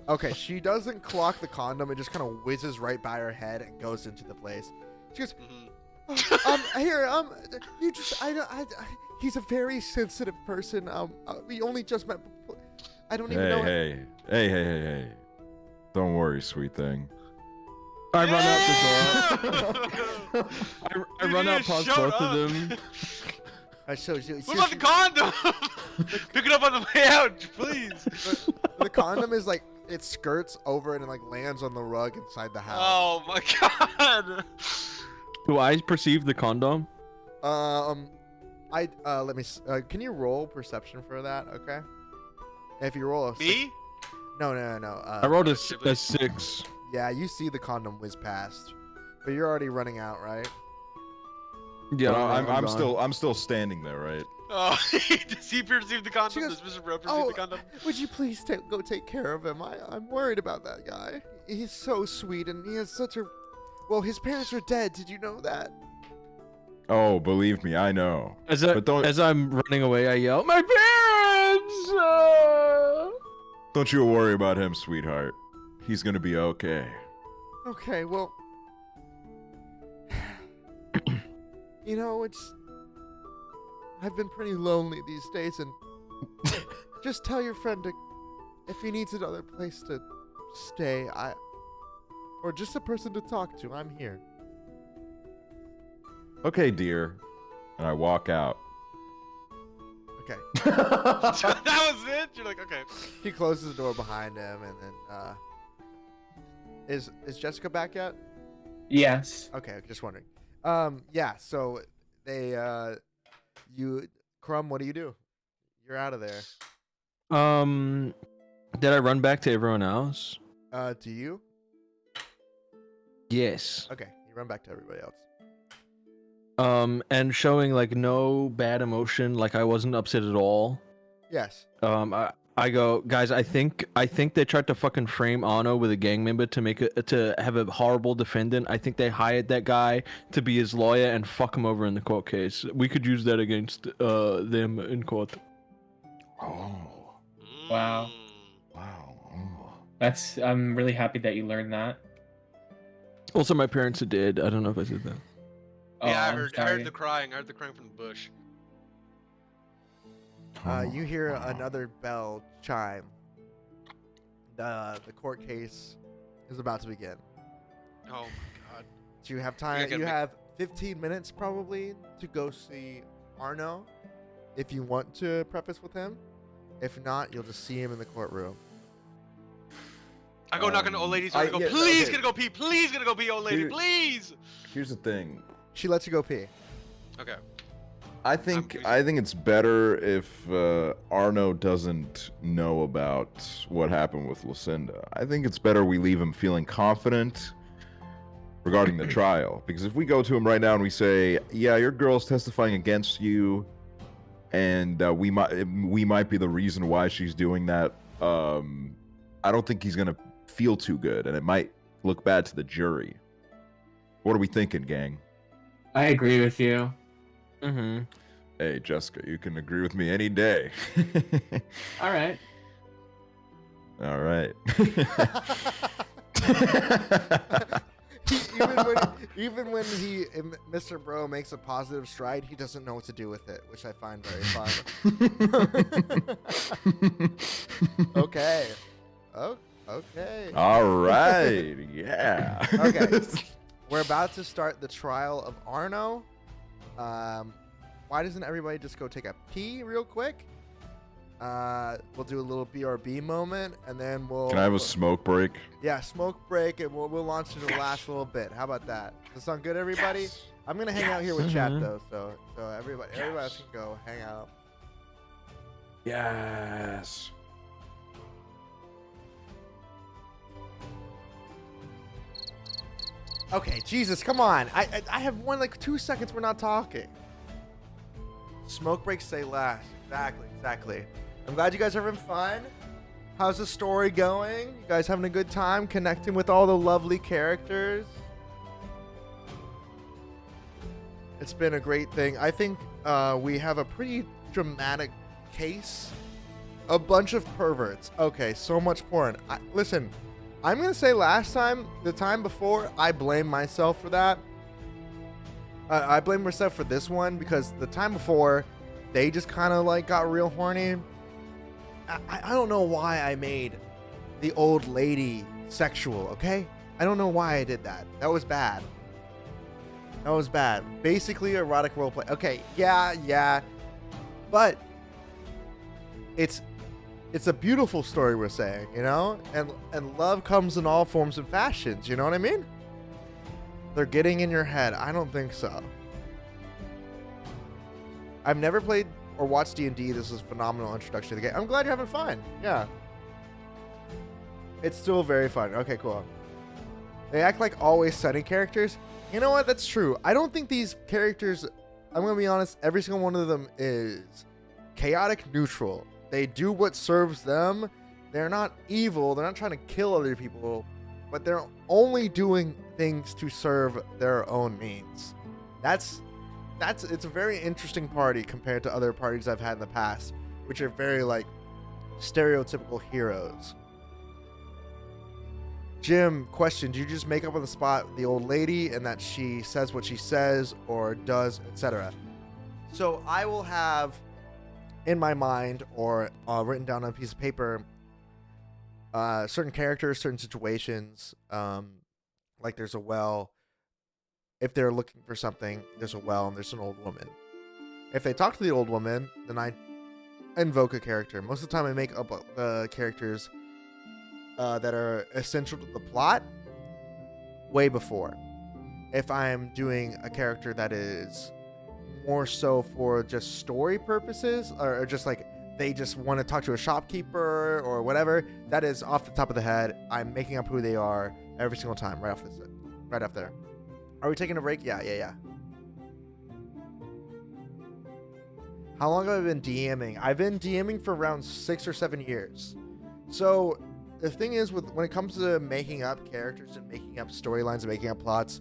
Okay, she doesn't clock the condom. It just kind of whizzes right by her head and goes into the place. She goes, you just, he's a very sensitive person. We only just met. I don't even know. Hey. Don't worry, sweet thing. I run out the door. door. I run out past both of them. What about the condom? Pick it up on the way out, please. The condom is like it skirts over it and like lands on the rug inside the house. Oh my god. Do I perceive the condom? Let me. Can you roll perception for that? Okay. If you roll a Me? No. I rolled a 6. Yeah, you see the condom whiz past, but you're already running out, right? Yeah, I'm still standing there, right? Oh, does he perceive the condom? She goes, Does Mr. Bro perceive the condom? Would you please go take care of him? I'm worried about that guy. He's so sweet and he has such a. Well, his parents are dead. Did you know that? Oh, believe me, I know. As But I'm running away, I yell, "My parents!" don't you worry about him, sweetheart. He's gonna be okay. Okay, well. You know, I've been pretty lonely these days, and just tell your friend if he needs another place to stay, or just a person to talk to, I'm here. Okay, dear. And I walk out. Okay. That was it? You're like, okay. He closes the door behind him, and then, is Jessica back yet? Yes. Okay, just wondering. Yeah, so they, Crumb, what do you do? You're out of there. Did I run back to everyone else? Do you? Yes. Okay, you run back to everybody else. And showing like no bad emotion, like I wasn't upset at all. Yes. I go, guys, I think they tried to fucking frame Ano with a gang member to have a horrible defendant. I think they hired that guy to be his lawyer and fuck him over in the court case. We could use that against them in court. Oh. Wow. Wow. I'm really happy that you learned that. Also, my parents are dead. I don't know if I said that. Yeah, I I'm heard sorry. the crying. I heard the crying from the bush. You hear another bell chime. The court case is about to begin. Oh my god. So you have Yeah, time. get You me. have 15 minutes probably to go see Arno, if you want to preface with him. If not, you'll just see him in the courtroom. I go knock on the old lady's door. I go, yeah, please okay. gonna go pee. Please gonna go pee, old lady. Here- Please. Here's the thing. She lets you go pee. Okay. I think it's better if Arno doesn't know about what happened with Lucinda. I think it's better we leave him feeling confident regarding the trial. Because if we go to him right now and we say, "Yeah, your girl's testifying against you, and we might be the reason why she's doing that," I don't think he's gonna feel too good, and it might look bad to the jury. What are we thinking, gang? I agree with you. Mm-hmm. Hey, Jessica, you can agree with me any day. All right. All right. even when Mr. Bro makes a positive stride, he doesn't know what to do with it, which I find very fun. Okay. Oh, okay. All right. Yeah. Okay. We're about to start the trial of Arno. Why doesn't everybody just go take a pee real quick? We'll do a little BRB moment, and then we'll. Can I have a smoke break? Yeah, smoke break, and we'll launch into the last little bit. How about that? Does that sound good, everybody? Yes. I'm gonna hang out here with chat Mhm. though, so everybody else can go hang out. Yes. Okay, Jesus, come on. I have 2 seconds. We're not talking. Smoke breaks say last. Exactly. I'm glad you guys are having fun. How's the story going? You guys having a good time connecting with all the lovely characters? It's been a great thing. I think we have a pretty dramatic case. A bunch of perverts. Okay, so much porn. Listen, I'm going to say the time before, I blame myself for that. I blame myself for this one because the time before, they just kind of got real horny. I don't know why I made the old lady sexual, okay? I don't know why I did that. That was bad. That was bad. Basically erotic roleplay. Okay, yeah. But it's a beautiful story, we're saying, you know? And love comes in all forms and fashions, you know what I mean? They're getting in your head. I don't think so. I've never played or watched D&D. This is a phenomenal introduction to the game. I'm glad you're having fun. Yeah. It's still very fun. Okay, cool. They act like always sunny characters. You know what? That's true. I don't think these characters, I'm going to be honest, every single one of them is chaotic neutral. They do what serves them. They're not evil. They're not trying to kill other people, but they're only doing things to serve their own means. It's a very interesting party compared to other parties I've had in the past, which are very like stereotypical heroes. Jim, question, do you just make up on the spot the old lady and that she says what she says or does, etc.? So I will have in my mind or written down on a piece of paper certain characters, certain situations, like there's a well. If they're looking for something, there's a well and there's an old woman. If they talk to the old woman, then I invoke a character. Most of the time I make up the characters that are essential to the plot way before. If I'm doing a character that is more so for just story purposes or just like they just want to talk to a shopkeeper or whatever, that is off the top of the head. I'm making up who they are every single time right off there. Are we taking a break? Yeah. How long have I been DMing? I've been DMing for around 6 or 7 years. So the thing is, when it comes to making up characters and making up storylines and making up plots,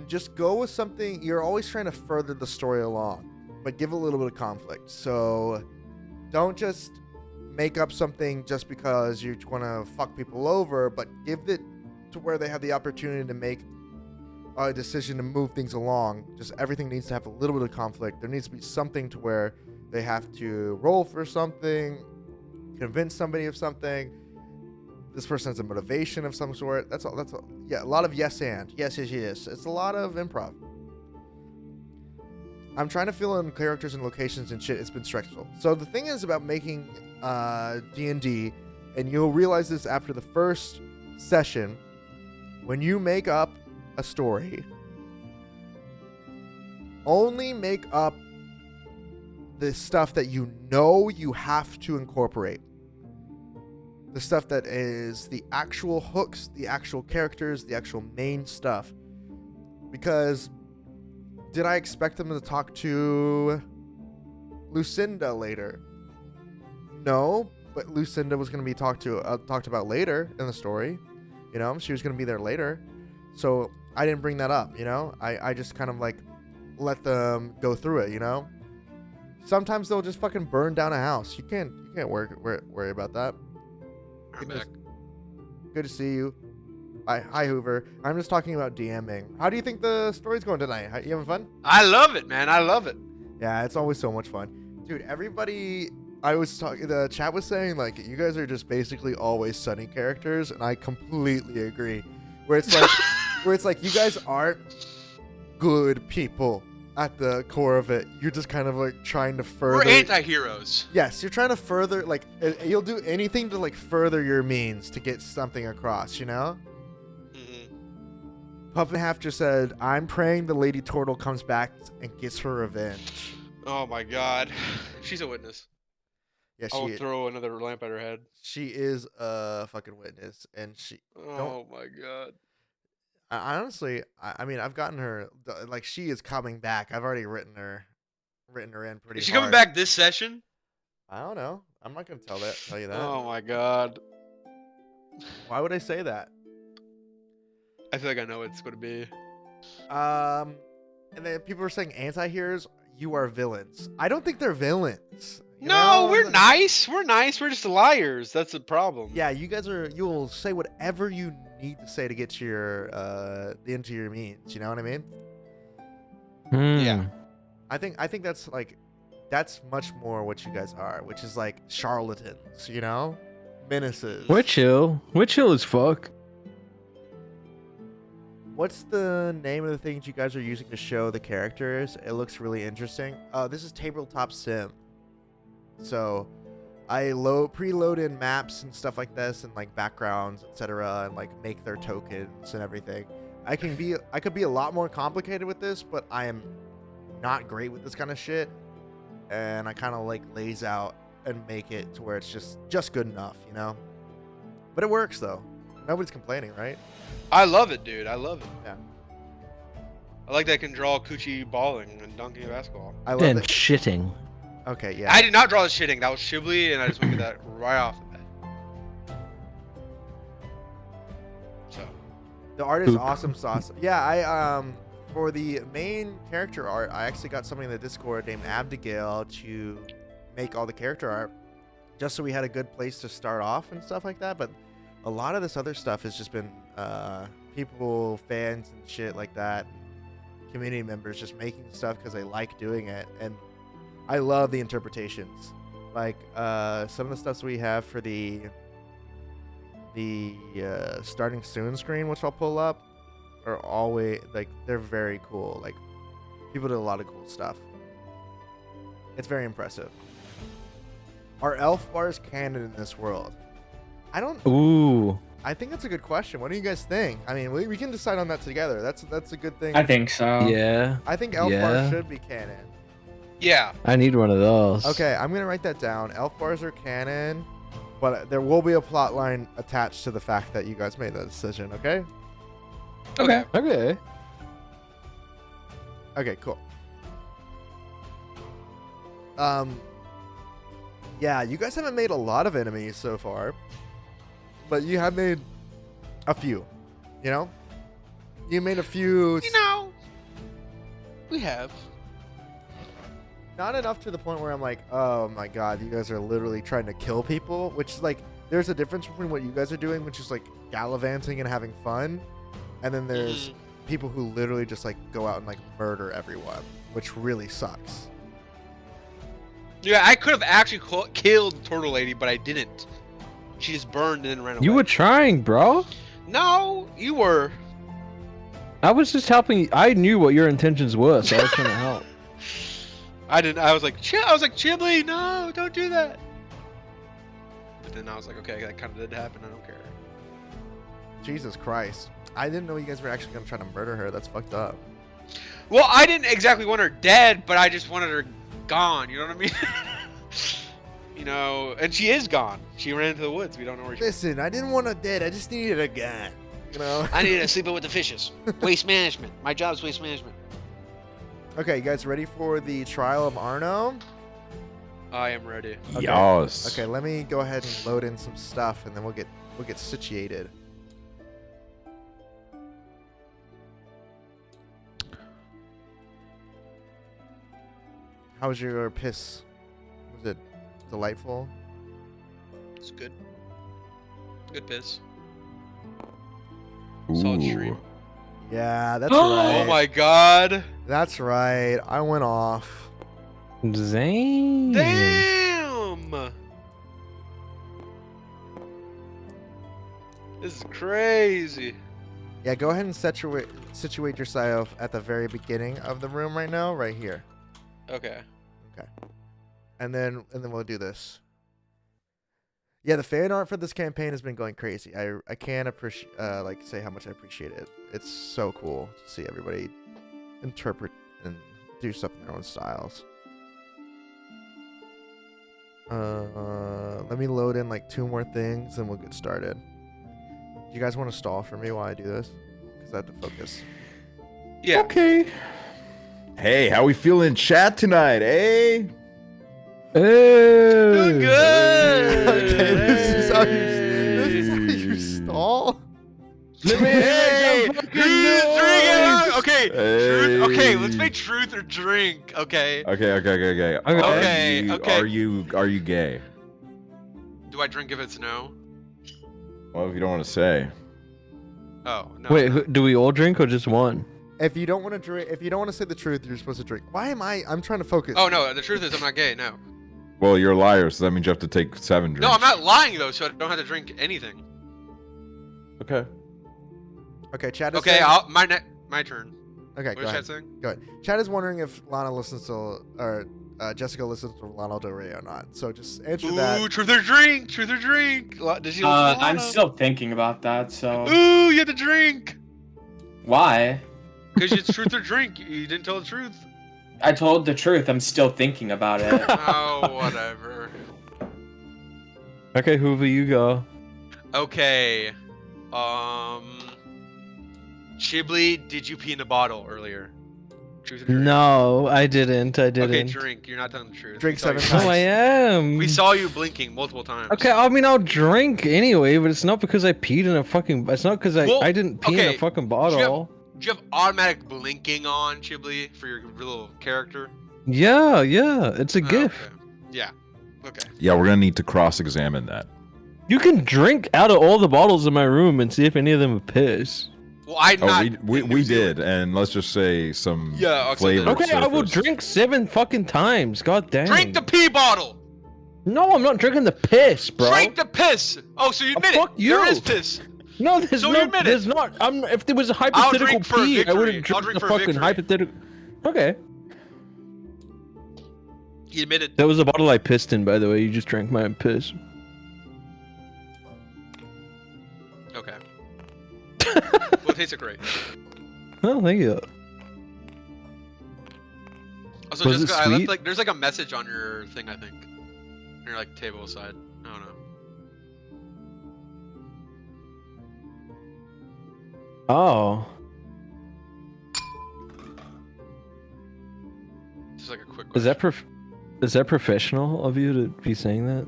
just go with something. You're always trying to further the story along, but give a little bit of conflict. So don't just make up something just because you want to fuck people over, but give it to where they have the opportunity to make a decision to move things along. Just everything needs to have a little bit of conflict. There needs to be something to where they have to roll for something, convince somebody of something. This person has a motivation of some sort. That's all. Yeah, a lot of yes and. Yes. It's a lot of improv. I'm trying to fill in characters and locations and shit. It's been stressful. So the thing is about making D&D, and you'll realize this after the first session, when you make up a story, only make up the stuff that you know you have to incorporate. The stuff that is the actual hooks, the actual characters, the actual main stuff. Because did I expect them to talk to Lucinda later? No, but Lucinda was going to be talked about later in the story. You know, she was going to be there later. So I didn't bring that up, you know? I just kind of like let them go through it, you know? Sometimes they'll just fucking burn down a house. You can't worry about that. I'm back. Good to see you. Hi, Hoover. I'm just talking about DMing. How do you think the story's going tonight? You having fun? I love it, man. I love it. Yeah, it's always so much fun. Dude, everybody... the chat was saying, like, you guys are just basically always sunny characters, and I completely agree. Where it's like, you guys aren't good people at the core of it. You're just kind of, like, trying to further... We're anti-heroes. Yes, you're trying to further, like, you'll do anything to, like, further your means to get something across, you know? Puff and Half just said, I'm praying the Lady Turtle comes back and gets her revenge. Oh my god. She's a witness. Yeah, I'll throw another lamp at her head. She is a fucking witness, and she... Oh my god. I honestly, I mean, I've gotten her... Like, she is coming back. I've already written her in pretty hard. Is she coming back this session? I don't know. I'm not going to tell you that. Oh my god. Why would I say that? I feel like I know what it's going to be. And then people are saying anti-heroes, you are villains. I don't think they're villains. No, we're nice. We're nice. We're just liars. That's the problem. Yeah, you guys are. You'll say whatever you need to say to get your into your means. You know what I mean? Yeah. I think that's much more what you guys are, which is like charlatans. You know, menaces. We're chill. We're chill as fuck. What's the name of the things you guys are using to show the characters? It looks really interesting. This is Tabletop Sim. So I preload in maps and stuff like this and like backgrounds, etc., and like make their tokens and everything. I could be a lot more complicated with this, but I am not great with this kind of shit. And I kind of like lays out and make it to where it's just good enough, you know? But it works though. Nobody's complaining, right? I love it, dude. I love it. Yeah. I like that I can draw coochie balling and dunking a basketball. I love And it. shitting. Okay, yeah. I did not draw the shitting. That was chiblee, and I just went with that right off the bat. So. The art is Poop. awesome sauce. Yeah, I for the main character art, I actually got somebody in the Discord named Abigail to make all the character art, just so we had a good place to start off and stuff like that. But a lot of this other stuff has just been people, fans, and shit like that, community members just making stuff because they like doing it, and I love the interpretations. Like some of the stuff we have for the starting soon screen, which I'll pull up, are always like they're very cool. Like people did a lot of cool stuff. It's very impressive. Are elf bars canon in this world? Ooh. I think that's a good question. What do you guys think? I mean, we can decide on that together. That's a good thing. I think so. Yeah. I think elf bars should be canon. Yeah. I need one of those. Okay, I'm gonna write that down. Elf bars are canon, but there will be a plot line attached to the fact that you guys made that decision. Okay. Okay. Okay. Okay. Cool. Yeah, you guys haven't made a lot of enemies so far, but you have made a few. You know, you made a few. You know, we have. Not enough to the point where I'm like, oh my god, you guys are literally trying to kill people, which is like, there's a difference between what you guys are doing, which is like gallivanting and having fun, and then there's people who literally just like go out and like murder everyone, which really sucks. Yeah, I could have actually killed the turtle lady, but I didn't. She just burned and then ran away. You were trying, bro. No, you were. I was just helping. I knew what your intentions were, so I was trying to help. I didn't. I was like, Chiblee, no, don't do that. But then I was like, okay, that kind of did happen. I don't care. Jesus Christ. I didn't know you guys were actually going to try to murder her. That's fucked up. Well, I didn't exactly want her dead, but I just wanted her gone. You know what I mean? You know, and she is gone. She ran into the woods. We don't know where she Listen, I didn't want her dead. I just needed a gun. You know? I needed to sleep with the fishes. Waste management. My job's waste management. Okay, you guys ready for the trial of Arno? I am ready. Okay. Yes. Okay, let me go ahead and load in some stuff, and then we'll get situated. How was your piss? Was it delightful? It's good. Good piss. Solid stream. Yeah, that's Oh right. my god. That's right. I went off. Zane. Damn. This is crazy. Yeah, go ahead and situate yourself at the very beginning of the room right now, right here. Okay. Okay. And then we'll do this. Yeah, the fan art for this campaign has been going crazy. I can't appreciate say how much I appreciate it. It's so cool to see everybody interpret and do stuff in their own styles. Let me load in like 2 more things and we'll get started. Do you guys want to stall for me while I do this? Because I have to focus. Yeah. Okay. Hey, how we feeling in chat tonight, eh? Doing good. Okay, this is how you stall. Let me Hey, hear some who's fucking drinking? noise. Okay, truth. Okay, let's Hey. make truth or drink. Okay. Okay. Okay, okay. Are you gay? Do I drink if it's no? Well, if you don't want to say. Oh no. Wait, do we all drink or just one? If you don't want to drink, if you don't want to say the truth, you're supposed to drink. Why am I'm trying to focus. Oh no, the truth is I'm not gay. No. Well, you're a liar, so that means you have to take 7 drinks. No, I'm not lying though, so I don't have to drink anything. Okay. Okay, Chad is Okay, saying, my turn. Okay, What go was ahead. Chad saying? Go ahead. Chad is wondering if Lana listens to, or Jessica listens to Lana Del Rey or not. So just answer Ooh, that. truth or drink, truth or drink. Did she listen to I'm Lana? still thinking about that. So Ooh, you had to drink. why? Because it's truth or drink. You didn't tell the truth. I told the truth. I'm still thinking about it. Oh, whatever. Okay, Hoover, you go. Okay. Chiblee, did you pee in a bottle earlier? Truth or drink? No, I didn't. I didn't. Okay, drink. You're not telling the truth. Drink We saw 7 you- times. No, I am. We saw you blinking multiple times. Okay, I mean I'll drink anyway, but it's not because I peed in a fucking. It's not because Well, I didn't pee in okay, a fucking do you have- bottle. Do you have automatic blinking on, Chiblee, for your little character? Yeah, it's a Oh, gift. okay. Yeah. Okay. Yeah, we're gonna need to cross-examine that. You can drink out of all the bottles in my room and see if any of them are piss. Well, I'm Oh, not. we in New Zealand. did, and let's just say some Yeah, okay, flavor. then. Okay, I will surfaced. drink 7 fucking times. God damn. Drink the pee bottle. No, I'm not drinking the piss, bro. Drink the piss. Oh, so you admit fuck it? There you. is piss. No, there's So you no. admit it. There's not. If there was a hypothetical drink for pee, I victory. wouldn't I'll drink drink the for fucking victory. hypothetical. Okay. He admitted. That was a bottle I pissed in, by the way. You just drank my piss. Okay. Well, it tasted great. Oh, thank you. Also, Was it Jessica, I left sweet? there's like a message on your thing, I think. On your like table side. I don't know. Oh. Just like a quick. Is that question. is that professional of you to be saying that?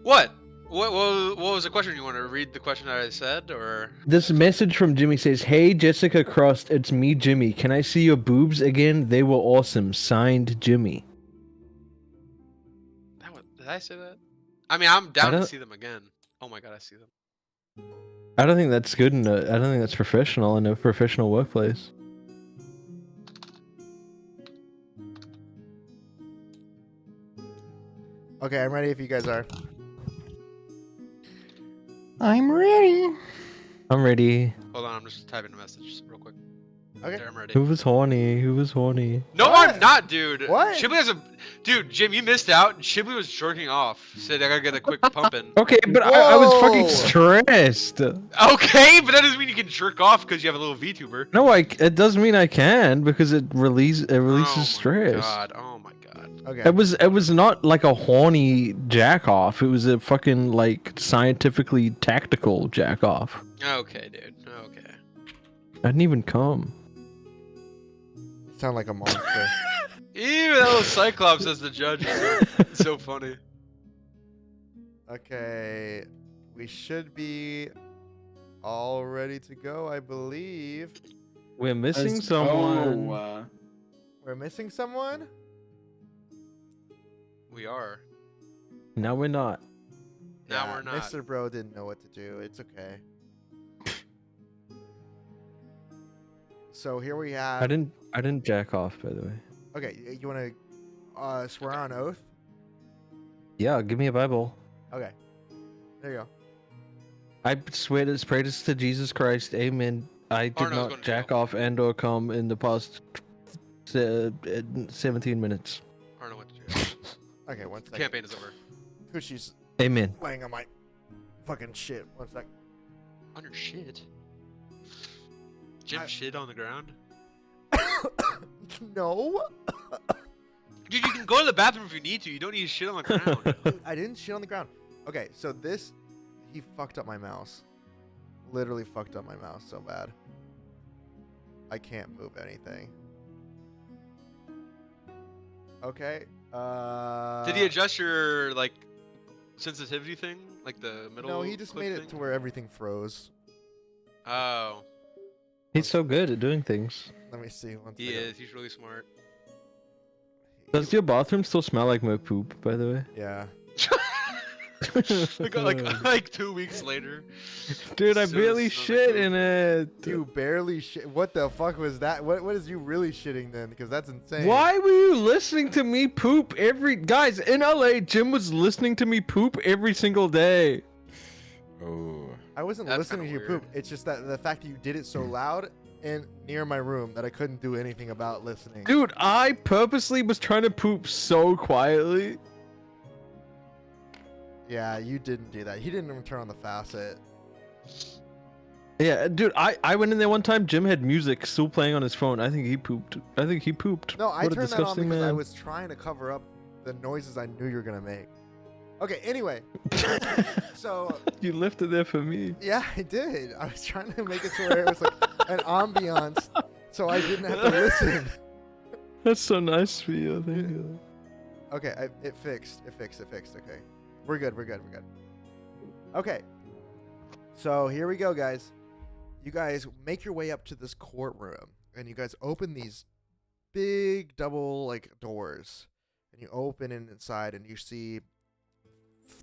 What? What was the question? You want to read the question that I said, or? This message from Jimmy says, "Hey Jessica Crust, it's me, Jimmy. Can I see your boobs again? They were awesome. Signed, Jimmy." Did I say that? I mean, I'm down to don't- see them again. Oh my god, I see them. I don't think that's good. I don't think that's professional in a professional workplace. Okay, I'm ready if you guys are. I'm ready. I'm ready. Hold on, I'm just typing a message real quick. Okay. There, I'm ready. Who was horny? Who was horny? No, What? I'm not, dude. What? Chiblee has a. Dude, Jim, you missed out. Chiblee was jerking off. Said I gotta get a quick pumping. Okay, but I was fucking Whoa. stressed. Okay, but that doesn't mean you can jerk off because you have a little VTuber. No, it doesn't mean I can because it releases Oh stress. my god. Oh my god. Okay. It was not like a horny jack off. It was a fucking like scientifically tactical jack off. Okay, dude. Okay. I didn't even come. Sound like a monster. Even that little Cyclops as the judge is so funny. Okay. We should be all ready to go, I believe. We're missing Let's someone. go. We're missing someone? We are. No, we're not. Now Yeah, we're not. Mr. Bro didn't know what to do. It's okay. So here we have. I didn't jack off, by the way. Okay, you want to swear on oath? Yeah, give me a Bible. Okay. There you go. I swear to pray this to Jesus Christ. Amen. I did Arno's going not to jack jail. off and or come in the past 17 minutes. Arno went to jail. Okay, one second. Campaign is over. Tushy's Amen. laying on my fucking shit. One sec. On your shit. Jim I- shit on the ground. No. Dude, you can go to the bathroom if you need to. You don't need to shit on the ground. Dude, I didn't shit on the ground. Okay, so this, he fucked up my mouse. Literally fucked up my mouse so bad. I can't move anything. Okay. Did he adjust your like sensitivity thing, like the middle? No, he just click made it thing? to where everything froze. Oh, He's so good at doing things. Let me see. One he second. is. He's really smart. Does your bathroom still smell like my poop, by the way? Yeah. like 2 weeks later. Dude, I As soon barely as shit the in it. You barely shit. What the fuck was that? What is you really shitting then? Because that's insane. Why were you listening to me poop guys in LA? Jim was listening to me poop every single day. Oh. I wasn't That's listening to kinda you poop. It's just that the fact that you did it so loud and near my room that I couldn't do anything about listening. Dude, I purposely was trying to poop so quietly. Yeah, you didn't do that. He didn't even turn on the faucet. Yeah, dude, I went in there one time. Jim had music still playing on his phone. I think he pooped. No, I What a turned that on disgusting because I man. was trying to cover up the noises I knew you were gonna make. Okay, anyway. So You left it there for me. yeah, I did. I was trying to make it to where it was like an ambiance, so I didn't have to listen. That's so nice for you. Thank you. Okay, it fixed. Okay, we're good. Okay, so here we go, guys. You guys make your way up to this courtroom, and you guys open these big double like doors, and you open in inside, and you see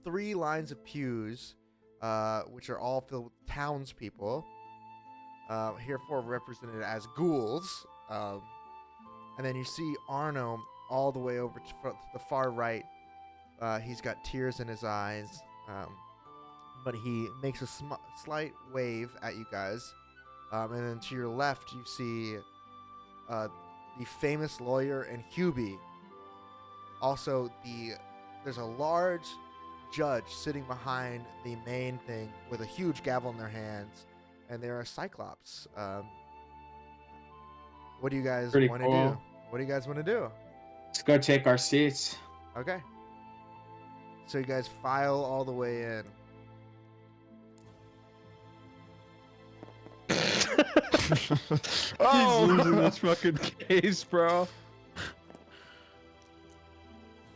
3 lines of pews, which are all filled with townspeople, herefore represented as ghouls. And then you see Arno all the way over to the far right. He's got tears in his eyes, but he makes a slight wave at you guys. And then to your left, you see the famous lawyer and Hubie. Also, there's a large judge sitting behind the main thing with a huge gavel in their hands, and they're a Cyclops. What do you guys Pretty want to cool. do? What do you guys want to do? Let's go take our seats. Okay. So you guys file all the way in. He's losing this fucking case, bro.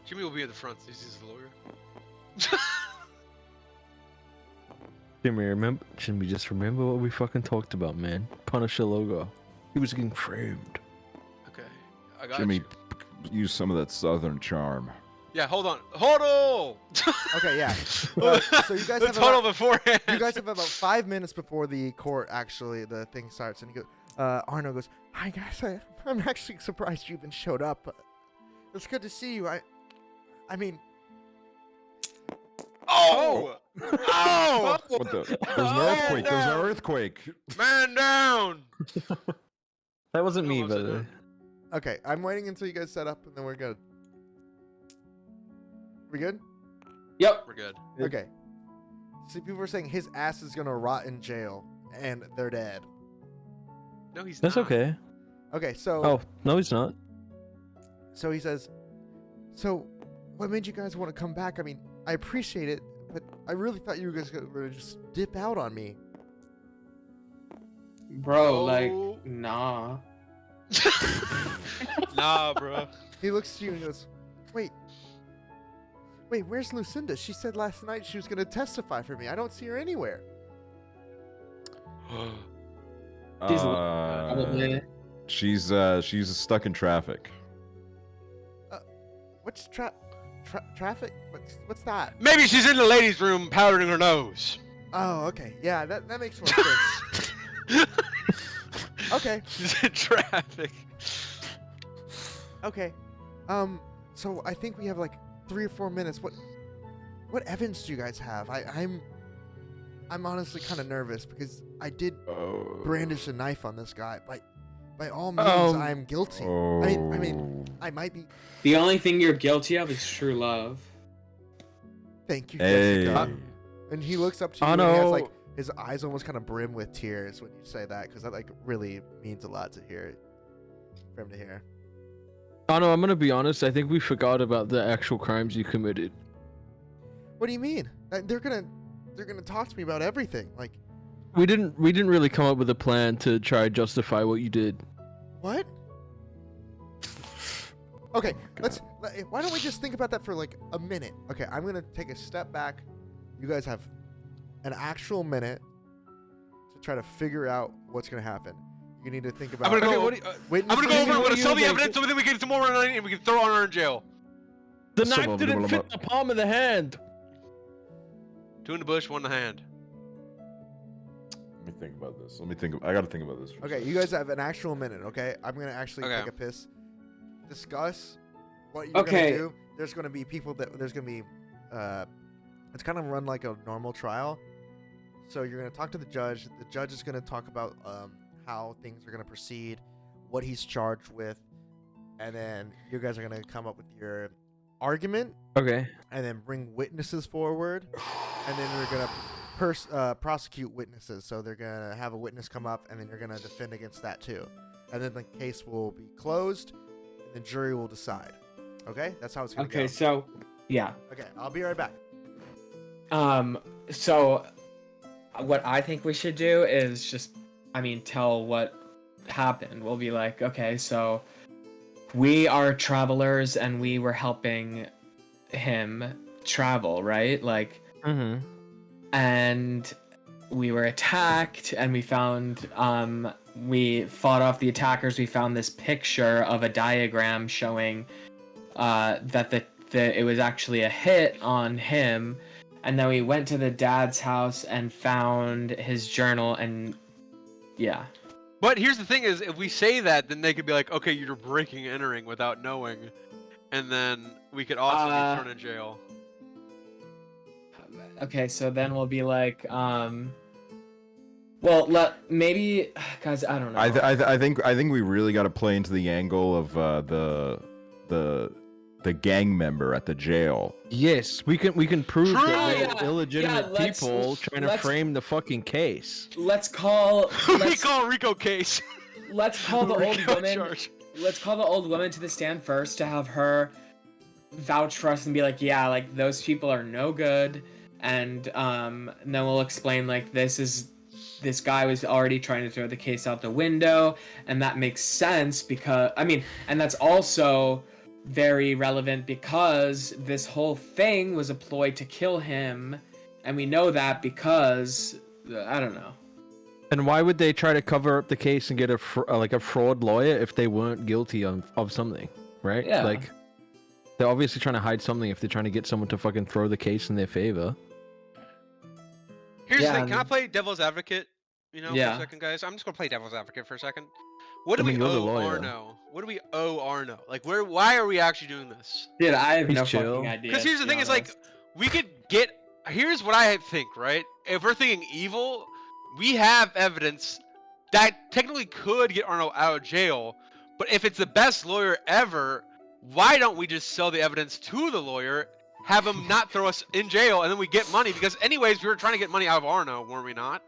Jimmy will be at the front. He's the lawyer. Jimmy, just remember what we fucking talked about, man. Punisher logo. He was getting framed. Okay, I got Jimmy, you. use some of that southern charm. Yeah, hold on. Hold on. Okay, yeah. So you guys Let's have hold on about, beforehand. you guys have about 5 minutes before the court the thing starts, and Arno goes, "Hi guys, I'm actually surprised you even showed up. It's good to see you. I mean, Oh! Oh! What the? There's an earthquake. There's an earthquake. Man down! That wasn't No, me, I'm by upside the way. down. okay, I'm waiting until you guys set up, and then we're good. We good? Yep. We're good. Okay. See, people are saying his ass is gonna rot in jail, and they're dead. No, he's That's not. okay. Okay, so Oh, no, he's not. so he says, "So, what made you guys want to come back? I mean, I appreciate it, but I really thought you guys were gonna just dip out on me." Bro, Oh. like, nah. Nah, bro. He looks at you and goes, Wait, where's Lucinda? She said last night she was gonna testify for me. I don't see her anywhere." She's Uh, Probably. she's stuck in traffic. What's traffic? What's that? Maybe she's in the ladies' room powdering her nose. Oh, okay. Yeah, that makes more sense. Okay. She's in traffic. Okay. So I think we have like 3 or 4 minutes. What evidence do you guys have? I'm honestly kind of nervous because I did Oh. brandish a knife on this guy. By all means, I'm guilty. Oh. I mean, I might be. The only thing you're guilty of is true love. Thank you, Hey. Jessica. And he looks up to you Oh, and he has no. like his eyes almost kind of brim with tears when you say that, because that like really means a lot to hear, for him to hear. Oh no, I'm gonna be honest. I think we forgot about the actual crimes you committed. What do you mean? They're gonna talk to me about everything. Like, We didn't really come up with a plan to try and justify what you did. what? Okay, why don't we just think about that for like a minute? Okay, I'm gonna take a step back. You guys have an actual minute to try to figure out what's gonna happen. You need to think about. I'm gonna go. what witnesses. I'm gonna go over. I'm what gonna do sell you the think? evidence so then we can get some more money and we can throw Honor in jail. The Some knife of didn't them- fit the palm of the hand. Two in the bush, one in the hand. Let me think about this. I gotta think about this. For a Okay, second. you guys have an actual minute, okay? I'm gonna actually Okay. take a piss. Discuss what you're Okay. gonna do. There's gonna be people that there's gonna be it's kind of run like a normal trial. So you're gonna talk to the judge. The judge is gonna talk about how things are gonna proceed, what he's charged with, and then you guys are gonna come up with your argument, Okay. and then bring witnesses forward, and then you're gonna prosecute witnesses. So they're gonna have a witness come up, and then you're gonna defend against that too, and then the case will be closed, and the jury will decide. Okay, that's how it's gonna go. Okay, so yeah. Okay, I'll be right back. So what I think we should do is just, tell what happened. We'll be like, okay, so we are travelers and we were helping him travel, right? Like, Mm-hmm. and we were attacked and we found, we fought off the attackers. We found this picture of a diagram showing that it was actually a hit on him. And then we went to the dad's house and found his journal, and yeah. But here's the thing: is if we say that, then they could be like, okay, you're breaking and entering without knowing, and then we could also be thrown in jail. Okay, so then we'll be like, maybe, guys, I don't know. I think we really got to play into the angle of the gang member at the jail. Yes, we can prove True! that Yeah, they're illegitimate yeah, let's- people trying to let's- frame the fucking case. Let's call We call a Rico case. let's call the old Rico woman. charge. Let's call the old woman to the stand first to have her vouch for us and be like, yeah, like those people are no good, and then we'll explain like this guy was already trying to throw the case out the window, and that makes sense because and that's also very relevant because this whole thing was a ploy to kill him, and we know that because I don't know. And why would they try to cover up the case and get a fraud lawyer if they weren't guilty of something, right? Yeah. Like, they're obviously trying to hide something if they're trying to get someone to fucking throw the case in their favor. Here's Yeah, the thing: can I play devil's advocate? For Yeah. a second, guys. I'm just gonna play devil's advocate for a second. What do I mean, we you're the owe lawyer. Arno? What do we owe Arno? Like, why are we actually doing this? Dude, I have He's no chill. fucking idea. Because here's to the be thing: is like, honest. we could get. Here's what I think, right? If we're thinking evil, we have evidence that technically could get Arno out of jail. But if it's the best lawyer ever, why don't we just sell the evidence to the lawyer, have him not throw us in jail, and then we get money? Because anyways, we were trying to get money out of Arno, were we not?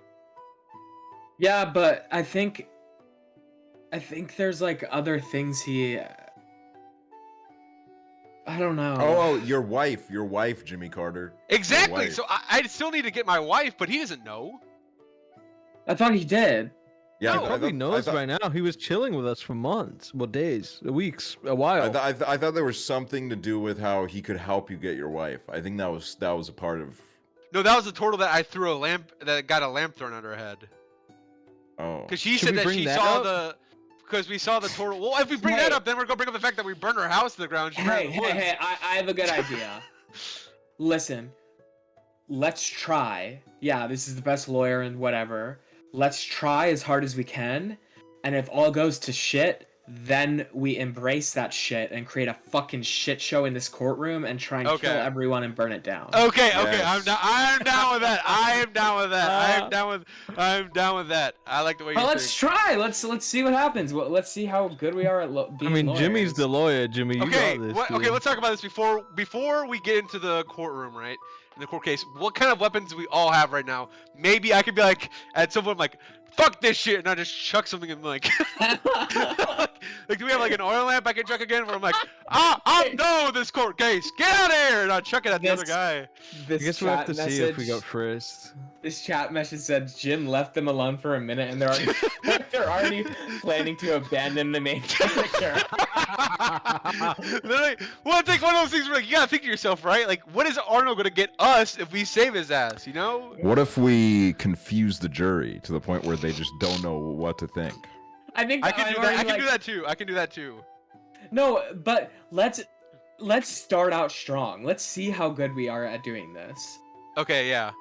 Yeah, but I think there's like other things he. I don't know. Oh, your wife, Jimmy Carter. Exactly. wife. So I still need to get my wife, but he doesn't know. I thought he did. Yeah, No, He probably knows by now. He was chilling with us for months, well, days, weeks, a while. I thought there was something to do with how he could help you get your wife. I think that was a part of. No, that was the turtle that I threw that got a lamp thrown at her head. Oh. Because she Should said we that bring she that saw up? because we saw the turtle. Well, if we bring that Hey. up, then we're gonna bring up the fact that we burned her house to the ground. She ran in the woods. Hey, I have a good idea. Listen, let's try. Yeah, this is the best lawyer and whatever. Let's try as hard as we can, and if all goes to shit, then we embrace that shit and create a fucking shit show in this courtroom and try and Okay. kill everyone and burn it down. Okay, Yes. I'm down with that. I am down with that. I'm down with that. I like the way you But let's think. try. Let's see what happens. Let's see how good we are at I being mean, Jimmy's lawyers. the lawyer. Jimmy, you Okay, got this. okay, dude. let's talk about this before we get into the courtroom, right? In the court case, what kind of weapons do we all have right now? Maybe I could be like, at some point, like, fuck this shit, and I just chuck something in like, like, do we have like an oil lamp I can chuck again? Where I'm like, I'm done with this court case. Get out of here, and I chuck it at the other This- guy. I This guess we'll have to chat see if we message- got first. This chat message said Jim left them alone for a minute, and they're already they're already planning to abandon the main character. Literally, well, it's like one of those things where like, you gotta think to yourself, right? Like, what is Arnold gonna get us if we save his ass? You know? What if we confuse the jury to the point where they just don't know what to think? I think I can I'm do that. I already, can do like- that too. I can do that too. No, but let's start out strong. Let's see how good we are at doing this. Okay, yeah.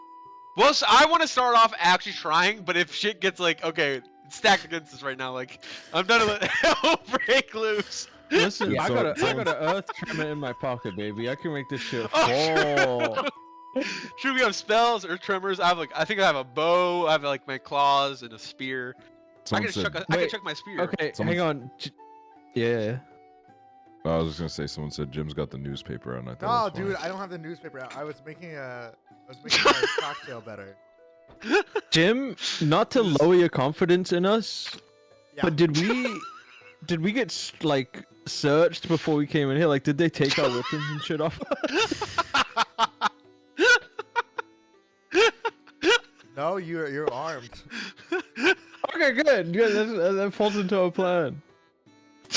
Well, so I want to start off actually trying, but if shit gets like, okay, it's stacked against us right now, like, I'm done to let hell break loose. Listen, Yeah, I so- got a so- I got a earth tremor in my pocket, baby. I can make this shit Oh, fall. True, we have spells or tremors. I think I have a bow. I have like my claws and a spear. I can Someone chuck. said, I can Wait, chuck my spear. Okay, Someone's- hang on. Yeah. I was just gonna say, someone said Jim's got the newspaper on. I thought. No, it was dude, funny. I don't have the newspaper out. I was making my cocktail better. Jim, not to lower your confidence in us, Yeah. but did we get like searched before we came in here? Like, did they take our weapons and shit off? No, you're armed. Okay, good. That falls into our plan.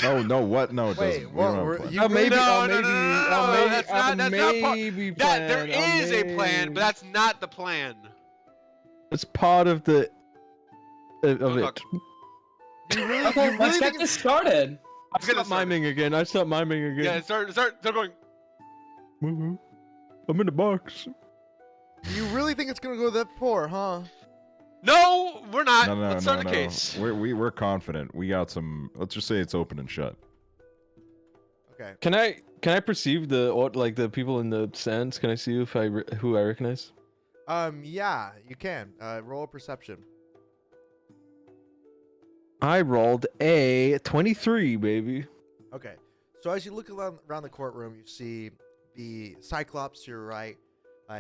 No, what? No, it Wait, doesn't. what? We don't have a were- plan. you Oh, really- maybe. No, Oh, no, maybe. no, no, Oh, no, maybe. that's oh, not part- maybe That there plan. Oh, is a plan, maybe. but that's not the plan. It's part of the of Don't it. talk. You really, Okay, you let's really get think this started. I Let's get stopped it started. miming again. I stopped miming again. Yeah, start. They're going. Woo-hoo. I'm in the box. you really think it's gonna go that poor, huh? No, we're not. No, Let's start the case. We're confident. We got some. Let's just say it's open and shut. Okay. Can I perceive the people in the sands? Can I see if who I recognize? Yeah, you can. Roll a perception. I rolled a 23, baby. Okay. So as you look around the courtroom, you see the Cyclops to your right.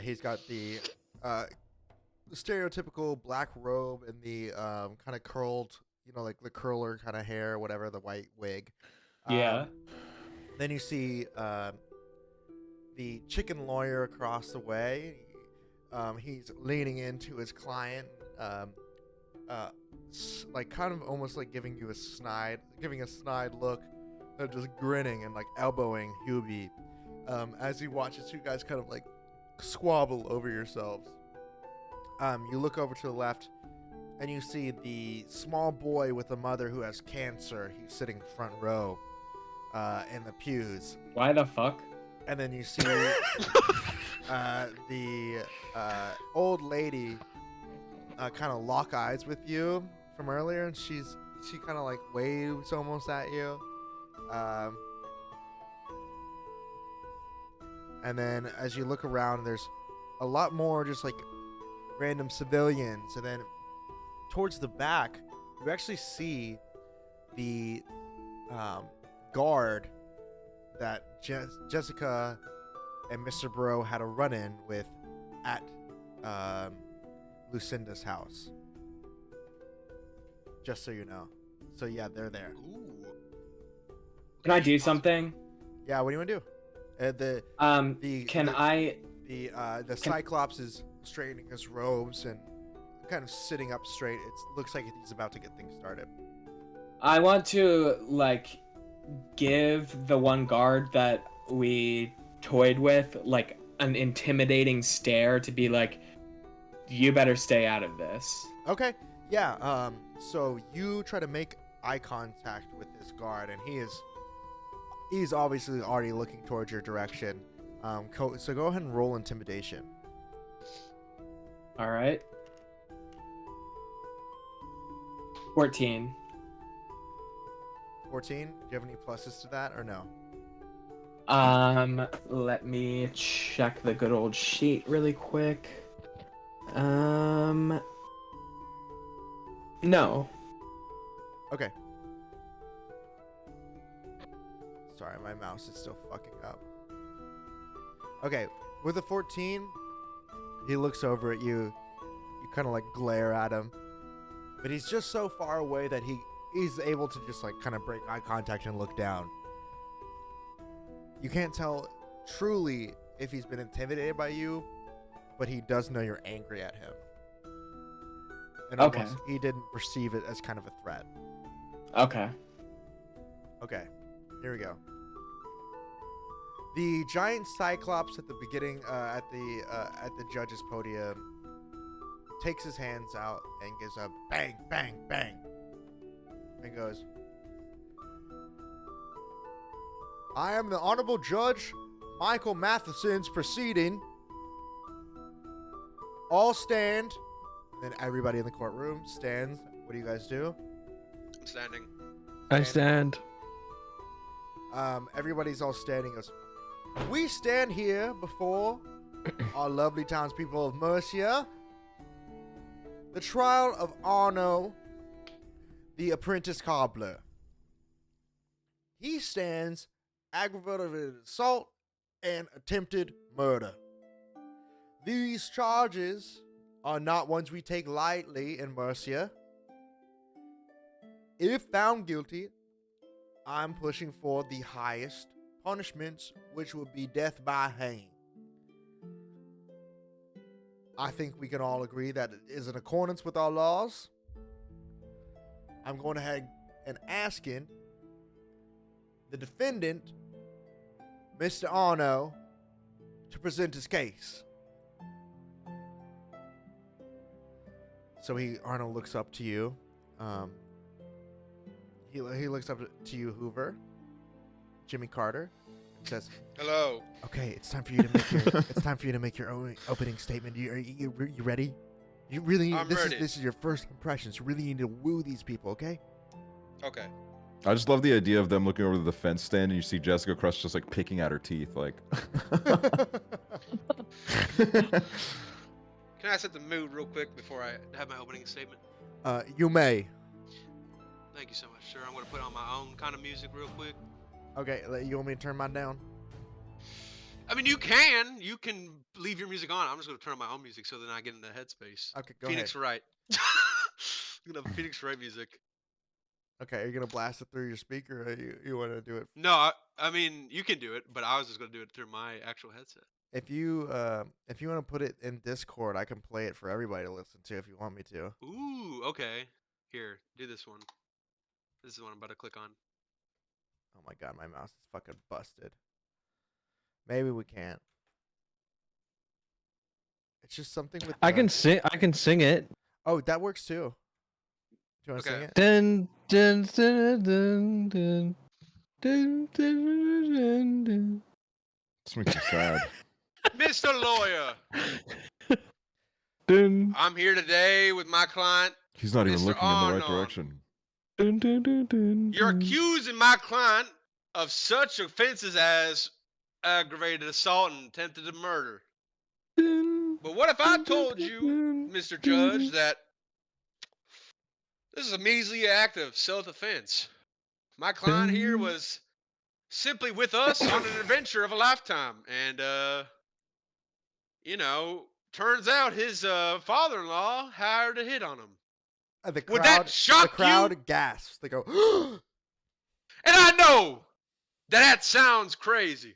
He's got the stereotypical black robe and the kind of curled, like the curler kind of hair, whatever, the white wig. Yeah. Then you see the chicken lawyer across the way. He's leaning into his client, like kind of almost like giving a snide look, just grinning and like elbowing Hubie, as he watches you guys kind of like squabble over yourselves. You look over to the left, and you see the small boy with a mother who has cancer. He's sitting front row, in the pews. Why the fuck? And then you see the old lady kind of lock eyes with you from earlier, and she kind of like waves almost at you. And then as you look around, there's a lot more just like random civilians. And then towards the back, you actually see the guard that Jessica and Mr. Bro had a run-in with at Lucinda's house. Just so you know. So yeah, they're there. Ooh. Can I do something? Yeah, what do you want to do? The Cyclops is straightening his robes and kind of sitting up straight. It looks like he's about to get things started. I want to like give the one guard that we toyed with like an intimidating stare to be like, you better stay out of this. Okay. Yeah. So you try to make eye contact with this guard, and he's obviously already looking towards your direction. So go ahead and roll intimidation. All right. 14. 14. Do you have any pluses to that or no? Let me check the good old sheet really quick. No. Okay. Sorry, my mouse is still fucking up. Okay, with a 14, he looks over at you. You kind of like glare at him, but he's just so far away that he's able to just like kind of break eye contact and look down. You can't tell truly if he's been intimidated by you, but he does know you're angry at him. And Okay. almost, he didn't perceive it as kind of a threat. Okay. Okay, here we go. The giant Cyclops at the beginning, at the judge's podium, takes his hands out and gives a bang, bang, bang, and goes, "I am the Honorable Judge Michael Matheson's proceeding. all stand. Then everybody in the courtroom stands. What do you guys do? I'm standing. I stand. Everybody's all standing. We stand here before our lovely townspeople of Mercia. The trial of Arno, the apprentice cobbler. He stands aggravated assault and attempted murder. These charges are not ones we take lightly in Mercia. If found guilty, I'm pushing for the highest punishments, which would be death by hanging. I think we can all agree that it is in accordance with our laws. I'm going ahead and asking the defendant, Mr. Arno, to present his case. So Arno looks up to you. He looks up to you, Hoover, Jimmy Carter, and says, Hello. "Okay, it's time for you to make your own opening statement. You ready? You really I'm this ready. is your first impressions. You really need to woo these people, okay?" Okay. I just love the idea of them looking over the defense stand and you see Jessica Crust just like picking at her teeth, like. Can I set the mood real quick before I have my opening statement? You may. Thank you so much, sir. I'm going to put on my own kind of music real quick. Okay, you want me to turn mine down? I mean, you can. You can leave your music on. I'm just going to turn on my own music so then I get in the headspace. Okay, go Phoenix ahead. Wright. I'm going to have Phoenix Wright music. Okay, are you gonna blast it through your speaker, or you want to do it? No, I mean, you can do it, but I was just going to do it through my actual headset. If you want to put it in Discord, I can play it for everybody to listen to if you want me to. Ooh, okay. Here, do this one. This is the one I'm about to click on. Oh my god, my mouse is fucking busted. Maybe we can't. It's just something with. I can sing it. Oh, that works too. Do you want to Okay. sing it? Dun, dun, dun, dun, dun, dun, dun, dun, dun. This makes me sad. Mr. Lawyer, Dun, I'm here today with my client. He's not even Mr. looking in the right Arnold. direction. dun, dun, dun, dun, You're dun. accusing my client of such offenses as aggravated assault and attempted murder. Dun, But what if I dun, told dun, you, dun, Mr. dun. Judge, that this is a measly act of self-defense? My client here was simply with us on an adventure of a lifetime, and turns out his father-in-law hired a hit on him. The Would that shock the crowd you? gasps. They go, And I know that sounds crazy.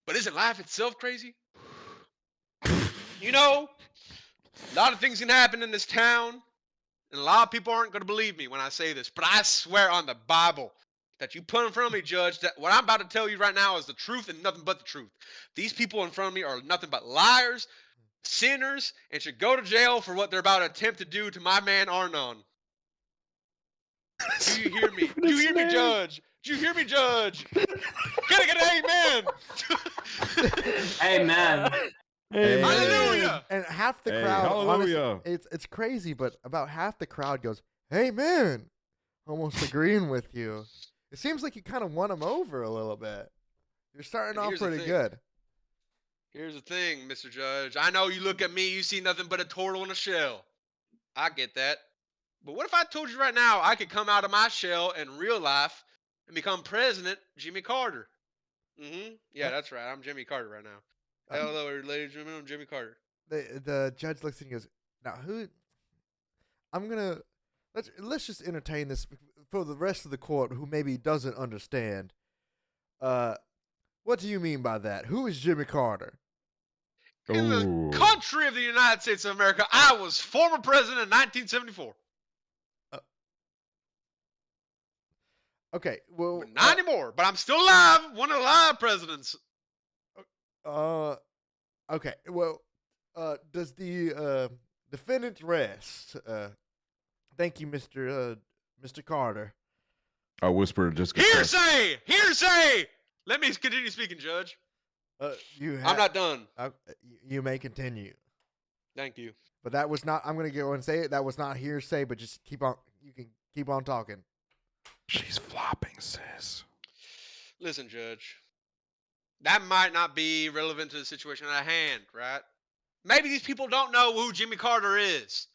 But isn't life itself crazy? You know, a lot of things can happen in this town, and a lot of people aren't going to believe me when I say this, but I swear on the Bible that you put in front of me, Judge, that what I'm about to tell you right now is the truth and nothing but the truth. These people in front of me are nothing but liars, sinners, and should go to jail for what they're about to attempt to do to my man Arnon. Do you hear me? Do you hear me, Judge? Do you hear me, Judge? Can I get an amen? Amen. Hey, Hallelujah! and half the Hey, crowd. Honestly, hallelujah. it's crazy, but about half the crowd goes, "Amen," almost agreeing with you. It seems like you kind of won them over a little bit. You're starting And off here's the pretty thing. good. Here's the thing, Mr. Judge. I know you look at me, you see nothing but a turtle in a shell. I get that. But what if I told you right now I could come out of my shell in real life and become President Jimmy Carter? Yeah, that's right. I'm Jimmy Carter right now. Hello, ladies and gentlemen. I'm Jimmy Carter. The judge looks at you and goes, "Now who? I'm gonna let's just entertain this for the rest of the court who maybe doesn't understand. What do you mean by that? Who is Jimmy Carter?" In Ooh. the country of the United States of America, I was former president in 1974. Okay, well, But not anymore. But I'm still alive. One of the live presidents. okay, well, does the defendant rest? Thank you, Mr. Carter. I whispered to Jessica Crust. Hearsay! Hearsay! Let me continue speaking, Judge. You I'm not done. You may continue. Thank you. But that was not. I'm gonna go and say it. That was not hearsay. But just keep on. You can keep on talking. She's flopping, sis. Listen, Judge. That might not be relevant to the situation at hand, right? Maybe these people don't know who Jimmy Carter is.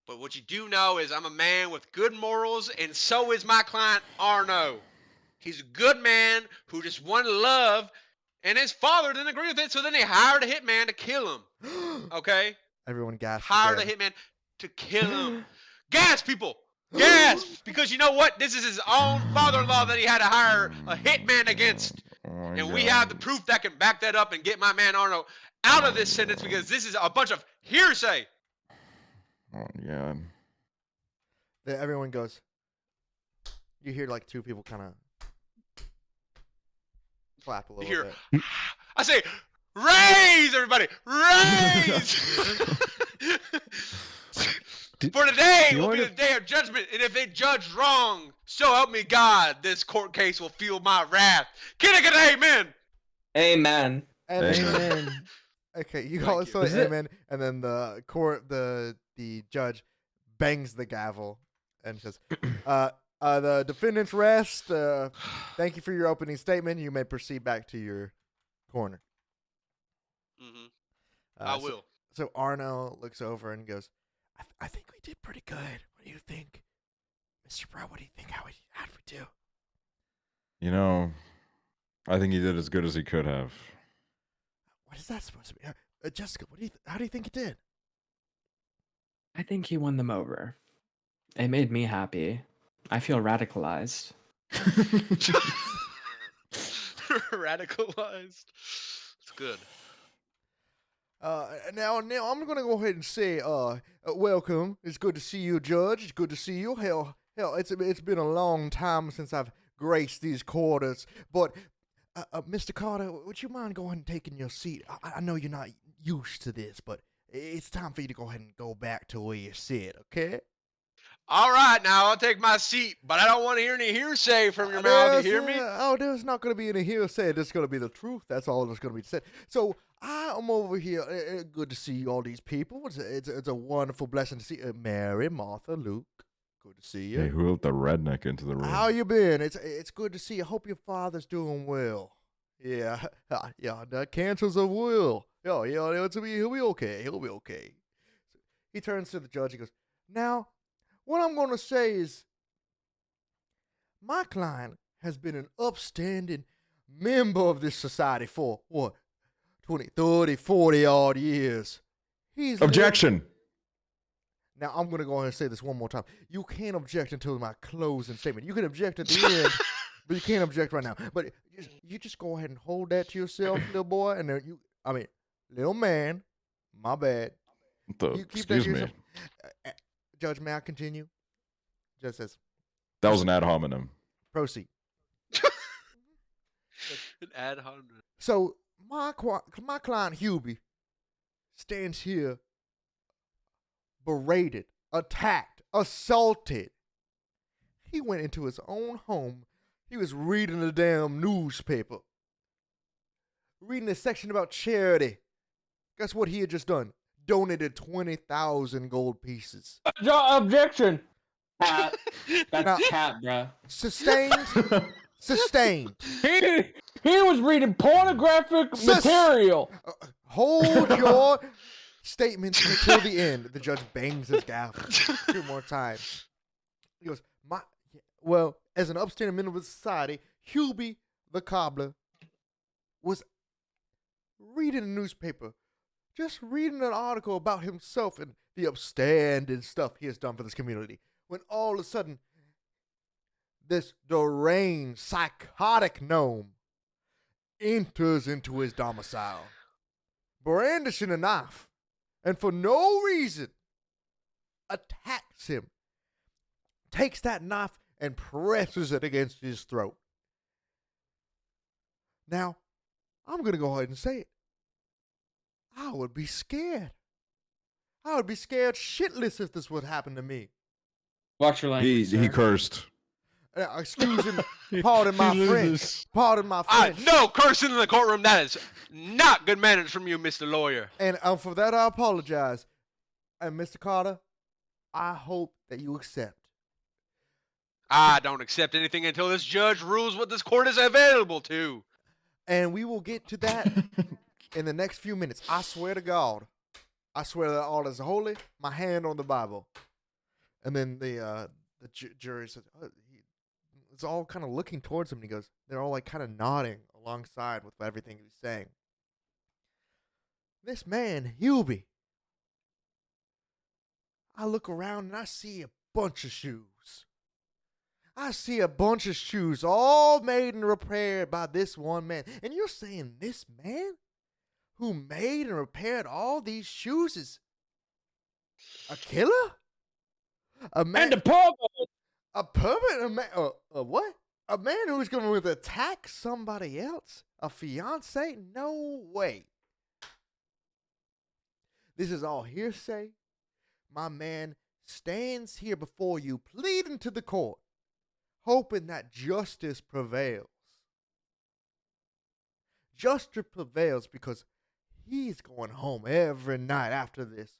But what you do know is I'm a man with good morals, and so is my client, Arno. He's a good man who just wanted love, and his father didn't agree with it, so then they hired a hitman to kill him. Okay? Everyone gasps. Hired a again. hitman to kill him. Gas, people! Gas! Because you know what? This is his own father-in-law that he had to hire a hitman against. Oh my And we God. have the proof that can back that up and get my man Arno out of this sentence because this is a bunch of hearsay. Oh my God. Then everyone goes. You hear like two people kind of clap a little You hear, bit. I say, raise, everybody, raise! For today you will be wanna- the day of judgment, and if they judge wrong, so help me God, this court case will feel my wrath. Can I get an amen? Amen. And Amen. okay, you Thank all you. say Is it- amen, and then the court, the judge, bangs the gavel and says, "The defendants rest. Thank you for your opening statement. You may proceed back to your corner." Mm-hmm. Uh, I will. So Arno looks over and goes, I think we did pretty good. What do you think, Mr. Bro? What do you think? How did we do? You know, I think he did as good as he could have. What is that supposed to be? Jessica, what do you? How do you think it did? I think he won them over. It made me happy. I feel radicalized. Radicalized. It's good. Now I'm gonna go ahead and say, welcome. It's good to see you, Judge. It's good to see you. Hell, it's been a long time since I've graced these quarters. But, Mr. Carter, would you mind going and taking your seat? I know you're not used to this, but it's time for you to go ahead and go back to where you sit. Okay? All right, now I'll take my seat, but I don't want to hear any hearsay from your mouth. You hear me? There's not going to be any hearsay. There's going to be the truth. That's all that's going to be said. So I'm over here. Good to see all these people. It's a wonderful blessing to see Mary, Martha, Luke. Good to see you. Hey, who let the redneck into the room? How you been? It's good to see you. Hope your father's doing well. Yeah, yeah. The cancers of will. Yeah. He'll be okay. He'll be okay. He turns to the judge. He goes, "Now, what I'm going to say is, my client has been an upstanding member of this society for, 20, 30, 40 odd years. Objection. Now, I'm going to go ahead and say this one more time. You can't object until my closing statement. You can object at the end, but you can't object right now. But you just go ahead and hold that to yourself, little boy. And then little man, my bad. You keep that Excuse to me. yourself. Judge, may I continue? Judge says, That was an ad hominem. proceed. An ad hominem. So my client Hubie stands here berated, attacked, assaulted. He went into his own home. He was reading the damn newspaper, reading a section about charity. Guess what he had just done? Donated 20,000 gold pieces. Objection. Cat. That's Now- cat, bruh. Sustained. Sustained. He was reading pornographic Sus- material. Hold your statements until the end. The judge bangs his gavel 2 more times. He goes, as an upstanding member of society, Hubie the cobbler was reading a newspaper, just reading an article about himself and the upstanding stuff he has done for this community, when all of a sudden, this deranged, psychotic gnome enters into his domicile, brandishing a knife, and for no reason attacks him, takes that knife and presses it against his throat. Now, I'm going to go ahead and say it. I would be scared. I would be scared shitless if this would happen to me. Watch your language. He sir. cursed. Excuse me, pardon my He French. loses. Pardon my French. No cursing in the courtroom. That is not good manners from you, Mr. Lawyer. And for that, I apologize. And Mr. Carter, I hope that you accept. I don't accept anything until this judge rules what this court is available to. And we will get to that in the next few minutes. I swear to God. I swear that all is holy. My hand on the Bible. And then the jury says, it's all kind of looking towards him. And he goes, they're all like kind of nodding alongside with everything he's saying. This man, Hubie. I look around and I see a bunch of shoes. I see a bunch of shoes all made and repaired by this one man. And you're saying this man who made and repaired all these shoes is a killer? A man, And the pervert. a pervert? A man, what? A man who's going to attack somebody else? A fiance? No way. This is all hearsay. My man stands here before you, pleading to the court, hoping that justice prevails. Justice prevails because he's going home every night after this,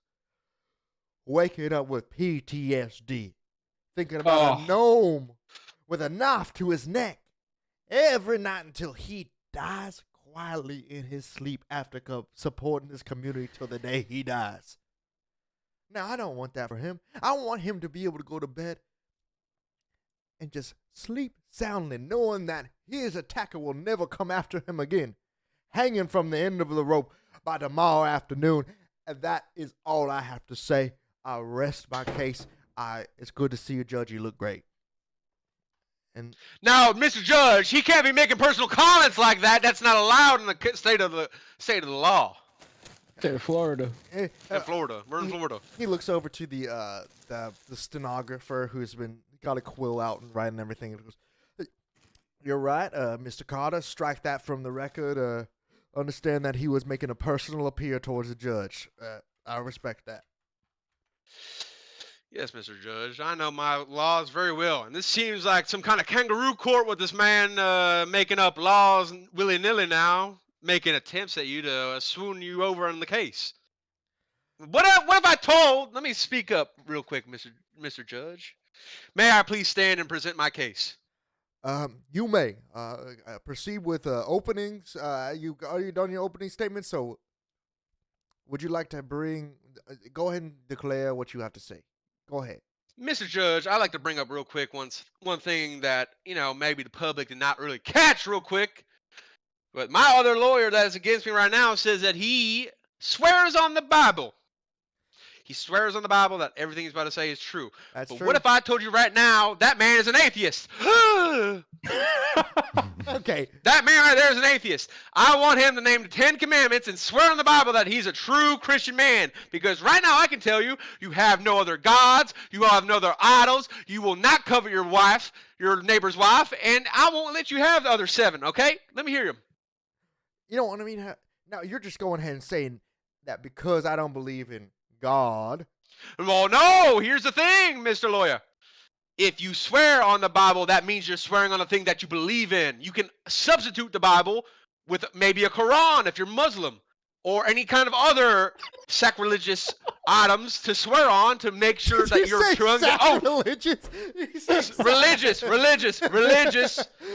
waking up with PTSD, thinking about a gnome with a knife to his neck every night until he dies quietly in his sleep after supporting this community till the day he dies. Now, I don't want that for him. I want him to be able to go to bed and just sleep soundly, knowing that his attacker will never come after him again, hanging from the end of the rope by tomorrow afternoon. And that is all I have to say. I rest my case. It's good to see you, Judge. You look great. And now, Mr. Judge, he can't be making personal comments like that. That's not allowed in the state of the law. State of Florida. In Florida, we're in Florida. He looks over to the stenographer who's got a quill out and writing everything. And goes, "You're right, Mr. Carter. Strike that from the record. Understand that he was making a personal appeal towards the judge. I respect that." Yes, Mr. Judge, I know my laws very well, and this seems like some kind of kangaroo court with this man making up laws willy-nilly now, making attempts at you to swoon you over on the case. What have I told? Let me speak up real quick, Mr. Judge. May I please stand and present my case? You may proceed with openings. You done your opening statement? So, would you like to go ahead and declare what you have to say? Go ahead. Mr. Judge, I'd like to bring up real quick one thing that, maybe the public did not really catch real quick. But my other lawyer that is against me right now says that he swears on the Bible. He swears on the Bible that everything he's about to say is true. That's true. What if I told you right now that man is an atheist? Okay. That man right there is an atheist. I want him to name the 10 Commandments and swear on the Bible that he's a true Christian man. Because right now I can tell you, you have no other gods, you have no other idols, you will not covet your wife, your neighbor's wife, and I won't let you have the other 7, okay? Let me hear him. You know what I mean? Now, you're just going ahead and saying that because I don't believe in God. Well, no, here's the thing, Mr. Lawyer. If you swear on the Bible, that means you're swearing on the thing that you believe in. You can substitute the Bible with maybe a Quran if you're Muslim, or any kind of other sacrilegious items to swear on to make sure that you're true.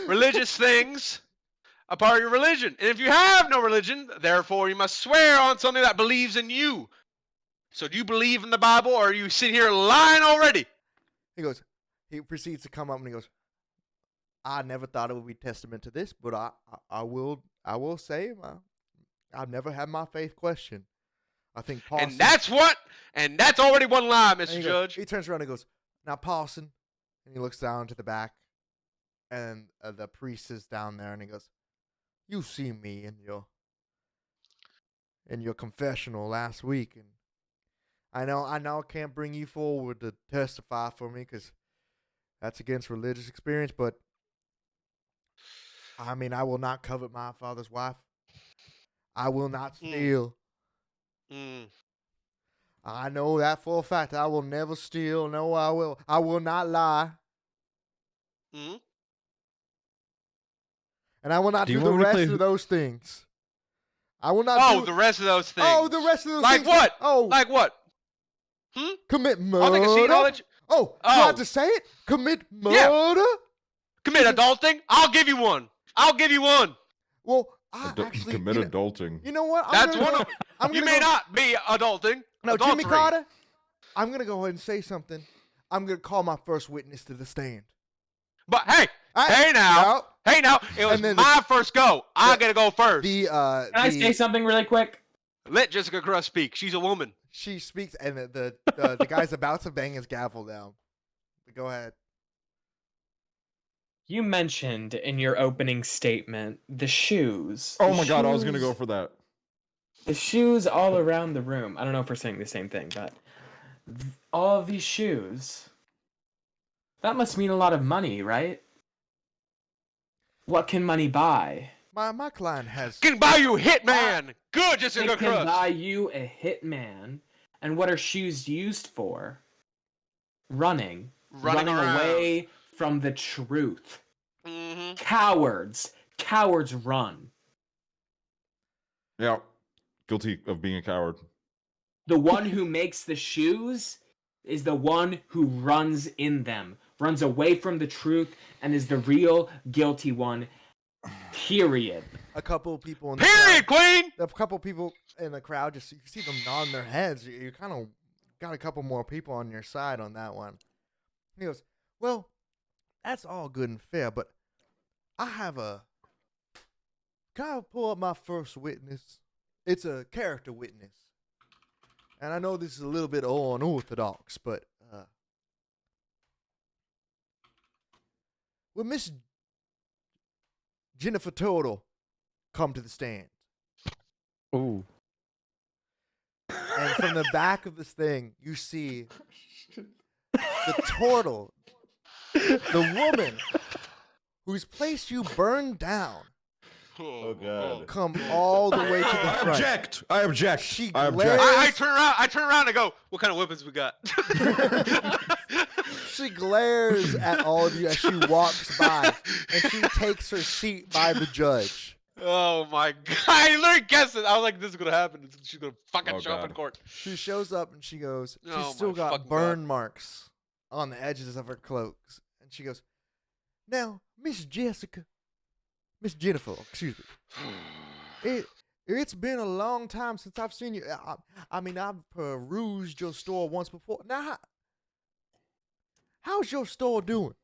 Religious things. A part of your religion. And if you have no religion, therefore you must swear on something that believes in you. So do you believe in the Bible, or are you sitting here lying already? He proceeds to come up and he goes, I never thought it would be testament to this, but I will say I've never had my faith questioned. I think Paulson. And that's already one lie, Mr. Judge. He turns around and goes, now Paulson, and he looks down to the back, and the priest is down there, and he goes, you see me in your confessional last week, and I know I can't bring you forward to testify for me because that's against religious experience, but I mean, I will not covet my father's wife. I will not steal. I know that for a fact. I will never steal. No, I will not lie. Mhm. And I will not Do do you the want me to rest play of those things. I will not Oh, do. the rest of those things. Oh, the rest of those like things. what? Oh, Like what? commit I'll take a seat. I'll murder. let you. Oh, do I have to say it? Commit Yeah. murder? Commit adulting. I'll give you one. I'll give you one. Well, I actually Commit adulting. You know what? That's one of. I'm You gonna may go, not be adulting. No, Adultery. Jimmy Carter. I'm gonna go ahead and say something. I'm gonna call my first witness to the stand. But hey, I- hey now, hey now. It was And then my first go. I gotta go first. The Can I say something really quick? Let Jessica Crust speak. She's a woman. she speaks, and the guy's about to bang his gavel down. Go ahead. You mentioned in your opening statement the shoes. Oh The my god, I was gonna go shoes- for that. The shoes all around the room. I don't know if we're saying the same thing, but all of these shoes. That must mean a lot of money, right? What can money buy? My client has. Can buy you Hitman. Good, Jessica It can Crust. buy you a hitman. And what are shoes used for? Running. Running around. away from the truth. Mm-hmm. Cowards. Cowards run. Yeah, guilty of being a coward. The one who makes the shoes is the one who runs in them, runs away from the truth, and is the real guilty one. Period. A couple of people in the Period, crowd, Queen. a couple of people in the crowd, just you see them nodding their heads. You kind of got a couple more people on your side on that one. He goes, well, that's all good and fair, but I have a. Can I pull up my first witness? It's a character witness, and I know this is a little bit unorthodox, but will Miss Jennifer Turtle come to the stand? Ooh. And from the back of this thing, you see the turtle, the woman whose place you burned down, Oh god. come all the way to the I front. object. I object. She I glares- object. I turn around and go, what kind of weapons we got? She glares at all of you as she walks by, and she takes her seat by the judge. Oh my god. I literally guessed it. I was like, this is gonna happen. She's gonna fucking Oh, show up God. in court. She shows up and she goes, she's Oh, still my got fucking burn marks on the edges of her cloaks. And she goes, now, Miss Jennifer, excuse me. It's been a long time since I've seen you. I mean, I've perused your store once before. Now, how's your store doing?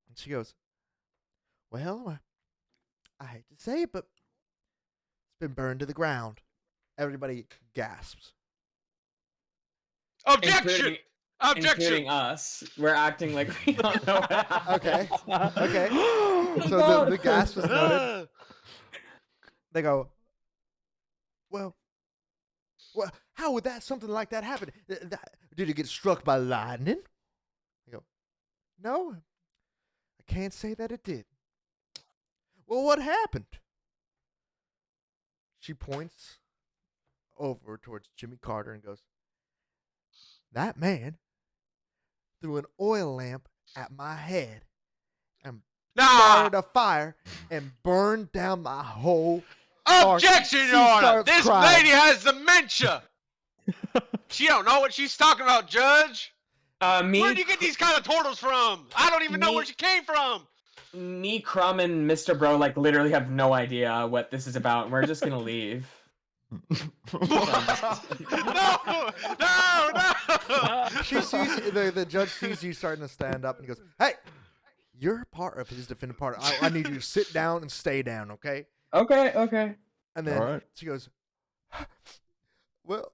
And she goes, well, I hate to say it, but it's been burned to the ground. Everybody gasps. Objection! Objection! Including us. We're acting like we don't know what happened. Okay. So the gasp is noted. They go, well, how would something like that happen? Did it get struck by lightning? They go, no, I can't say that it did. Well, what happened? She points over towards Jimmy Carter and goes, that man threw an oil lamp at my head and started a fire and burned down my whole Objection, She Your Honor! starts This crying. lady has dementia! She don't know what she's talking about, Judge! Me, Where'd you get these kind of turtles from? I don't even know Me- where she came from! me, Crumb, and Mr. Bro like literally have no idea what this is about, and we're just gonna leave. No! She sees the judge sees you starting to stand up and he goes, hey, you're part of his defendant party. I need you to sit down and stay down, okay? Okay. And then Alright. she goes, well,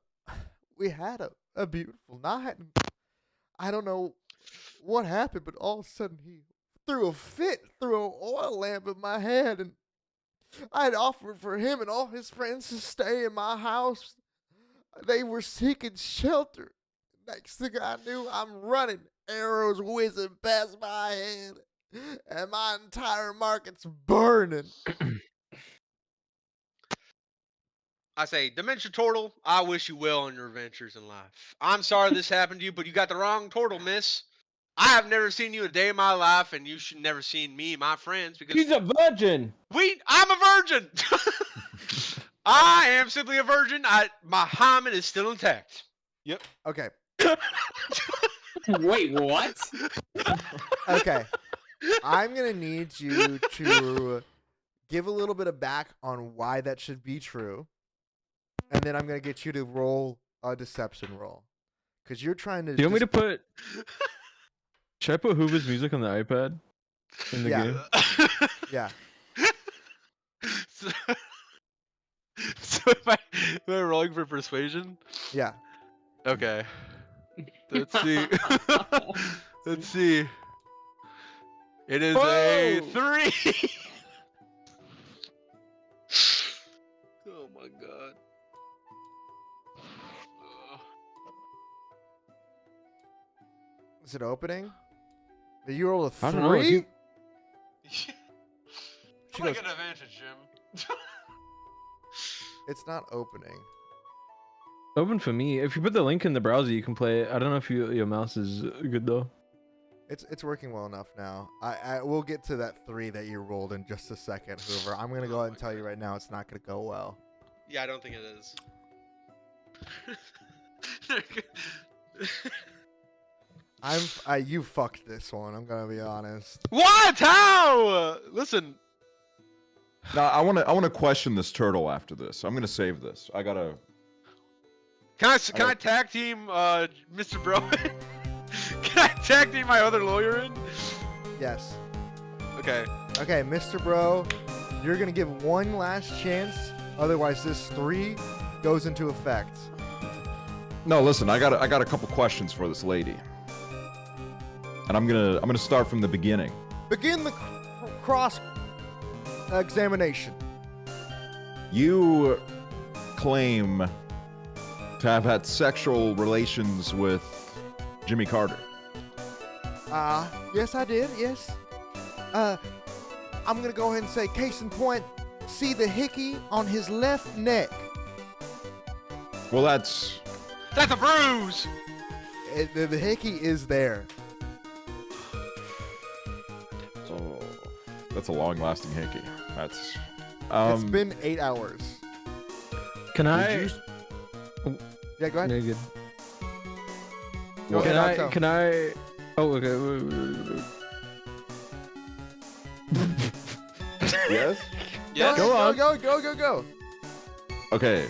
we had a beautiful night. And I don't know what happened, but all of a sudden he threw a fit, threw an oil lamp at my head, and I had offered for him and all his friends to stay in my house. They were seeking shelter. Next thing I knew, I'm running, arrows whizzing past my head, and my entire market's burning. I say, Dementia Turtle, I wish you well in your adventures in life. I'm sorry this happened to you, but you got the wrong turtle, miss. I have never seen you a day in my life, and you should never seen me, my friends, because He's a virgin. I'm a virgin. I am simply a virgin. My hymen is still intact. Yep. Okay. Wait, what? Okay. I'm gonna need you to give a little bit of back on why that should be true, and then I'm gonna get you to roll a deception roll, because you're trying to. Do you want me to just- put? Should I put Hoover's music on the iPad in the Yeah. game? Yeah. so, so am I rolling for persuasion? Yeah. Okay. Let's see. Let's see. It is a Whoa! 3. Oh my god. Is it opening? Did you roll a I don't know, 3? you- She I'm like goes, an advantage, Jim. it's not opening. Open for me. If you put the link in the browser, you can play it. I don't know if your mouse is good though. It's working well enough now. I will get to that 3 that you rolled in just a second, Hoover. I'm gonna go ahead and tell you right now, it's not gonna go well. Yeah, I don't think it is. You fucked this one. I'm gonna be honest. What? How? Listen. Now I wanna question this turtle after this. I'm gonna save this. I gotta. Can I tag team Mr. Bro? Can I tag team my other lawyer in? Yes. Okay. Okay, Mr. Bro, you're gonna give one last chance. Otherwise, this 3 goes into effect. No, listen. I got a couple questions for this lady, and I'm gonna start from the beginning. Begin the cross examination. You claim to have had sexual relations with Jimmy Carter. Yes, I did. Yes. I'm gonna go ahead and say, case in point, see the hickey on his left neck. Well, that's That's a bruise. The hickey is there. that's a long-lasting hickey. That's. It's been 8 hours. Can I? Did Yeah, go ahead. Yeah, good. Go Can ahead, I? Otto. Can I? Oh, okay. Wait. Yes. Yes. Go on. Go. Okay.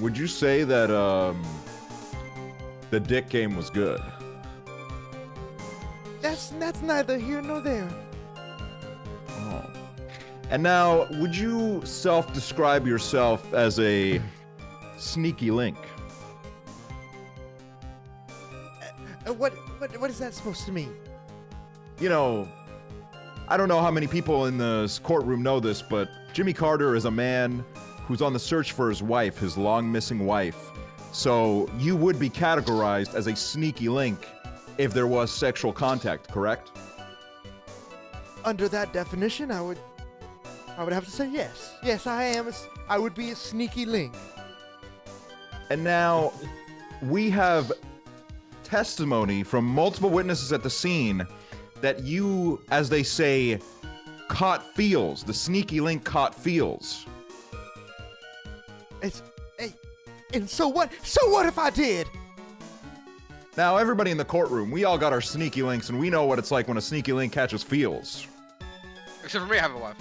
Would you say that the dick game was good? That's neither here nor there. Oh. And now, would you self-describe yourself as a sneaky link? What is that supposed to mean? You know, I don't know how many people in this courtroom know this, but Jimmy Carter is a man who's on the search for his wife, his long-missing wife. So you would be categorized as a sneaky link if there was sexual contact, correct? Under that definition, I would have to say yes. Yes, I am. I would be a sneaky link. And now, we have testimony from multiple witnesses at the scene that you, as they say, caught feels. The sneaky link caught feels. And so what? So what if I did? Now, everybody in the courtroom, we all got our sneaky links, and we know what it's like when a sneaky link catches feels. Except for me, I have a wife.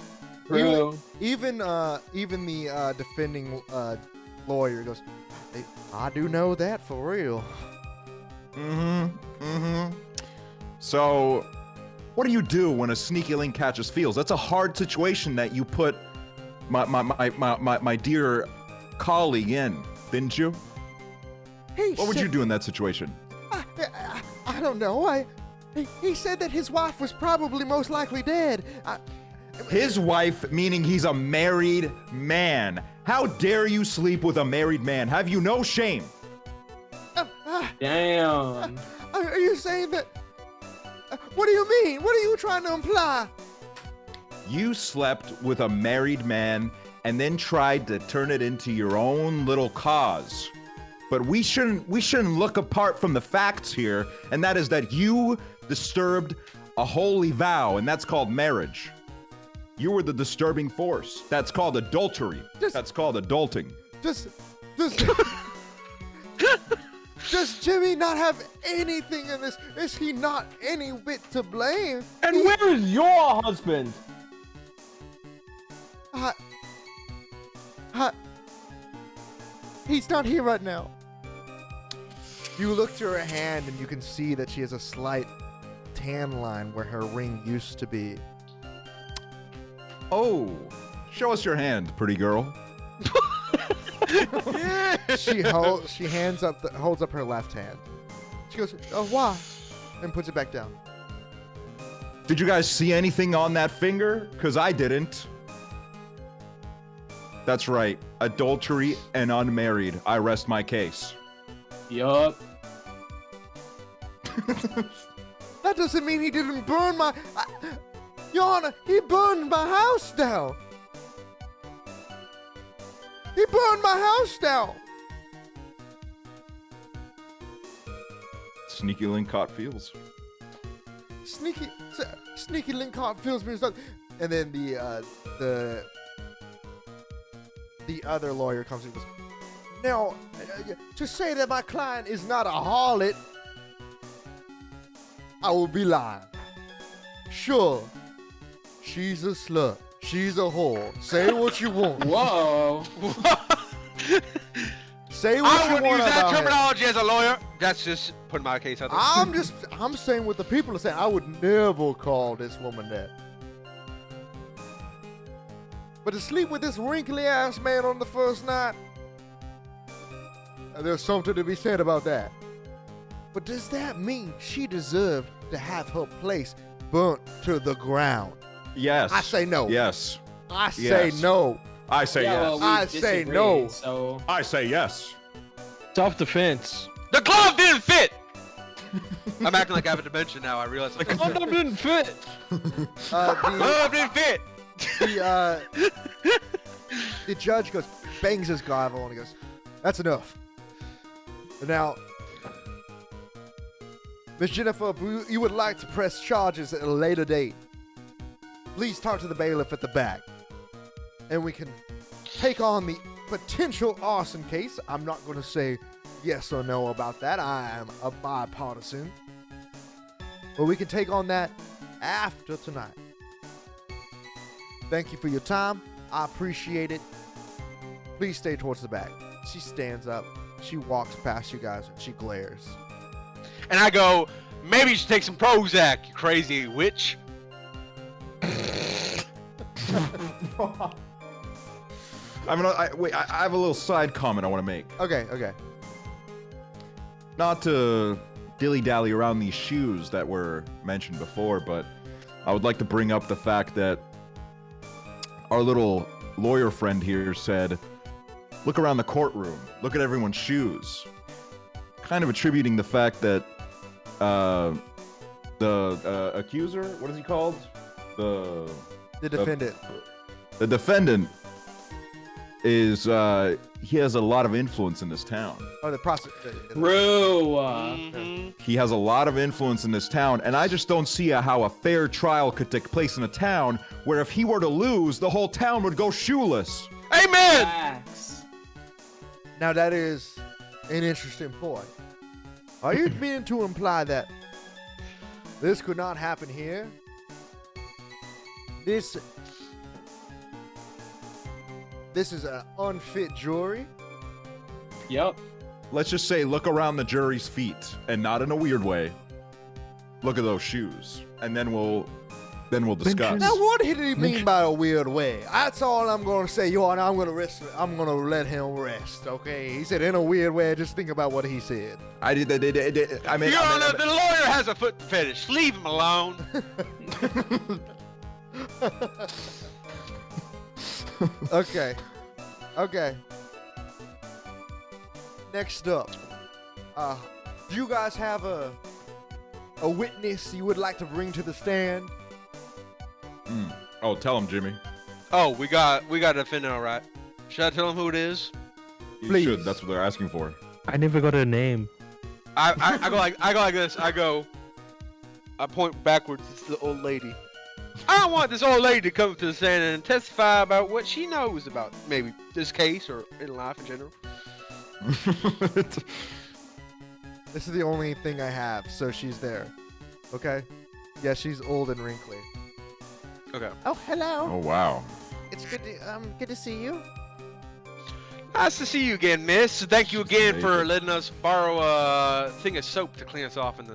Bro. Even the defending lawyer goes, I do know that for real. So, what do you do when a sneaky link catches feels? That's a hard situation that you put my dear colleague in, didn't you? What would you do in that situation? I don't know. He said that his wife was probably most likely dead. His wife, meaning he's a married man. How dare you sleep with a married man? Have you no shame? Damn. Are you saying that? What do you mean? What are you trying to imply? You slept with a married man and then tried to turn it into your own little cause. But we shouldn't look apart from the facts here, and that is that you disturbed a holy vow, and that's called marriage. You were the disturbing force. That's called adultery. That's called adulting. Does does Jimmy not have anything in this? Is he not any bit to blame? And where is your husband? He's not here right now. You look to her hand and you can see that she has a slight tan line where her ring used to be. Oh, show us your hand, pretty girl. She holds up her left hand. She goes, "Oh, why?" and puts it back down. Did you guys see anything on that finger? Because I didn't. That's right. Adultery and unmarried. I rest my case. Yup. That doesn't mean he didn't burn my... Your Honor, he burned my house down. He burned my house down. Sneaky link caught feels. Sneaky Lincoln feels me. And then the other lawyer comes in and goes, "Now, to say that my client is not a harlot, I will be lying. Sure, she's a slut. She's a whore. Say what you want. Whoa. Say what I you wouldn't want use that about her. terminology as a lawyer. That's just putting my case out there. I'm saying what the people are saying. I would never call this woman that. But to sleep with this wrinkly ass man on the first night, there's something to be said about that. But does that mean she deserved to have her place burnt to the ground? Yes. I say no. Yes. I say no. I say Yeah, yes. well, we I say disagree, no. So I say yes. Self-defense. The glove didn't fit. I'm acting like I have a dimension now. I realize The condom didn't fit. glove didn't fit. The judge goes, bangs his gavel, and he goes, "That's enough. Now, Miss Jennifer, if you would like to press charges at a later date, please talk to the bailiff at the back, and we can take on the potential arson case. I'm not going to say yes or no about that. I am a bipartisan. But we can take on that after tonight. Thank you for your time. I appreciate it. Please stay towards the back." She stands up. She walks past you guys and she glares. And I go, maybe you should take some Prozac, you crazy witch. I have a little side comment I want to make. Okay. Not to dilly-dally around these shoes that were mentioned before, but I would like to bring up the fact that our little lawyer friend here said, look around the courtroom, look at everyone's shoes. Kind of attributing the fact that the accuser, what is he called? The defendant. The defendant is, he has a lot of influence in this town. Oh, the prosecutor. True. He has a lot of influence in this town, and I just don't see how a fair trial could take place in a town where if he were to lose, the whole town would go shoeless. Amen. Facts. Now that is an interesting point. Are you meaning to imply that this could not happen here? This is an unfit jury? Yep. Let's just say look around the jury's feet, and not in a weird way. Look at those shoes, and then we'll discuss. Now what did he mean by a weird way? That's all I'm gonna say, Your Honor. I'm gonna let him rest, okay? He said in a weird way, just think about what he said. I mean, Your Honor, the lawyer has a foot fetish. Leave him alone. Okay. Next up, do you guys have a witness you would like to bring to the stand? Oh, tell him, Jimmy. Oh, we got a defendant, all right. Should I tell him who it is? You Please. should. That's what they're asking for. I never got a name. I go like this. I go, I point backwards. It's the old lady. I don't want this old lady to come to the stand and testify about what she knows about maybe this case or in life in general. This is the only thing I have, so she's there. Okay? Yeah, she's old and wrinkly. Okay. Oh, hello. Oh wow. It's good to see you. Nice to see you again, miss. Thank you again for Naked. letting us borrow a thing of soap to clean us off in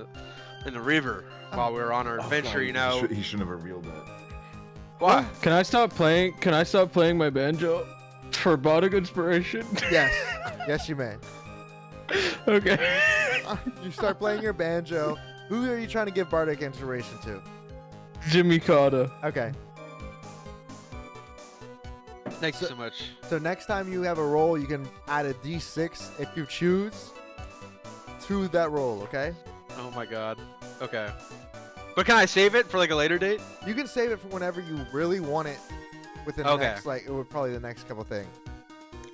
the river while we were on our adventure. You know. He shouldn't have revealed that. What? Can I stop playing? Can I stop playing my banjo for bardic inspiration? Yes. Yes, you may. Okay. You start playing your banjo. Who are you trying to give bardic inspiration to? Jimmy Carter. Okay. Thank you so much. So next time you have a roll, you can add a d6 if you choose to that roll, okay? Oh my god. Okay. But can I save it for like a later date? You can save it for whenever you really want it within the Okay. next, like, it would probably the next couple things.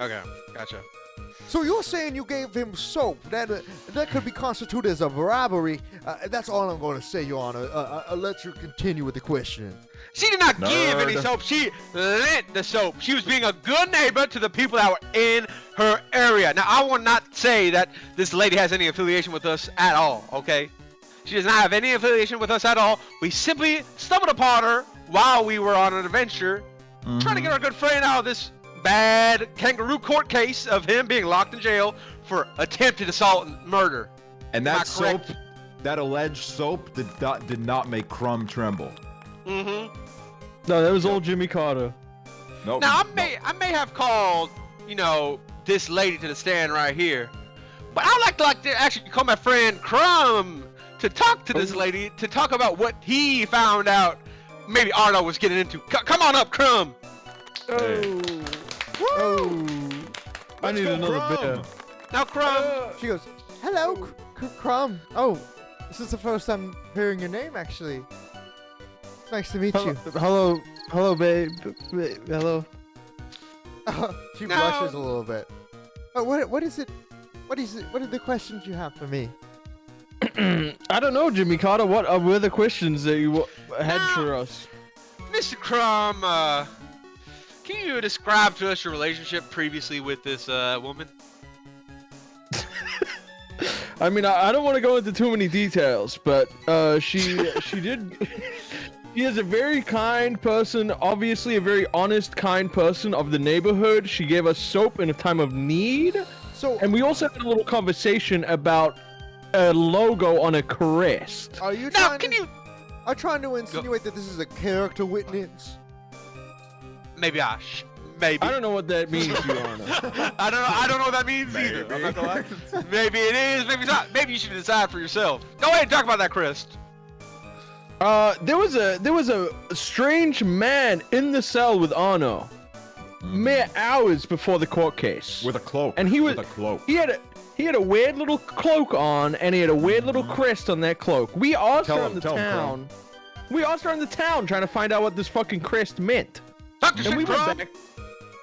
Okay. Gotcha. So you're saying you gave him soap? That could be constituted as a robbery. That's all I'm going to say, Your Honor. I'll let you continue with the question. She did not give any Nerd. soap. She lent the soap. She was being a good neighbor to the people that were in her area. Now, I will not say that this lady has any affiliation with us at all, okay? She does not have any affiliation with us at all. We simply stumbled upon her while we were on an adventure, trying to get our good friend out of this bad kangaroo court case of him being locked in jail for attempted assault and murder. And Am I that soap, correct? that alleged soap, did not make Crumb tremble. Mm-hmm. No, that was old Jimmy Carter. Nope. Now, I may have called, you know, this lady to the stand right here, but I would like to actually call my friend Crumb to talk to this lady, to talk about what he found out maybe Arno was getting into. Come on up, Crumb. Hey. Oh. I Let's need go, another Crumb. beer. Now, Crumb. She goes, hello, Crumb. Oh, this is the first time hearing your name, actually. Nice to meet you. Hello, babe. Hello. She No. blushes a little bit. Oh, what is it? What is it? What are the questions you have for me? I don't know, Jimmy Carter. What were the questions that you had for us? Mr. Crumb, can you describe to us your relationship previously with this woman? I mean, I don't want to go into too many details, but she did. She is a very kind person, obviously a very honest, kind person of the neighborhood. She gave us soap in a time of need, So, and we also had a little conversation about a logo on a crest. are you Now, trying can to, you? are you trying to insinuate that this is a character witness? Maybe maybe. I don't know what that means, Your Honor. I don't know what that means either. I'm not gonna lie. Maybe it is, maybe it's not. Maybe you should decide for yourself. Go ahead and talk about that, Chris. There was a strange man in the cell with Arno, mere hours before the court case. With a cloak. And he was- with a cloak. He had a weird little cloak on, and he had a weird little crest on that cloak. We asked Tell her him, in the tell him, town. We asked her in the town trying to find out what this fucking crest meant. Talk to And we Crumb. went back.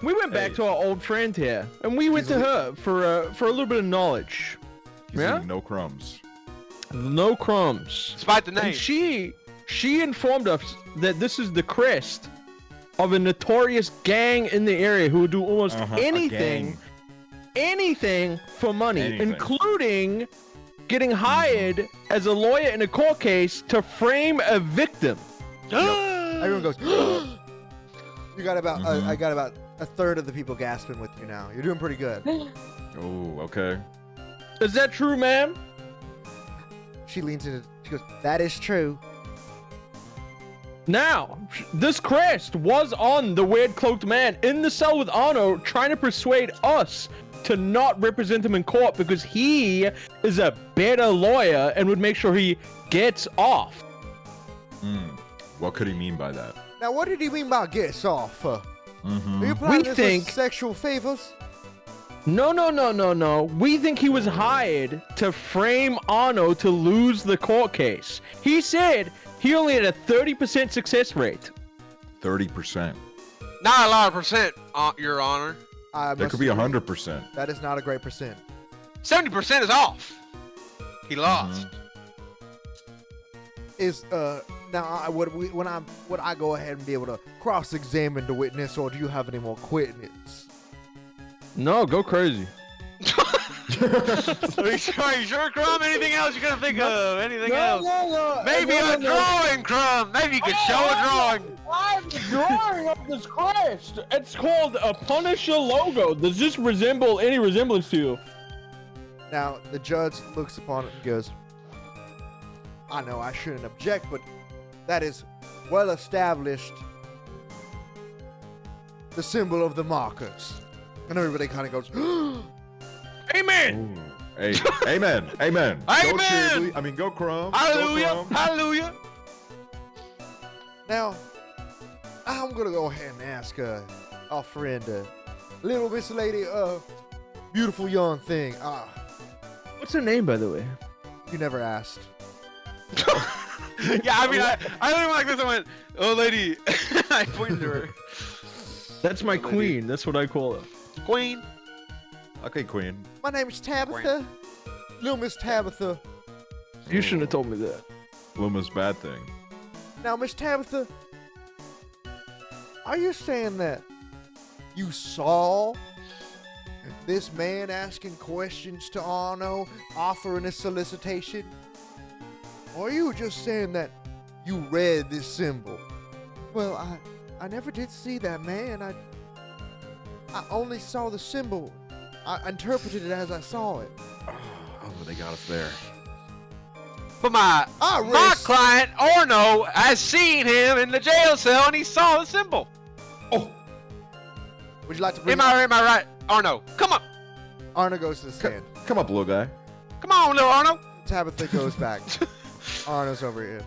We went back Hey. to our old friend here, and we went to her for a little bit of knowledge. He's Yeah? eating no crumbs. No crumbs. Despite the name. And she informed us that this is the crest of a notorious gang in the area who would do almost Uh-huh, a anything for money, Anything. including getting hired as a lawyer in a court case to frame a victim. Everyone goes. You got about. Mhm. I got about a third of the people gasping with you now. You're doing pretty good. Oh, okay. Is that true, ma'am? She leans into. She goes, "That is true." Now, this crest was on the weird cloaked man in the cell with Arno, trying to persuade us to not represent him in court because he is a better lawyer and would make sure he gets off. What could he mean by that? Now, what did he mean by gets off? Are Mm-hmm. you planning this think- with sexual favors? No. We think he was hired to frame Arno to lose the court case. He said he only had a 30% success rate. 30%. Not a lot of percent, Your Honor. I That must could be agree. 100%. That is not a great percent. 70% is off. He lost. is now would I go ahead and be able to cross-examine the witness, or do you have any more witness? No, go crazy. Are you sure, Crumb? Anything else you're gonna think of? Anything else? No. Maybe a drawing, Crumb. Maybe you could show a drawing. I have a drawing of this crest. It's called a Punisher logo. Does this resemble any resemblance to you? Now the judge looks upon it and goes, I know I shouldn't object, but that is well established. The symbol of the markers. And everybody kind of goes, Amen. Hey, amen. Amen. Go Amen. Chiblee. I mean, go Crumb. Go Hallelujah. Crumb. Hallelujah. Now, I'm gonna go ahead and ask our friend, little Miss Lady, beautiful young thing. What's her name, by the way? You never asked. Yeah, I mean, I literally went like this. I went, oh, lady. I pointed to her. That's my queen. That's what I call her. Queen. Okay, Queen. My name is Tabitha. Little Miss Tabitha. You shouldn't have told me that. Luma's bad thing. Now, Miss Tabitha, are you saying that you saw this man asking questions to Arno, offering a solicitation? Or are you just saying that you read this symbol? Well, I never did see that man. I only saw the symbol. I interpreted it as I saw it. Oh, they got us there. But my client, Orno, has seen him in the jail cell and he saw the symbol. Oh, Would you like to bring Am I right? Orno, come on. Arno goes to the stand. come up, little guy. Come on, little Orno. Tabitha goes back. Arno's over here.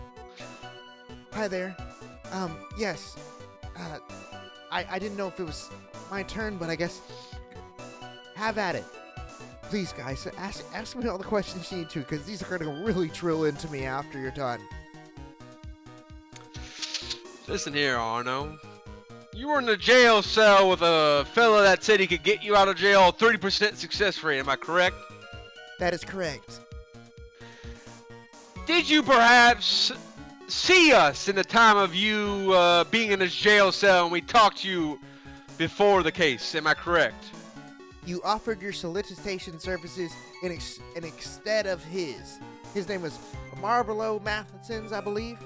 Hi there. Yes. I didn't know if it was my turn, but I guess have at it. Please, guys, ask me all the questions you need to, because these are going to really drill into me after you're done. Listen here, Arno. You were in the jail cell with a fella that said he could get you out of jail 30% success rate, am I correct? That is correct. Did you perhaps see us in the time of you being in this jail cell and we talked to you before the case, am I correct? You offered your solicitation services instead of his. His name was Marlboro Matheson's, I believe.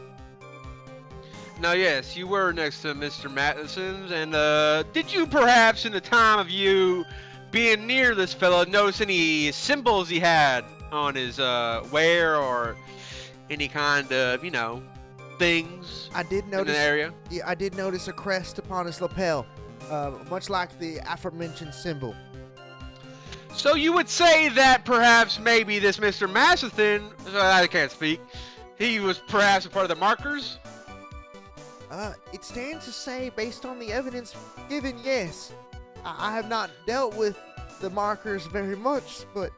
Now, yes, you were next to Mr. Matheson's, and did you perhaps, in the time of you being near this fellow, notice any symbols he had on his wear or any kind of, things I did in notice. the area? Yeah, I did notice a crest upon his lapel, much like the aforementioned symbol. So you would say that perhaps maybe this Mr. Matheson, I can't speak, he was perhaps a part of the markers? It stands to say, based on the evidence given, yes. I have not dealt with the markers very much, but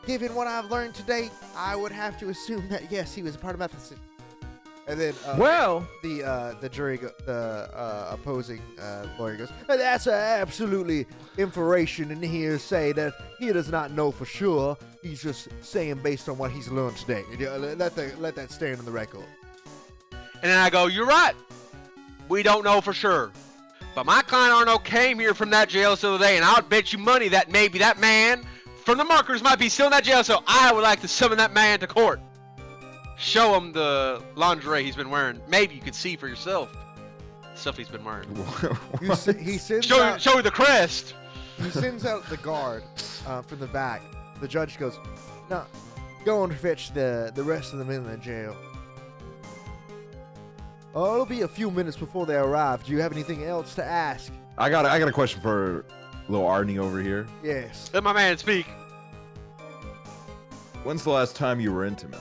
given what I've learned today, I would have to assume that yes, he was a part of Matheson. And then, the jury, the opposing lawyer goes, "That's absolutely information in here. Say that he does not know for sure. He's just saying based on what he's learned today. Let that stand on the record." And then I go, you're right. We don't know for sure. But my client Arno came here from that jail cell today, and I would bet you money that maybe that man from the markers might be still in that jail cell. I would like to summon that man to court. Show him the lingerie he's been wearing. Maybe you could see for yourself the stuff he's been wearing. He sends Show out, you the crest. he sends out the guard from the back. The judge goes, "No, go and fetch the rest of them in the jail." Oh, it'll be a few minutes before they arrive. Do you have anything else to ask? I got a question for little Arnie over here. Yes. Let my man speak. When's the last time you were intimate?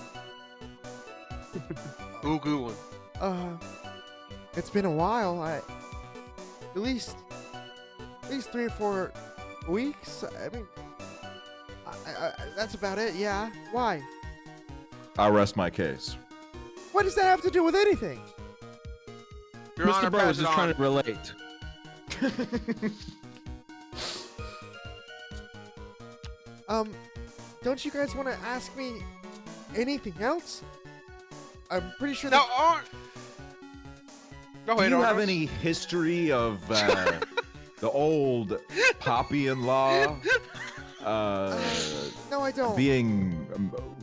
Ooh, good one. It's been a while. At least 3 or 4 weeks. I mean, that's about it. Yeah. Why? I'll rest my case. What does that have to do with anything? Your Honor, Mr. Bro pass is it just on. trying to relate. Don't you guys want to ask me anything else? I'm pretty sure. Now, go Do ahead, you have Arnold. any history of the old Poppy-in-law No, I don't. being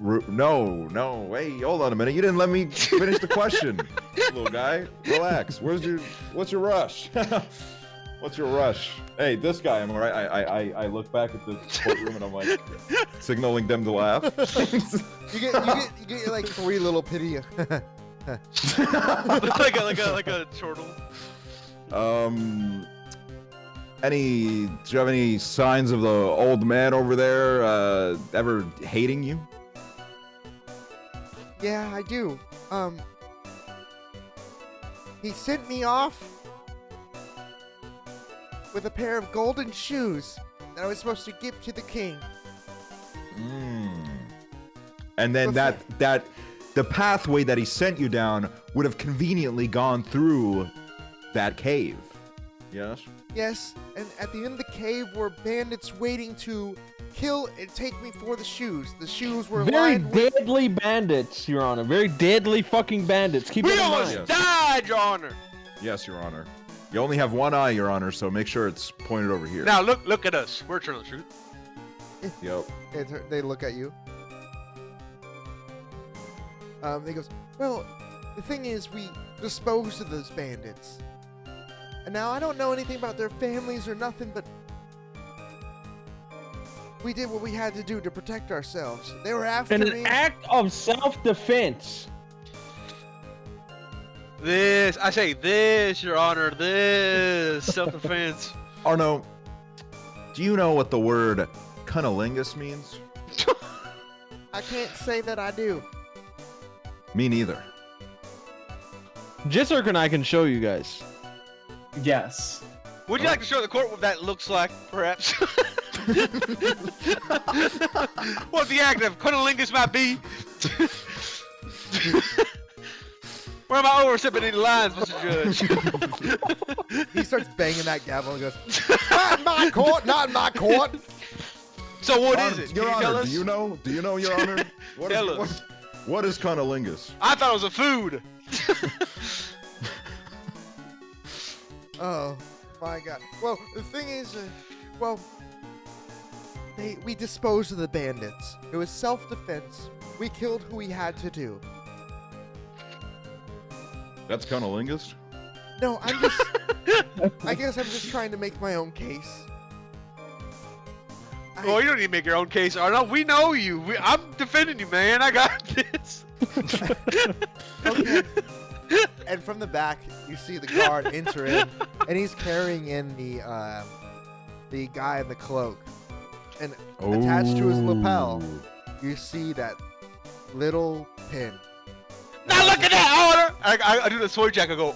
no, wait, hold on a minute. You didn't let me finish the question, little guy. Relax. What's your rush? What's your rush? Hey, this guy. I'm right. I look back at the courtroom and I'm like signaling them to laugh. You get like 3 little pity. like a chortle. Do you have any signs of the old man over there ever hating you? Yeah, I do. He sent me off with a pair of golden shoes that I was supposed to give to the king. And then Before- that the pathway that he sent you down would have conveniently gone through that cave. Yes? Yes, and at the end of the cave were bandits waiting to kill and take me for the shoes. The shoes were Very lined with... deadly bandits, Your Honor. Very deadly fucking bandits. Keep We it in almost mind. died, Your Honor. Yes, Your Honor. You only have one eye, Your Honor, so make sure it's pointed over here. Now look at us. We're telling the truth. Yep. They look at you. He goes, well, the thing is, we disposed of those bandits. And now I don't know anything about their families or nothing, but we did what we had to do to protect ourselves. They were after In me. an act of self-defense. This, Your Honor, this self-defense. Arno, do you know what the word cunnilingus means? I can't say that I do. Me neither. Jisirk and I can show you guys. Yes. Would you like to show the court what that looks like, perhaps? What the act of cunnilingus might be? Where am I overstepping any lines, Mr. Judge? He starts banging that gavel and goes, not in my court, not in my court. So what is it? Your Can you tell Honor, us? do you know, Your Honor? Tell us. What is cunnilingus? I thought it was a food. Oh my god. Well, the thing is, we disposed of the bandits. It was self-defense. We killed who we had to do. That's cunnilingus? No, I'm just. I guess I'm just trying to make my own case. Oh, you don't need to make your own case, Arnold. We know you. I'm defending you, man. I got this. Okay. And from the back, you see the guard enter in, and he's carrying in the guy in the cloak, and attached to his lapel, you see that little pin. Now look at that, Arnold. I do the sword jack. I go.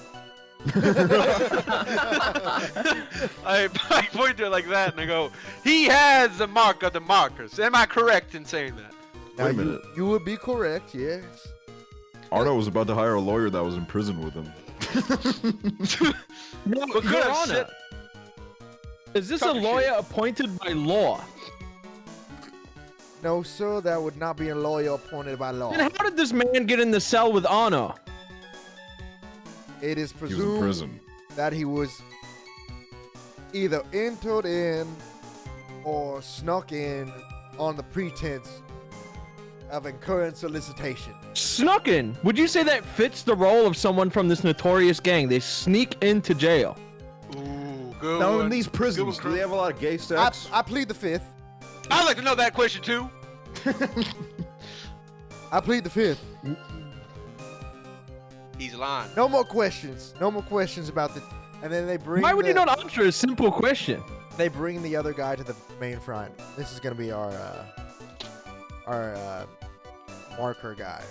I point to it like that, and I go, he has the mark of the markers. Am I correct in saying that? Now Wait a minute. you would be correct, yes. Arno was about to hire a lawyer that was in prison with him. No, But Your could have Honor. said- Is this a Talk your lawyer shit. appointed by law? No, sir, that would not be a lawyer appointed by law. Then how did this man get in the cell with Anna? It is He was in presumed prison. that he was either entered in or snuck in on the pretense of incurring solicitation. Snuck in. Would you say that fits the role of someone from this notorious gang? They sneak into jail. Ooh, good Now, one. in these prisons, Good do one, they have a lot of gay sex? I plead the fifth. I'd like to know that question too. I plead the fifth. He's lying. No more questions. No more questions about this. And then they bring. Why would the, you not answer a simple question? They bring the other guy to the main front. This is gonna be our marker guy.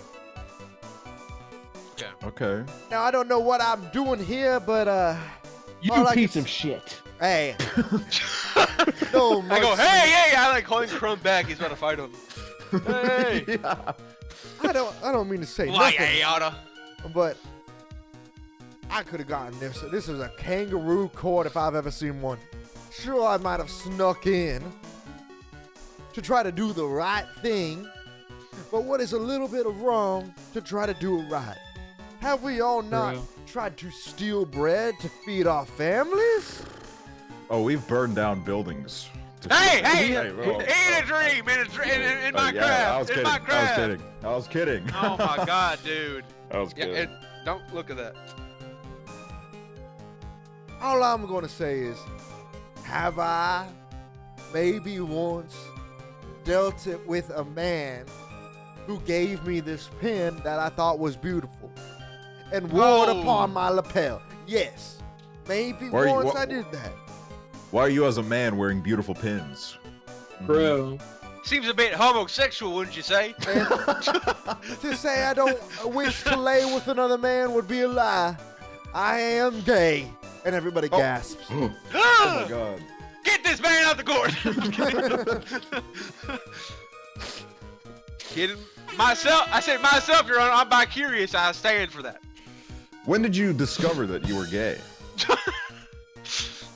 Okay. Now I don't know what I'm doing here, but You All I piece can of shit. hey. No, I go, much- hey. I like calling Crumb back. He's about to fight him. Hey. Yeah. I don't mean to say Why, nothing, Ada? but I could have gotten this. This is a kangaroo court if I've ever seen one. Sure, I might have snuck in to try to do the right thing, But what is a little bit of wrong to try to do it right? Have we all not True. tried to steal bread to feed our families? Oh, we've burned down buildings. to Hey, feed- hey! whoa. In a dream, in my Yeah, I craft, was in kidding. my I was craft. kidding. I was kidding. Oh my god, dude. I was Yeah, kidding. and don't look at that. All I'm going to say is, have I maybe once dealt it with a man who gave me this pin that I thought was beautiful and wore it Oh. upon my lapel? Yes. Maybe Why are you- once wha- I did that. Why are you as a man wearing beautiful pins? Bro. Seems a bit homosexual, wouldn't you say? And to say I don't wish to lay with another man would be a lie. I am gay. And everybody gasps. Oh Ah! my god. Get this man out the court! Kidding myself. I said myself, Your Honor. I'm bi-curious. I stand for that. When did you discover that you were gay?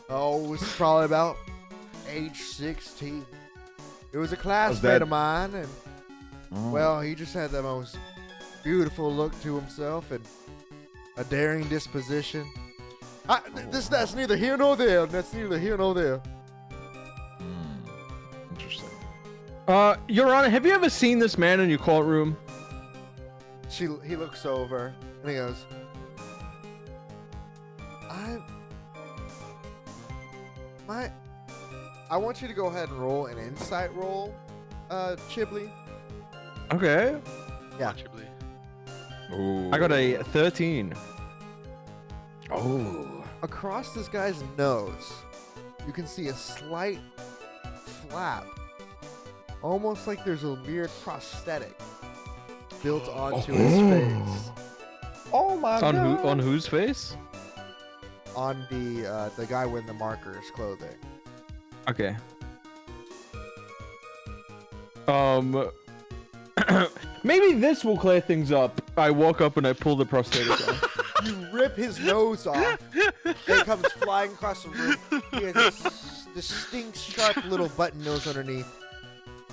Oh, it was probably about age 16. It was a classmate that- of mine, and Oh. well, he just had the most beautiful look to himself and a daring disposition. That's neither here nor there. That's neither here nor there. Interesting. Your Honor, have you ever seen this man in your courtroom? He looks over and he goes, I want you to go ahead and roll an insight roll, Chiblee. Okay. Yeah. Chiblee. Ooh. I got a 13. Oh. Across this guy's nose, you can see a slight flap, almost like there's a weird prosthetic built onto his face. Oh my On god! on whose face? On the guy wearing the marker's clothing. Okay. Maybe this will clear things up. I walk up and I pull the prosthetic off. You rip his nose off. It comes flying across the room. He has a distinct, sharp little button nose underneath.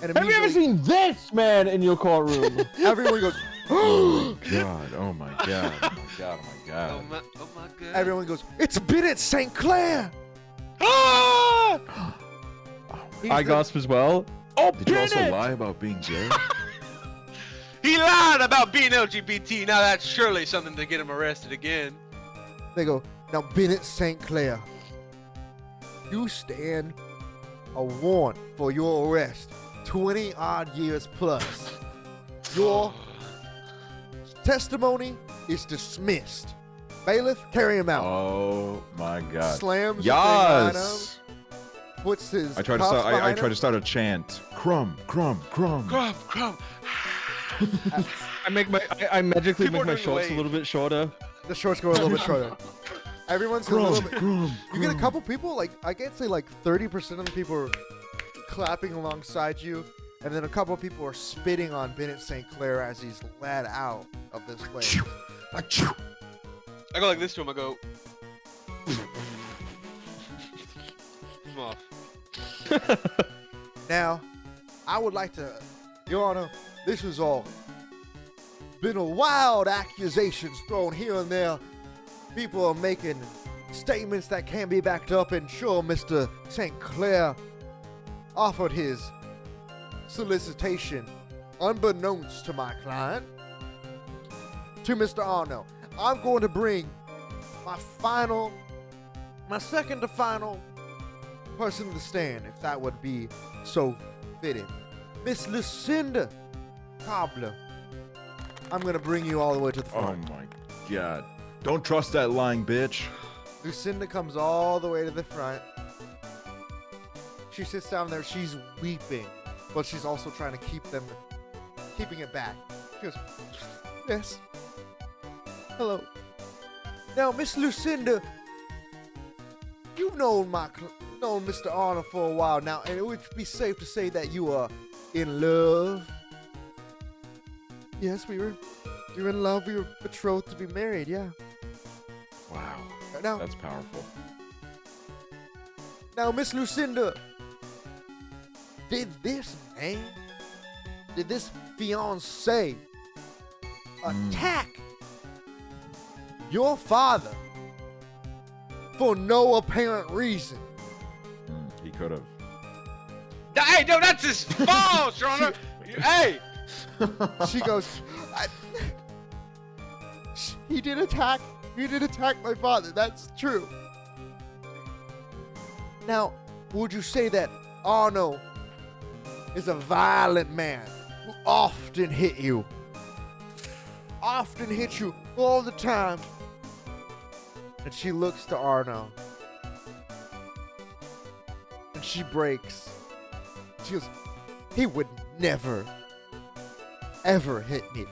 And Have you ever immediately seen this man in your courtroom? everyone goes, Oh god. Oh my god. Oh my god. Oh my god. Oh my god. everyone goes, it's Bennett St. Clair! Ah! He's I the- gasp as well. Oh, Did you also Bennett! lie about being gay? He lied about being LGBT. Now that's surely something to get him arrested again. They go, now Bennett St. Clair, you stand a warrant for your arrest, 20 odd years plus. Your testimony is dismissed. Bailiff, carry him out. Oh my god. Slams the thing on him, Yes. puts his I tried to cuffs start. I behind tried him. to start a chant. Crumb, crumb, crumb. Crumb, crumb. I magically People make are my doing shorts the a little bit shorter. The shorts go a little bit shorter. Everyone's a little bit. crumb. You get a couple people, like I can't say like 30% of the people are clapping alongside you, and then a couple of people are spitting on Bennett St. Clair as he's led out of this place. I go like this to him. I go. I'm off. Now, I would like to, Your Honor, this is all been a wild accusations thrown here and there. People are making statements that can't be backed up, and sure, Mr. St. Clair offered his solicitation unbeknownst to my client, to Mr. Arno. I'm going to bring my second to final person to stand, if that would be so fitting. Miss Lucinda Cobbler. I'm gonna bring you all the way to the Oh front. my god. Don't trust that lying bitch. Lucinda comes all the way to the front. She sits down there, she's weeping, but she's also trying to keeping it back. She goes, yes. Hello. Now, Miss Lucinda, you've known known Mr. Arnold for a while now, and it would be safe to say that you are in love. Yes, we were in love. We were betrothed to be married. Yeah. Wow. Now, That's powerful. Miss Lucinda, did this fiance attack your father for no apparent reason. He could have. Hey, no, that's his fault, Your Honor. Hey. She goes, he did attack my father. That's true. Now, would you say that Arno is a violent man who often hit you all the time? And she looks to Arno and she breaks. She goes, he would never, ever hit me.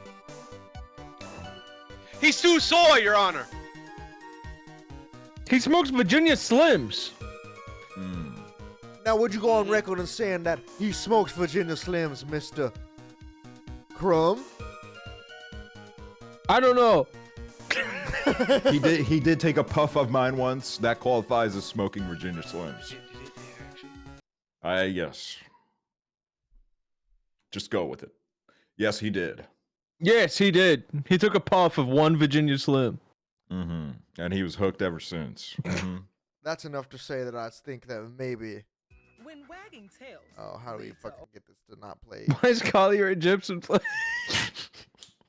He's too soy, Your Honor. He smokes Virginia Slims. Now, would you go on record and saying that he smokes Virginia Slims, Mr. Crumb? I don't know. He did take a puff of mine once. That qualifies as smoking Virginia Slims. Yes. Just go with it. Yes, he did. Yes, he did. He took a puff of one Virginia Slim. And he was hooked ever since. That's enough to say that I think that maybe. When wagging tails. Oh, how do we fucking get this to not play? Why is Collier and Gibson playing?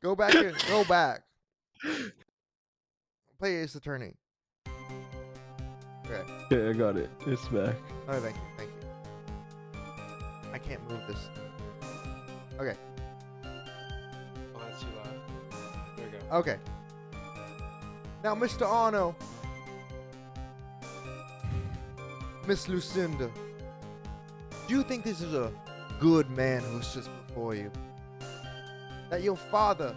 Go back and go back. Play Ace Attorney. Okay. Okay, I got it. It's back. Oh, thank you. I can't move this. Okay. Oh, that's too loud. There we go. Okay. Now, Mr. Arno, Miss Lucinda, do you think this is a good man who's just before you? That your father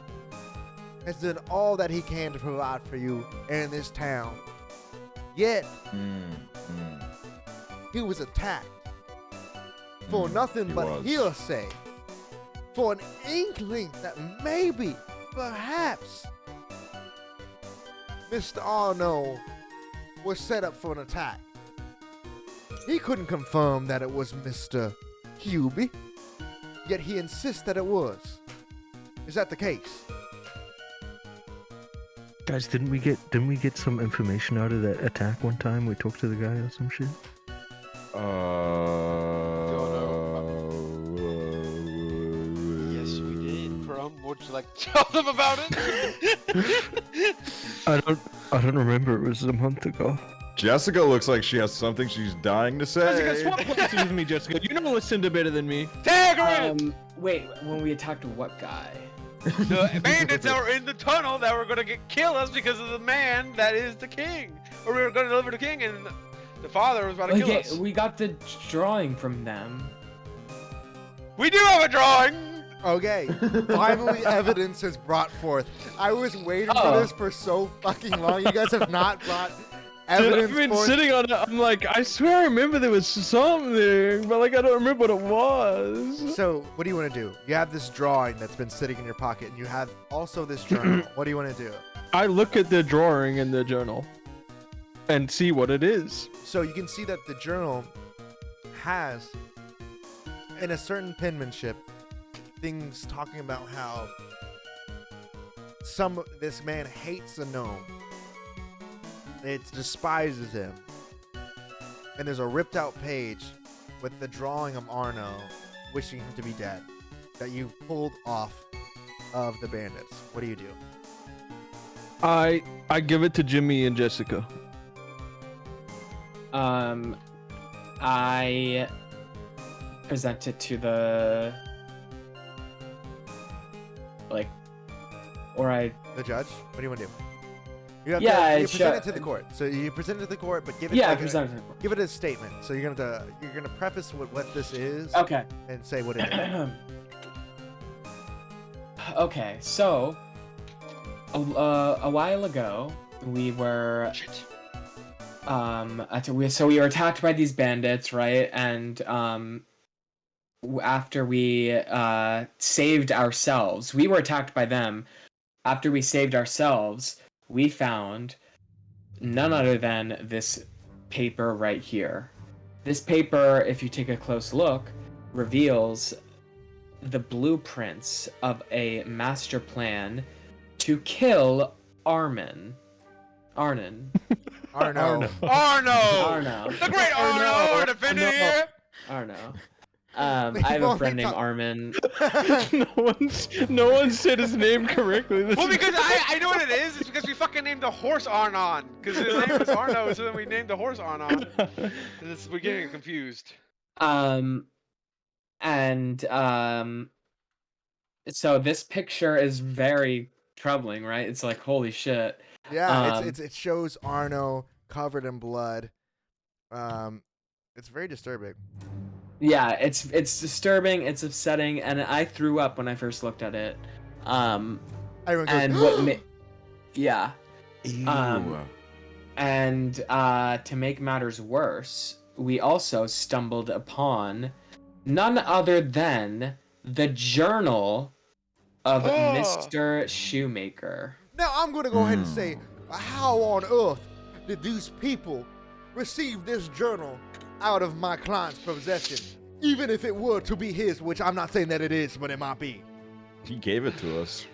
has done all that he can to provide for you in this town. Yet, he was attacked for nothing but hearsay. For an inkling that maybe, perhaps, Mr. Arno was set up for an attack. He couldn't confirm that it was Mr. Hubie, yet he insists that it was. Is that the case? Guys, didn't we get some information out of that attack one time? We talked to the guy or some shit. Yes, we did. Crumb, would you like to tell them about it? I don't remember. It was a month ago. Jessica looks like she has something she's dying to say. Jessica, swap places with me, Jessica. You know Lucinda better than me. Tag her in! Wait, when we attacked what guy? The bandits that were in the tunnel that were gonna kill us because of the man that is the king. Or we were gonna deliver the king and the father was about to kill us. We got the drawing from them. We do have a drawing! Okay, finally evidence is brought forth. I was waiting for this for so fucking long. You guys have not brought evidence I've been forth. sitting on it. I'm like, I swear I remember there was something, but like I don't remember what it was. So, what do you want to do? You have this drawing that's been sitting in your pocket, and you have also this journal. What do you want to do? I look at the drawing in the journal and see what it is. So you can see that the journal has, in a certain penmanship, things talking about how this man hates a gnome. It despises him. And there's a ripped out page with the drawing of Arno wishing him to be dead that you pulled off of the bandits. What do you do? I give it to Jimmy and Jessica. I present it to the The judge? What do you want to do? You have Yeah, you it present it should- to the court. So you present it to the court, but give it I like present it to the court. give it a statement. So you're gonna preface what this is Okay. and say what it is. Okay, so a while ago we were Shit. we were attacked by these bandits, right? And after we saved ourselves, we were attacked by them. After we saved ourselves, we found none other than this paper right here. This paper, if you take a close look, reveals the blueprints of a master plan to kill Arnon. Arno. Arno! Arno. The great Arno, defending here! Arno. I have a friend named Armin. no one said his name correctly. Well, because I know what it is. It's because we fucking named the horse Arnon. Because his name was Arno, so then we named the horse Arnon. We're getting confused. So this picture is very troubling, right? It's like, holy shit. Yeah, it shows Arno covered in blood. It's very disturbing. Yeah, it's disturbing, it's upsetting, and I threw up when I first looked at it. Everyone goes, And what yeah. Ew. And to make matters worse, we also stumbled upon none other than the journal of Mr. Shoemaker. Now I'm going to go ahead and say, how on earth did these people receive this journal out of my client's possession, even if it were to be his, which I'm not saying that it is, but it might be. He gave it to us.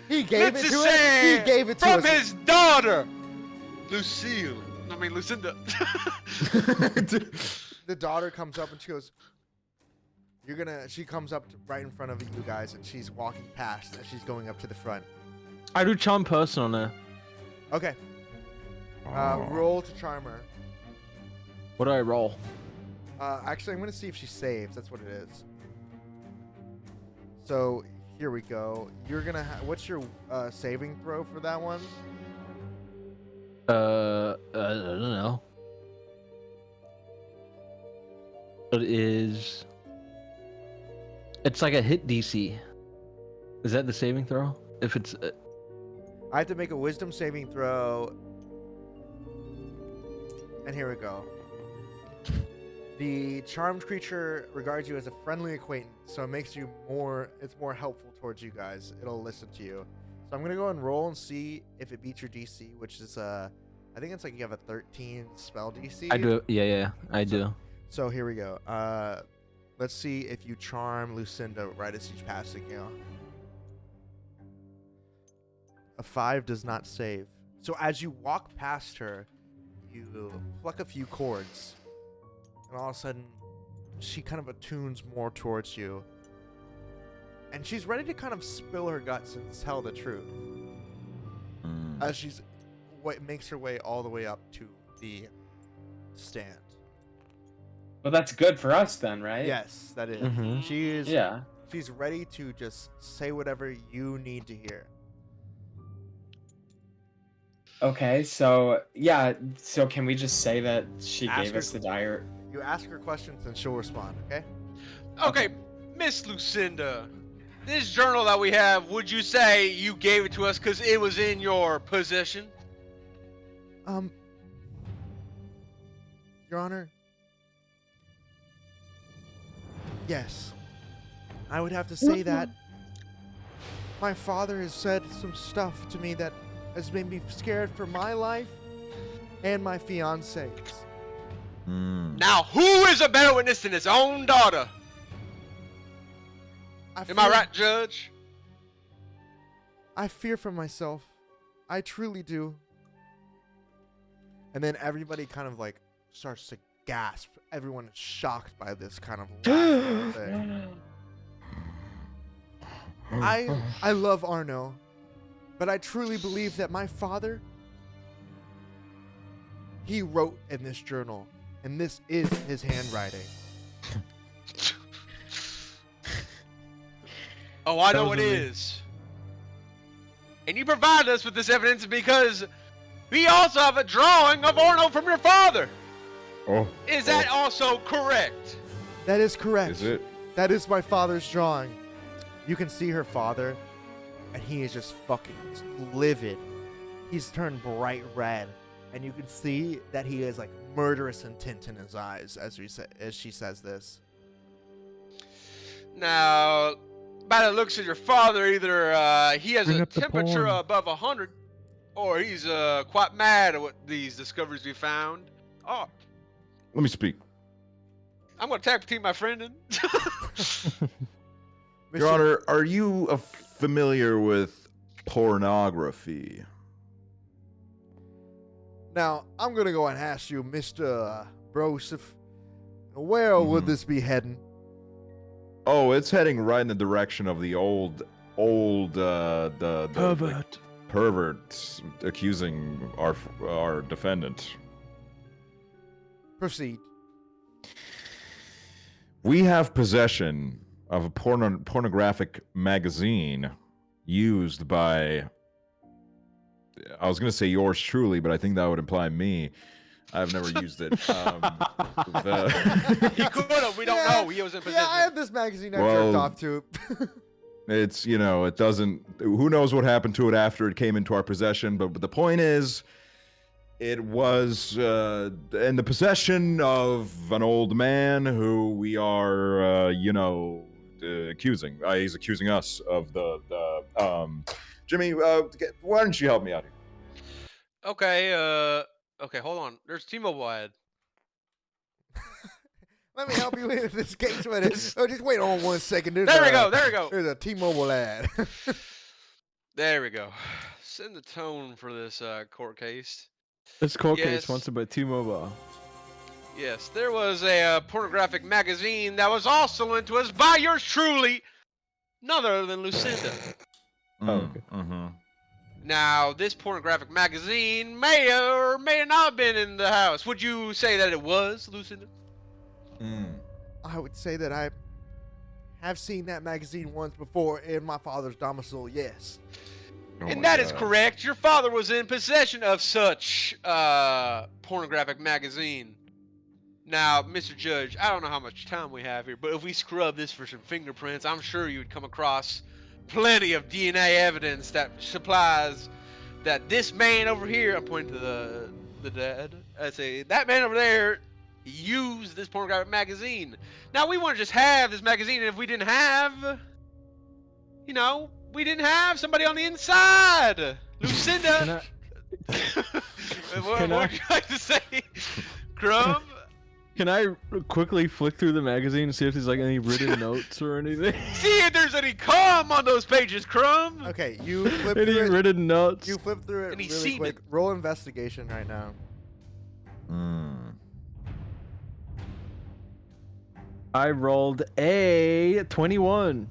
He gave Let's it just to us. say He gave it to from us. his daughter, Lucinda. The daughter comes up and she goes, she comes up right in front of you guys, and she's walking past as she's going up to the front. I do charm person on her. Okay. Roll to charm her. What do I roll? Actually, I'm going to see if she saves. That's what it is. So, here we go. You're going to what's your saving throw for that one? I don't know. It is. It's like a hit DC. Is that the saving throw? If it's. I have to make a wisdom saving throw. And here we go. The charmed creature regards you as a friendly acquaintance, so it makes you it's more helpful towards you guys. It'll listen to you. So I'm going to go and roll and see if it beats your DC, which is, I think it's like you have a 13 spell DC. I do. Yeah, I do. So here we go. Let's see if you charm Lucinda right as she's passing you. A 5 does not save. So as you walk past her, you pluck a few chords, and all of a sudden, she kind of attunes more towards you. And she's ready to kind of spill her guts and tell the truth. As she's makes her way all the way up to the stand. Well, that's good for us then, right? Yes, that is. Mhm. She is. Yeah. She's ready to just say whatever you need to hear. Okay, so yeah, so can we just say that she Ask gave her- us the diary? You ask her questions and she'll respond, okay? Okay, Miss Lucinda, this journal that we have, would you say you gave it to us because it was in your possession? Your Honor, yes. I would have to say that my father has said some stuff to me that has made me scared for my life and my fiance's. Now, who is a better witness than his own daughter? Am I right, Judge? I fear for myself. I truly do. And then everybody kind of like starts to gasp. Everyone is shocked by this kind of last thing. I love Arno, but I truly believe that my father, he wrote in this journal, and this is his handwriting. Oh, I know what it is. And you provide us with this evidence because we also have a drawing of Arno from your father. Oh. Is that also correct? That is correct. Is it? That is my father's drawing. You can see her father, and he is just fucking livid. He's turned bright red, and you can see that he has like murderous intent in his eyes as she says this. Now, by the looks of your father, either he has Bring a up the temperature porn. above 100, or he's quite mad at what these discoveries we found are. Let me speak. I'm gonna tag team my friend in. Your Honor, are you familiar with pornography? Now, I'm going to go and ask you, Mr. Broseph, where would this be heading? Oh, it's heading right in the direction of the old the Pervert. pervert accusing our defendant. Proceed. We have possession of a pornographic magazine used by, I was going to say yours truly, but I think that would imply me. I've never used it. He could have. We don't know. He was in position. Yeah, I have this magazine I Well, jerked off to. It's, it doesn't, who knows what happened to it after it came into our possession, but the point is, it was in the possession of an old man who we are, accusing. He's accusing us of the Jimmy, why don't you help me out here? Okay, hold on. There's T-Mobile ad. Let me help you with this case with it. Oh, just wait on 1 second. There we go. There's a T-Mobile ad. There we go. Send the tone for this court case. This court Yes. case sponsored by T-Mobile. Yes, there was a pornographic magazine that was also lent to us by yours truly, none other than Lucinda. Oh, okay. Mm-hmm. Now, this pornographic magazine may or may not have been in the house. Would you say that it was, Lucinda? I would say that I have seen that magazine once before in my father's domicile, yes. And that is correct. Your father was in possession of such pornographic magazine. Now, Mr. Judge, I don't know how much time we have here, but if we scrub this for some fingerprints, I'm sure you would come across plenty of DNA evidence that supplies that this man over here, I'm pointing to the dad, I say, that man over there used this pornographic magazine. Now, we want to just have this magazine, and if we didn't have, we didn't have somebody on the inside. Lucinda. What would you like to say? Crumb? Can I quickly flick through the magazine and see if there's like any written notes or anything? See if there's any cum on those pages, Crumb. Okay, you flip Any through it. written notes? You flip through it Any really semen? quick. Roll investigation right now. I rolled a 21.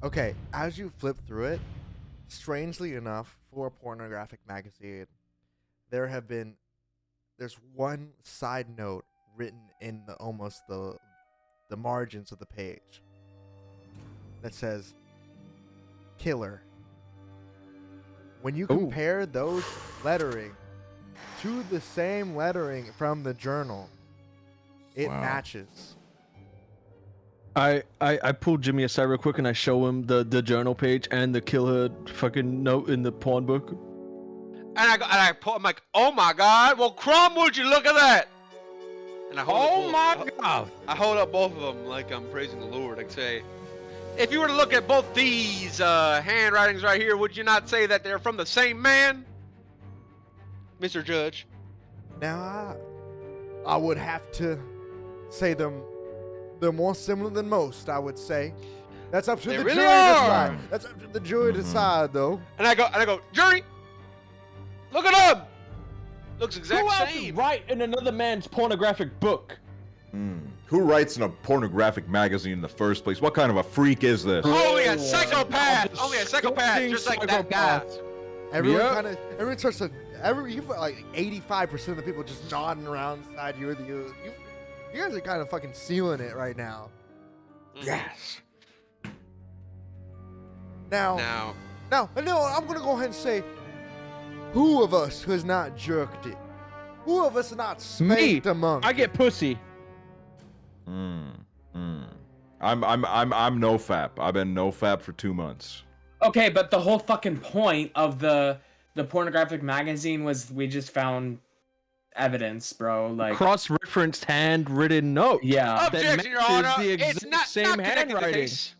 Okay, as you flip through it, strangely enough, for a pornographic magazine, there's one side note written in the margins of the page that says killer. When you compare those lettering to the same lettering from the journal, it matches. I pull Jimmy aside real quick and I show him the journal page and the kill her fucking note in the porn book. And I'm like, oh my god, well, Crumb, would you look at that? And I hold God! I hold up both of them like I'm praising the Lord. I say, if you were to look at both these handwritings right here, would you not say that they're from the same man, Mr. Judge? Now, I would have to say they're more similar than most, I would say. That's up to They the really jury to are. decide. That's up to the jury to decide, though. And I go, jury, look at them. Looks exact Who else same. would write in another man's pornographic book? Who writes in a pornographic magazine in the first place? What kind of a freak is this? Only a psychopath. Only a psychopath, just like that guy. Everyone starts to. You feel like 85% of the people just nodding around inside you. You guys are kind of fucking sealing it right now. Yes. Now, I'm gonna go ahead and say, who of us has not jerked it? Who of us has not spanked a monkey? I get pussy. I'm no fap. I've been no fap for 2 months. Okay, but the whole fucking point of the pornographic magazine was we just found evidence, bro. Like Cross-referenced handwritten note. Yeah. That Objection, Your matches Honor. the It's exact not same connected to the handwriting. case.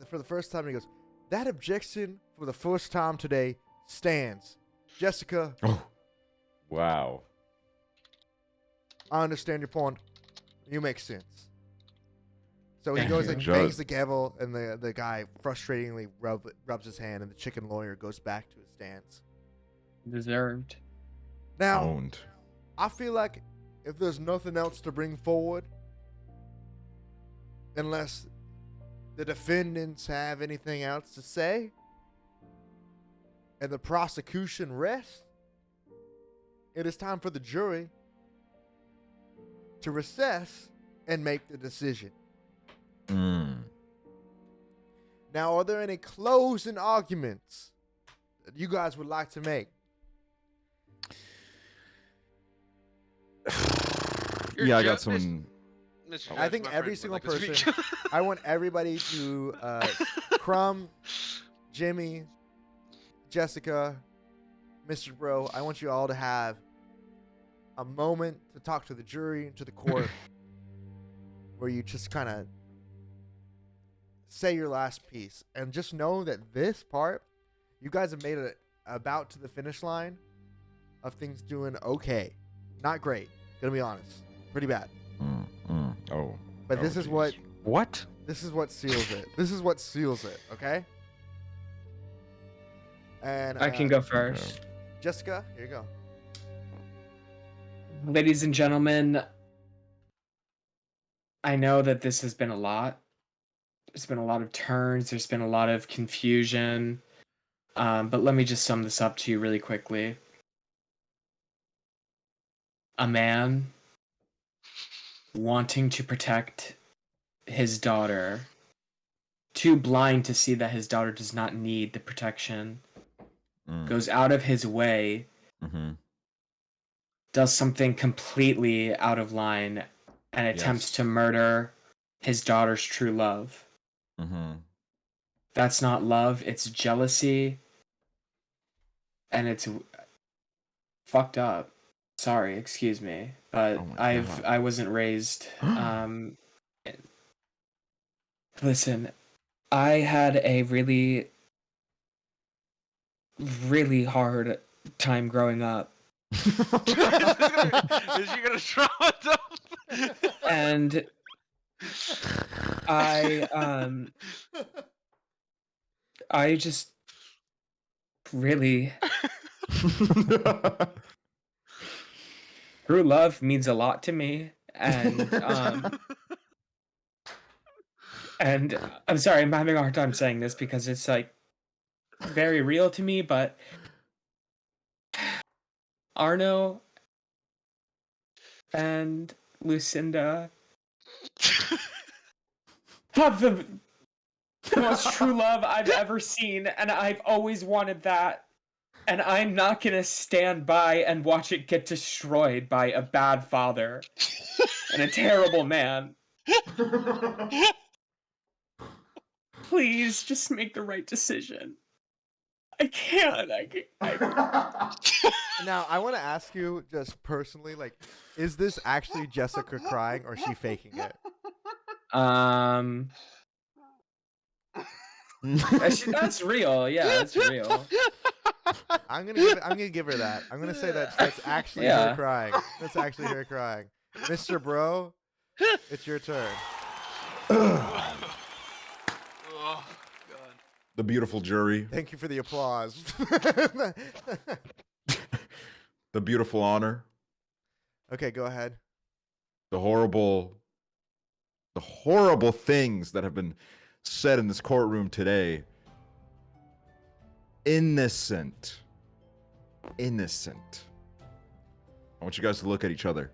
For the first time, he goes, that objection for the first time today stands. Jessica. Oh, wow. I understand your point. You make sense. So he Thank goes you. and bangs the gavel, and the guy frustratingly rubs his hand, and the chicken lawyer goes back to his stance. Deserved. Now, Owned. I feel like if there's nothing else to bring forward, unless the defendants have anything else to say, and the prosecution rests, it is time for the jury to recess and make the decision. Now, are there any closing arguments that you guys would like to make? Yeah, I got some. Mr. I Judge, think my every friend would single like to person, speak. I want everybody to, Crumb, Jimmy, Jessica, Mr. Bro, I want you all to have a moment to talk to the jury and to the court where you just kind of say your last piece. And just know that this part, you guys have made it about to the finish line of things doing okay. Not great. Gonna be honest. Pretty bad. Oh. But this is what What? This is what seals it. This is what seals it, okay? And I can go first. Jessica, here you go. Ladies and gentlemen, I know that this has been a lot. There's been a lot of turns. There's been a lot of confusion. But let me just sum this up to you really quickly. A man wanting to protect his daughter, too blind to see that his daughter does not need the protection, goes out of his way, does something completely out of line, and attempts to murder his daughter's true love. That's not love, it's jealousy, and it's fucked up. Sorry, excuse me, but I wasn't raised. Listen, I had a really, really hard time growing up. Is she gonna trauma dump? And I just really true love means a lot to me, and I'm sorry, I'm having a hard time saying this because it's like very real to me, but Arno and Lucinda have the most true love I've ever seen, and I've always wanted that. And I'm not gonna stand by and watch it get destroyed by a bad father and a terrible man. Please, just make the right decision. I can't. Now, I want to ask you just personally, like, is this actually Jessica crying or is she faking it? That's real. Yeah, that's real. I'm gonna give her that. I'm gonna say that's actually her crying. That's actually her crying. Mr. Bro, it's your turn. Oh God. The beautiful jury. Thank you for the applause. The beautiful honor. Okay, go ahead. The horrible things that have been said in this courtroom today. Innocent. I want you guys to look at each other.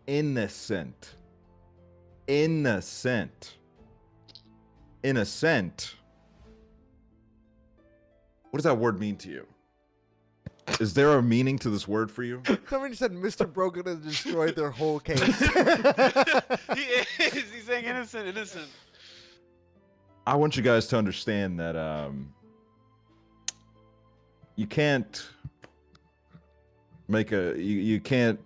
Innocent. What does that word mean to you? Is there a meaning to this word for you? Somebody said Mr. Bro gonna destroy their whole case. He is. He's saying innocent. I want you guys to understand that you can't make you can't,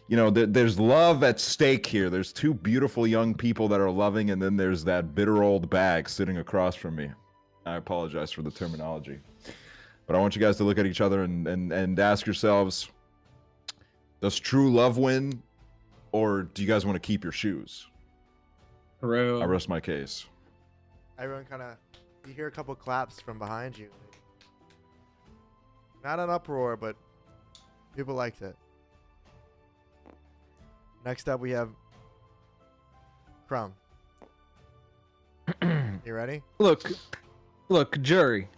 there's love at stake here. There's two beautiful young people that are loving, and then there's that bitter old bag sitting across from me. I apologize for the terminology. But I want you guys to look at each other and ask yourselves, does true love win or do you guys want to keep your shoes? True. I rest my case. Everyone kind of, you hear a couple claps from behind you. Not an uproar, but people liked it. Next up, we have Crumb. You ready? Look, jury.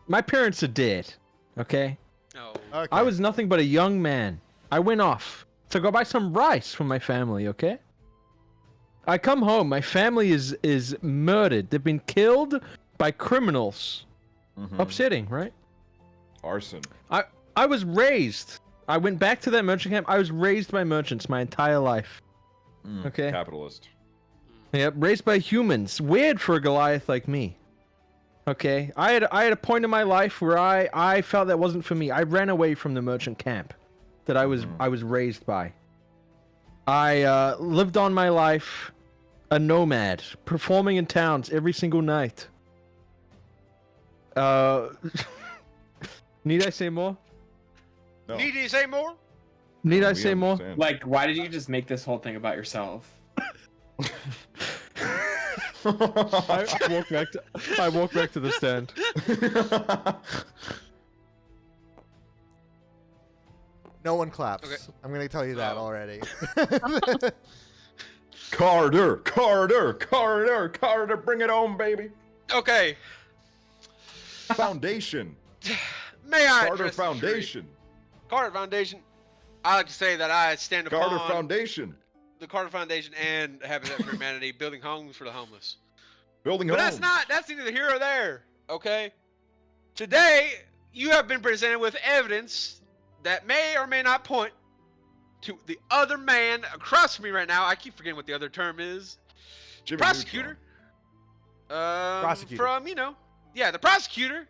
My parents are dead. Okay. No. Okay. I was nothing but a young man. I went off to go buy some rice for my family. Okay. I come home. My family is murdered. They've been killed by criminals. Mhm. Upsetting, right? Arson. I was raised. I went back to that merchant camp. I was raised by merchants my entire life. Okay. Capitalist. Yep, raised by humans. Weird for a Goliath like me. Okay, I had a point in my life where I felt that wasn't for me. I ran away from the merchant camp that I was raised by. I lived on my life a nomad, performing in towns every single night. Need I say more? No. Need you say more? Need I We say more? understand. Like, why did you just make this whole thing about yourself? I walk back to the stand. No one claps. Okay. I'm going to tell you that Oh. already. Carter, bring it home, baby. Okay. Foundation. May I Carter address the jury? Foundation. Carter Foundation. I like to say that I stand upon Carter Foundation. the Carter Foundation and Habitat for Humanity, building homes for the homeless. Building But homes. that's neither here or there, okay? Today, you have been presented with evidence that may or may not point to the other man across from me right now. I keep forgetting what the other term is. Jimmy Prosecutor. Prosecutor. From, the prosecutor.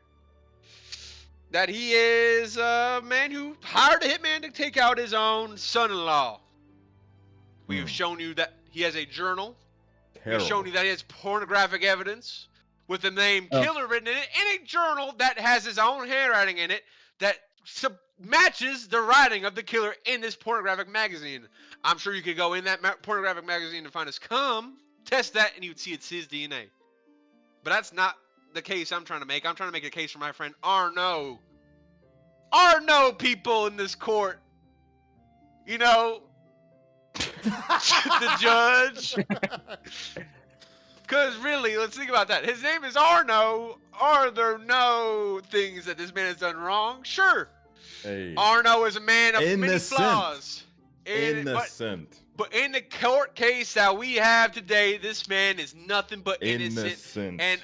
That he is a man who hired a hitman to take out his own son-in-law. We have shown you that he has a journal. We've shown you that he has pornographic evidence with the name Killer written in it, and a journal that has his own handwriting in it that matches the writing of the killer in this pornographic magazine. I'm sure you could go in that pornographic magazine and find his cum, test that, and you would see it's his DNA. But that's not the case I'm trying to make. I'm trying to make a case for my friend Arno. Arno, people in this court. You know, the judge. Because really, let's think about that. His name is Arno. Are there no things that this man has done wrong? Sure. Hey. Arno is a man of many Innocent. flaws. Innocent. But in the court case that we have today, this man is nothing but innocent. And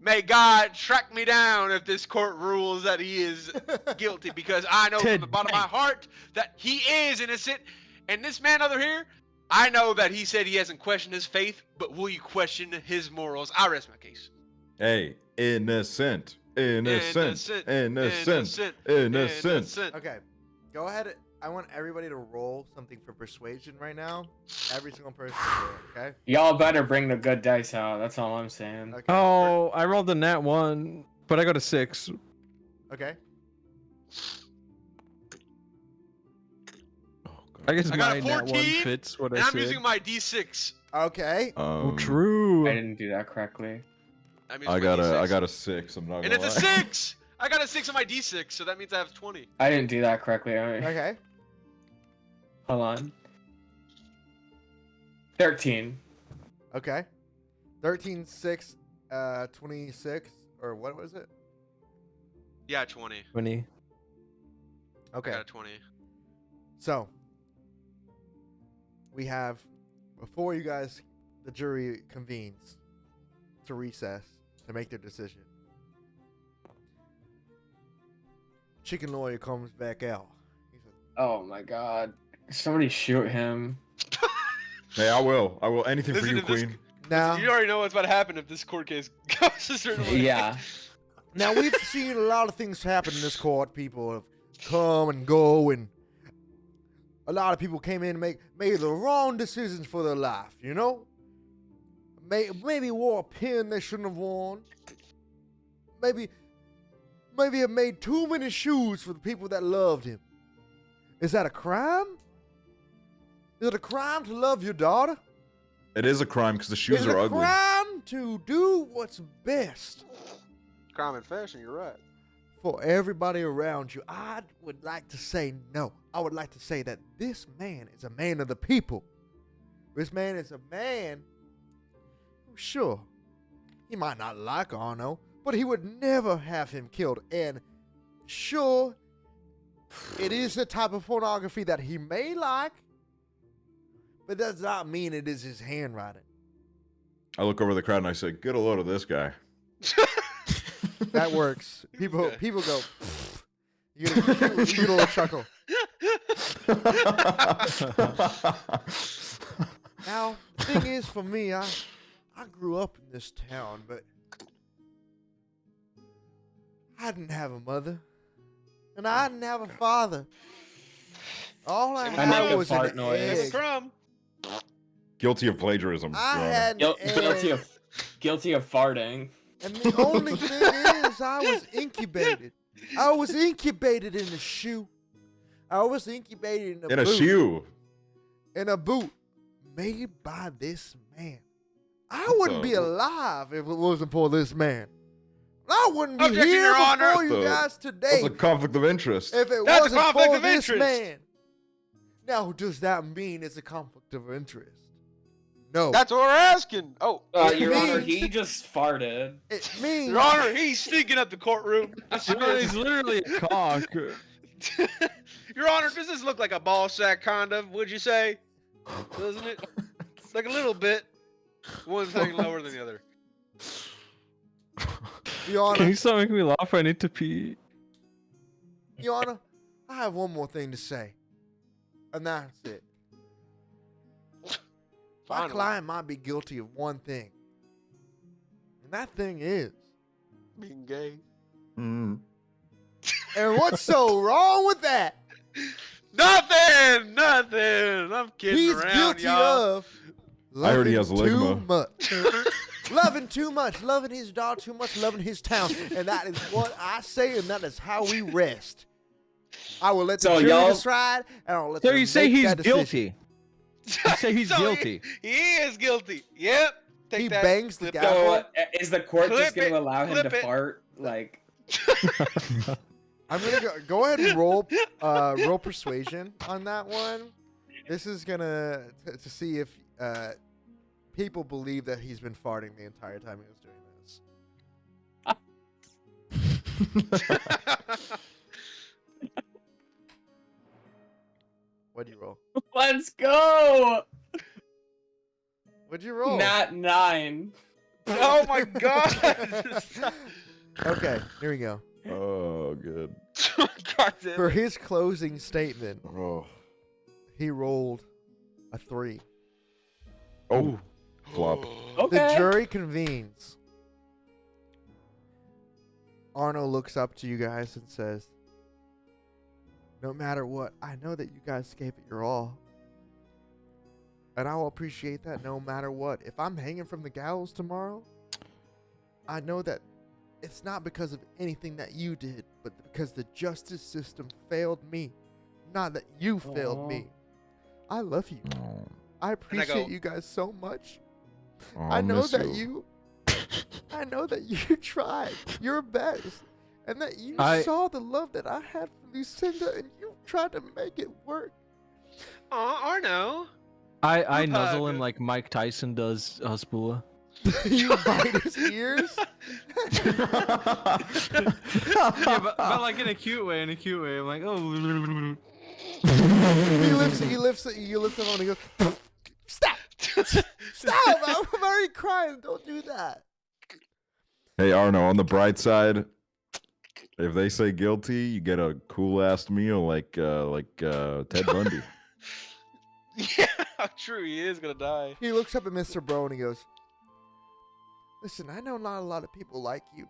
may God track me down if this court rules that he is guilty, because I know from the bottom of my heart that he is innocent. And this man over here, I know that he said he hasn't questioned his faith, but will you question his morals? I rest my case. Hey, innocent. Innocent. Okay, go ahead. I want everybody to roll something for persuasion right now. Every single person, okay? Y'all better bring the good dice out. That's all I'm saying. Okay. Oh, I rolled a nat 1, but I got a 6. Okay. I guess I my got a nat 1 14, fits what and I I'm said. using my D6. Okay. Oh, true. I didn't do that correctly. I'm I using my D6. got a 6. I'm not And gonna it's a lie. 6! I got a 6 on my D6, so that means I have 20. I didn't do that correctly. Okay. Hold on. 13. Okay. 13, 6, 26, or what was it? Yeah, 20. 20. Okay. I got a 20. So, we have, before you guys, the jury convenes to recess to make their decision. Chicken lawyer comes back out. He says, Oh my god. Somebody shoot him. Hey, I will. Anything for Listen you, to this- Queen. now, You already know what's about to happen if this court case goes a certain way. Yeah. now we've seen a lot of things happen in this court. People have come and go, and a lot of people came in and made the wrong decisions for their life. You know, maybe wore a pin they shouldn't have worn. Maybe have made too many shoes for the people that loved him. Is that a crime? Is it a crime to love your daughter? It is a crime because the shoes Is it are a ugly. crime to do what's best Crime and fashion, you're right. for everybody around you? I would like to say no. I would like to say that this man is a man of the people. This man is a man who, sure, he might not like Arno, but he would never have him killed. And sure, it is the type of pornography that he may like, but does not mean it is his handwriting. I look over the crowd and I say, "Get a load of this guy." That works. People go. "Pfft." You get a little chuckle. Now, the thing is, for me, I grew up in this town, but I didn't have a mother, and I didn't have a father. All I I had make a was an fart noise. egg. Crumb. Guilty of plagiarism. I Your Honor. had an egg. Guilty of farting. And the only thing is, I was incubated. I was incubated in a shoe. I was incubated in a In a boot. shoe. In a boot made by this man. I wouldn't be alive if it wasn't for this man. I wouldn't be Objection, here Your Honor. before you guys today That's a conflict of interest. if it That's a wasn't conflict for of this interest. man. Now, does that mean it's a conflict of interest? No. That's what we're asking. Oh, Your Honor, means- he just farted. It means Your Honor, he's sneaking up the courtroom. He's literally a cock. Your Honor, does this look like a ball sack kind of? Would you say? Doesn't it? Like a little bit. One thing lower than the other. Your Can Honor, you stop making me laugh? I need to pee. Your Honor, I have one more thing to say. And that's it. My Finally. client might be guilty of one thing. And that thing is. Being gay. Mm. And what's so wrong with that? Nothing. I'm kidding He's around, guilty y'all. of I heard he loving has too ligma. much. Loving too much, loving his dog too much, loving his town. And that is what I say, and that is how we rest. I will let the So jury y'all- decide, and I'll let So them you say make he's that decision. guilty. You say he's So guilty. He is guilty. Yep. Take He that. bangs the Clip guy. So, is the court Clip just going it, to allow him clip to it. fart? Like, I'm gonna go ahead and roll persuasion on that one. This is gonna to see if people believe that he's been farting the entire time he was doing this. What'd you roll? let's go! What'd you roll? Nat 9. Oh my god. Okay, here we go. Oh, good. God damn For it. his closing statement, Oh. he rolled a 3. Oh. Flop. Okay. The jury convenes. Arno looks up to you guys and says, "No matter what, I know that you guys gave it your all. And I will appreciate that no matter what. If I'm hanging from the gallows tomorrow, I know that it's not because of anything that you did, but because the justice system failed me. Not that you failed Aw. me. I love you. Oh. I appreciate go, you guys so much. Oh, I know miss that I know that you tried your best, and that you saw the love that I had for Lucinda, and you tried to make it work." Aw, Arno. I Group nuzzle hug. him like Mike Tyson does Spula. You bite his ears. Yeah, but like in a cute way. I'm like, oh. He lifts it. You lift him on. And he goes, "Stop! Stop! I'm already crying. Don't do that." Hey, Arno, on the bright side, if they say guilty, you get a cool-ass meal like Ted Bundy. Yeah, true. He is gonna die. He looks up at Mr. Bro and he goes, "Listen, I know not a lot of people like you."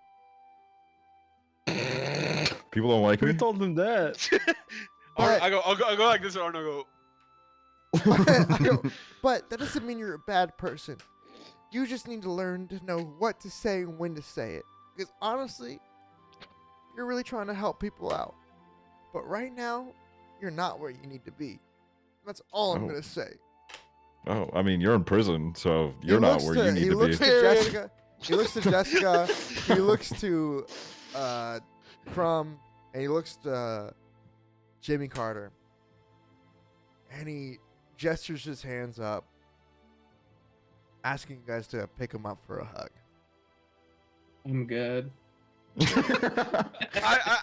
People don't like Who me? told him that? But- I'll go like this, and Arno go. I go, "But that doesn't mean you're a bad person. You just need to learn to know what to say and when to say it. Because honestly, you're really trying to help people out. But right now, you're not where you need to be. That's all I'm Oh. gonna say. Oh, I mean, you're in prison, so He you're not looks where to- you need he to looks be. to Jessica. He looks to Jessica. He looks to Crumb, and he looks to Jimmy Carter, and he gestures his hands up, asking you guys to pick him up for a hug. I'm good.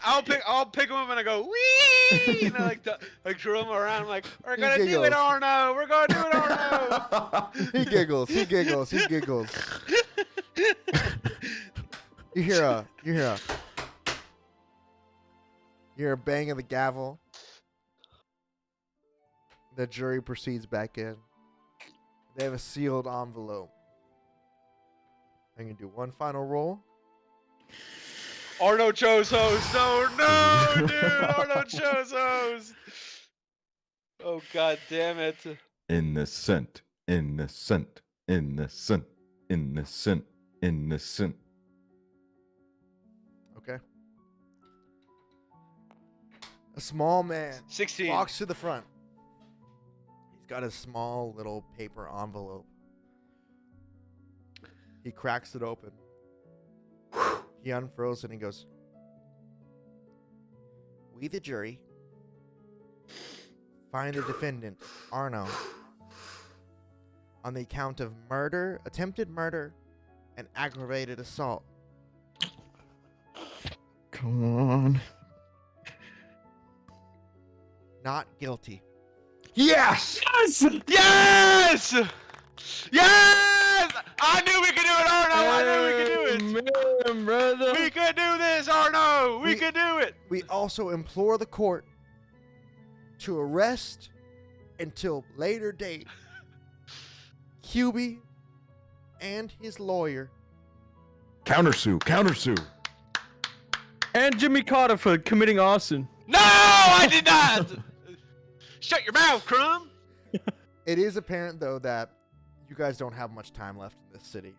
I'll pick him up and I go wee, and I like throw him around. I'm like, we're He gonna do giggles. it, Arno. We're gonna do it, Arno. He giggles. He giggles. He giggles. You hear a bang of the gavel. The jury proceeds back in. They have a sealed envelope. I'm gonna do one final roll. Arno chose host. No, dude. Arno chose host. Oh, god damn it. Innocent, innocent, innocent, innocent, innocent. Okay. A small man 16. walks to the front. He's got a small little paper envelope. He cracks it open. He unfurls it and he goes, "We, the jury, find the defendant, Arno, on the account of murder, attempted murder, and aggravated assault. Come on. Not guilty." Yes! Yes! Yes! I knew we could do it, Arno. I knew we could do it. Man, brother. We could do this, Arno. We could do it. We also implore the court to arrest until later date Hubie and his lawyer. Countersue, countersue. And Jimmy Carter for committing arson. No, I did not. Shut your mouth, Crumb. It is apparent, though, that you guys don't have much time left in this city.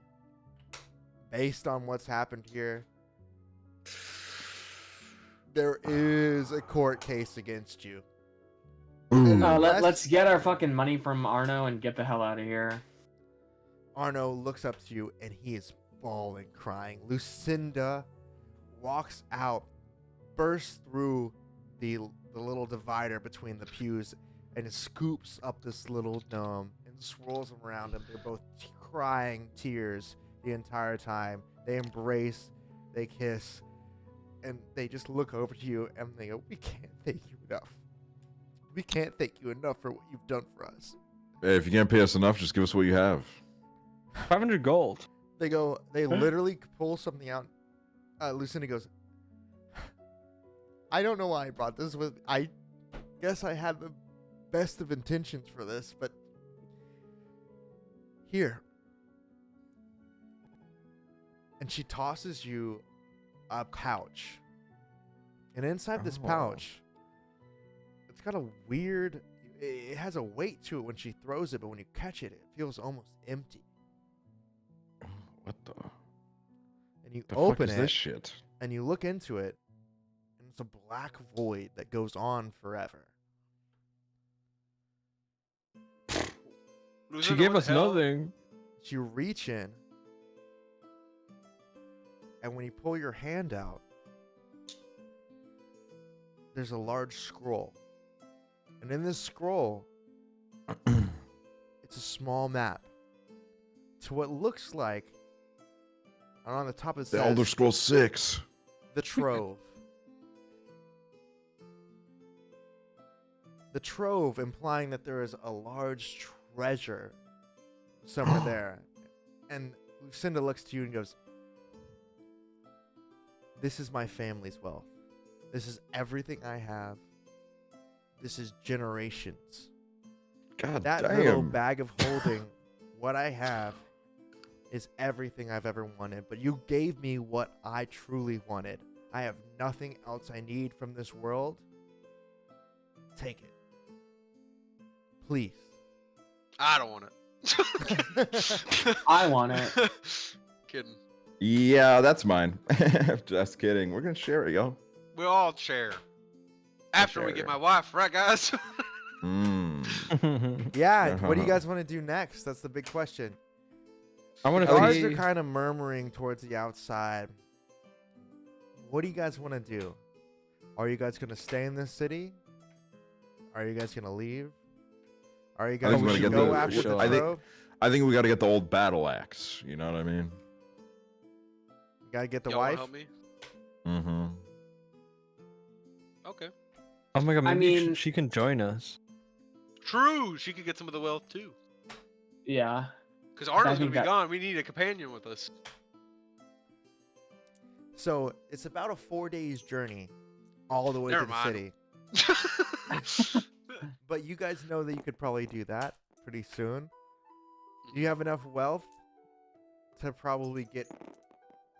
Based on what's happened here, there is a court case against you. Ooh. Let's get our fucking money from Arno and get the hell out of here. Arno looks up to you, and he is bawling, crying. Lucinda walks out, bursts through the little divider between the pews, and scoops up this little gnome and swirls him around him. They're both crying tears the entire time. They embrace, they kiss, and they just look over to you and they go, "We can't thank you enough. We can't thank you enough for what you've done for us." Hey, if you can't pay us enough, just give us what you have. 500 gold. They go, they literally pull something out. Lucinda goes, "I don't know why I brought this with me. I guess I had the best of intentions for this, but here." And she tosses you a pouch. And inside this Oh. pouch, it's got a weird, it has a weight to it when she throws it, but when you catch it, it feels almost empty. What the? And you The open fuck is it, this shit? and you look into it, and it's a black void that goes on forever. She gave us nothing. You reach in, and when you pull your hand out, there's a large scroll. And in this scroll, it's a small map to what looks like, and on the top it The says, Elder Scrolls 6. the Trove. The Trove, implying that there is a large treasure somewhere there. And Lucinda looks to you and goes, "This is my family's wealth. This is everything I have. This is generations. God That damn. little bag of holding what I have is everything I've ever wanted. But you gave me what I truly wanted. I have nothing else I need from this world. Take it. Please." I don't want it. I want it. Kidding. Yeah, that's mine. Just kidding. We're gonna share it, yo. We'll all share. After we get share. my wife, right, guys? Mmm. Yeah, what do you guys want to do next? That's the big question. I want The to guards see. are kind of murmuring towards the outside. What do you guys want to do? Are you guys going to stay in this city? Are you guys going to leave? Are you guys think going we to gotta go get the- after the I think- trove? I think we got to get the old battle axe. You know what I mean? You got to get the Y'all wanna wife? help me? Mm-hmm. Okay. Oh my god, I maybe mean- she can join us. True. She could get some of the wealth too. Yeah. Because Arnold's gonna think be that- gone. We need a companion with us. So it's about a 4 days journey all the way Never to the mind. city. But you guys know that you could probably do that pretty soon. You have enough wealth to probably get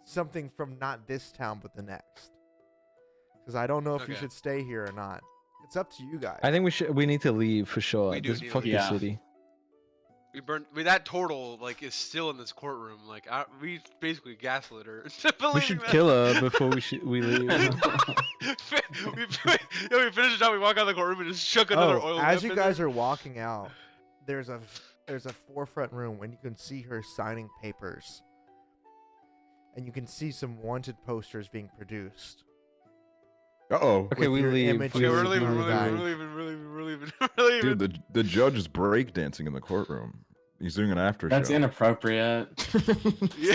something from not this town but the next. Because I don't know if you Okay. should stay here or not. It's up to you guys. I think we need to leave for sure. We do This need to fuck leave. the Yeah. city. We burned. That turtle like is still in this courtroom. Like we basically gaslit her. We should kill her before we leave. we finish the job. We walk out of the courtroom and just chuck another oil. as lamp you in guys there. are walking out, there's a forefront room and you can see her signing papers. And you can see some wanted posters being produced. Uh-oh. Okay, With we your leave. image Okay, is we're leaving. on We're the leaving. back. We're leaving. We're leaving. We're leaving. Dude, the judge is breakdancing in the courtroom. He's doing an after That's show. inappropriate. Yeah.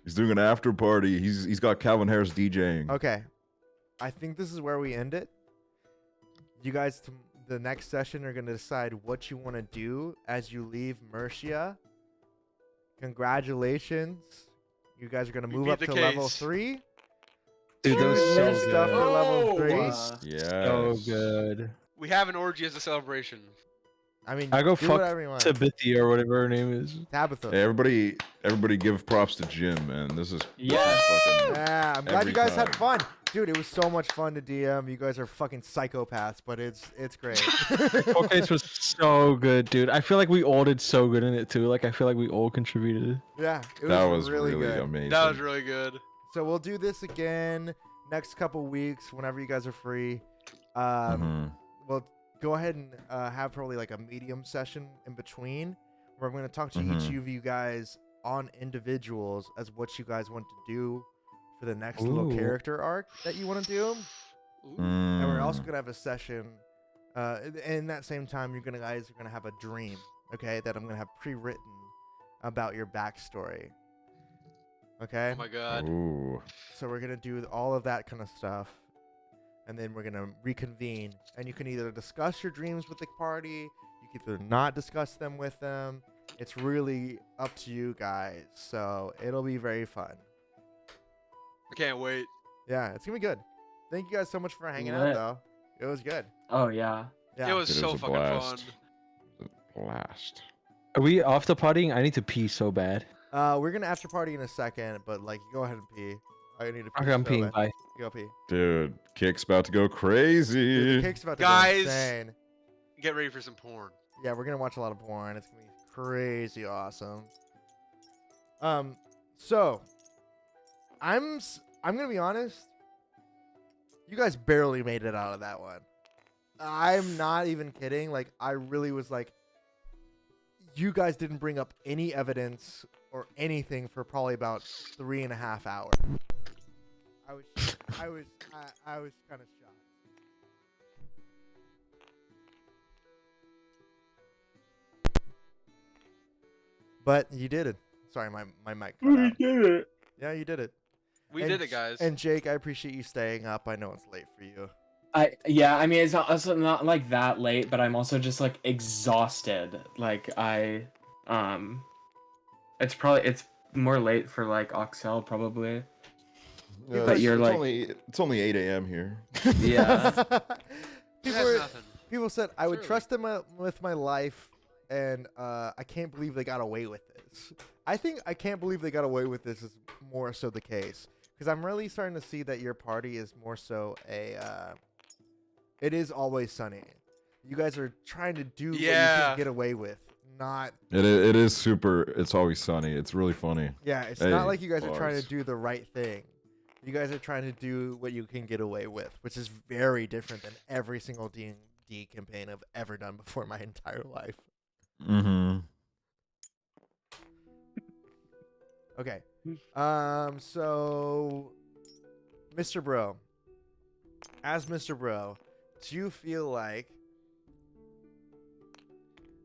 He's doing an after party. He's got Calvin Harris DJing. Okay. I think this is where we end it. You guys, the next session, are going to decide what you want to do as you leave Mercia. Congratulations. You guys are going to We move beat up the to level case. 3. Dude, that was Choose so new good. stuff for level Oh, 3. Yes. So good. We have an orgy as a celebration. I mean, I go do fuck whatever you want. Tabitha or whatever her name is. Tabitha. Hey, everybody give props to Jim, man. This is Yes. fucking Yeah, I'm glad Every you guys had time. fun. Dude, it was so much fun to DM. You guys are fucking psychopaths, but it's great. Showcase was so good, dude. I feel like we all did so good in it too. Like I feel like we all contributed. Yeah, it that was really good. amazing. That was really good. So we'll do this again next couple weeks whenever you guys are free. Mhm. We'll go ahead and have probably like a medium session in between where I'm going to talk to each Mhm. of you guys on individuals as what you guys want to do for the next little Ooh. character arc that you want to do. Ooh. And we're also Mm. going to have a session. In that same time, you guys are going to have a dream, okay, that I'm going to have pre-written about your backstory. Okay? Oh my god. Ooh. So we're going to do all of that kind of stuff. And then we're going to reconvene. And you can either discuss your dreams with the party. You can either not discuss them with them. It's really up to you guys. So it'll be very fun. I can't wait. Yeah, it's going to be good. Thank you guys so much for hanging out, Lit. though. It was good. Oh yeah. Yeah. It was It so was a fucking blast. fun. Blast. Are we after partying? I need to pee so bad. We're going to after party in a second. But, like, go ahead and pee. I need to pee. Okay, I'm so peeing. bad. Bye. Go pee. Dude, Kick's about to go Dude, crazy. the cake's about to Guys. go insane. Get ready for some porn. Yeah, we're gonna watch a lot of porn. It's gonna be crazy awesome. So I'm gonna be honest. You guys barely made it out of that one. I'm not even kidding. Like, I really was like, you guys didn't bring up any evidence or anything for probably about 3.5 hours. I was kind of shocked. But you did it. Sorry, my mic cut out. did it. Yeah, you did it. We And did it, guys. And Jake, I appreciate you staying up. I know it's late for you. I mean it's not also not like that late, but I'm also just like exhausted. Like it's more late for like Aksel probably. Yeah, But you're like- it's only 8 a.m. here. Yeah. It people, has were- nothing. people said I would Surely. trust them with my life, and I can't believe they got away with this. I think I can't believe they got away with this is more so the case, because I'm really starting to see that your party is more so a. It is always sunny. You guys are trying to do what you Yeah. can get away with, not. It is super. It's always sunny. It's really funny. Yeah, it's Hey, not like you guys are trying bars. to do the right thing. You guys are trying to do what you can get away with, which is very different than every single D campaign I've ever done before in my entire life. Mm-hmm. Okay. So Mr. Bro. As Mr. Bro, do you feel like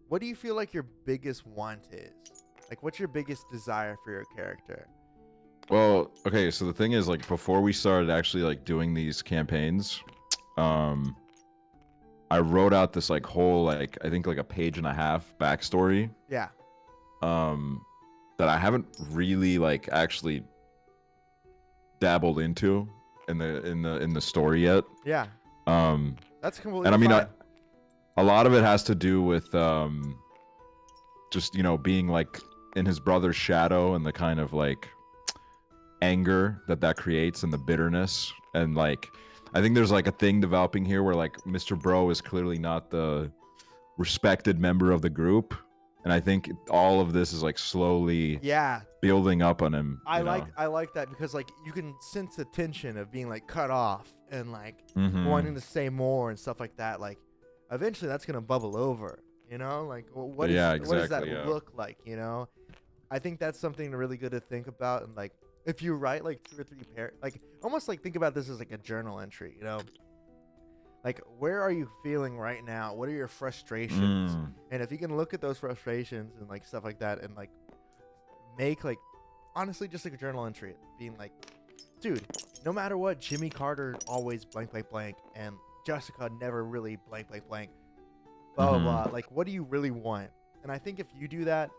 what do you feel like your biggest want is? Like what's your biggest desire for your character? Well, okay, so the thing is, like, before we started actually like doing these campaigns, I wrote out this like whole like I think like a page and a half backstory. Yeah. That I haven't really like actually dabbled into in the story yet. Yeah. That's completely And I mean, fine. a lot of it has to do with just being like in his brother's shadow and the kind of like anger that creates and the bitterness, and like I think there's like a thing developing here where like Mr. Bro is clearly not the respected member of the group, and I think all of this is like slowly building up on him. I like that because like you can sense the tension of being like cut off and like wanting to say more and stuff like that. Like eventually that's gonna bubble over, like what does that look like? I think that's something really good to think about. And like if you write like 2 or 3 like almost like think about this as like a journal entry, like where are you feeling right now? What are your frustrations? And if you can look at those frustrations and like stuff like that and like make like honestly just like a journal entry being like, dude, no matter what, Jimmy Carter always blank blank blank and Jessica never really blank blank blank, blah blah blah. Like what do you really want? And I think if you do that,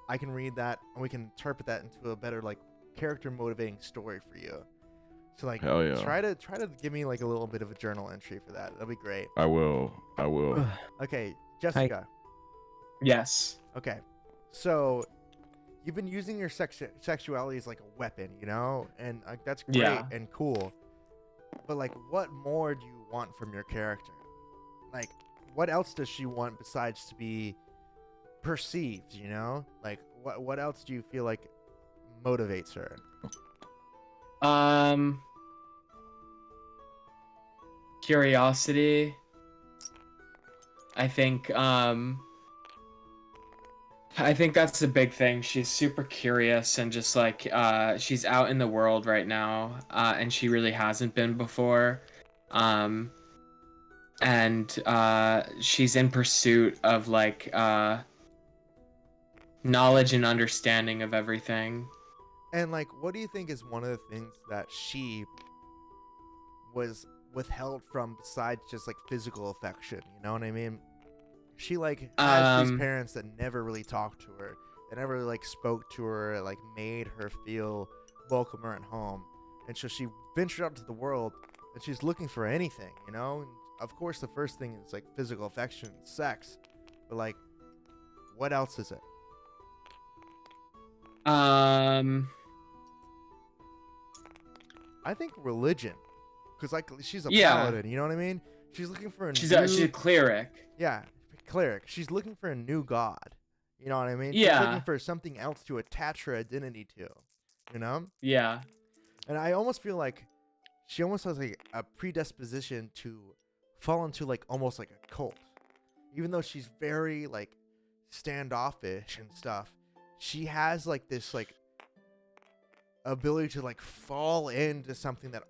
I can read that and we can interpret that into a better like character motivating story for you. So like try to give me like a little bit of a journal entry for that. That'd be great. I will. Okay, Jessica. Yes. Okay. So you've been using your sexuality as like a weapon, and like that's great and cool. But like what more do you want from your character? Like what else does she want besides to be perceived, Like what else do you feel like motivates her? Curiosity. I think that's a big thing. She's super curious and just like she's out in the world right now, and she really hasn't been before. And she's in pursuit of like knowledge and understanding of everything. And like what do you think is one of the things that she was withheld from besides just like physical affection? You know what I mean? She like has these parents that never really talked to her, that never like spoke to her, like made her feel welcome or at home. And so she ventured out to the world and she's looking for anything, And of course the first thing is like physical affection, sex. But like what else is it? I think religion. Because like she's a paladin, you know what I mean? She's looking for she's a cleric. Yeah, cleric. She's looking for a new god. You know what I mean? Yeah. She's looking for something else to attach her identity to. Yeah. And I almost feel like she almost has like a predisposition to fall into like almost like a cult. Even though she's very like standoffish and stuff, she has like this like ability to like fall into something that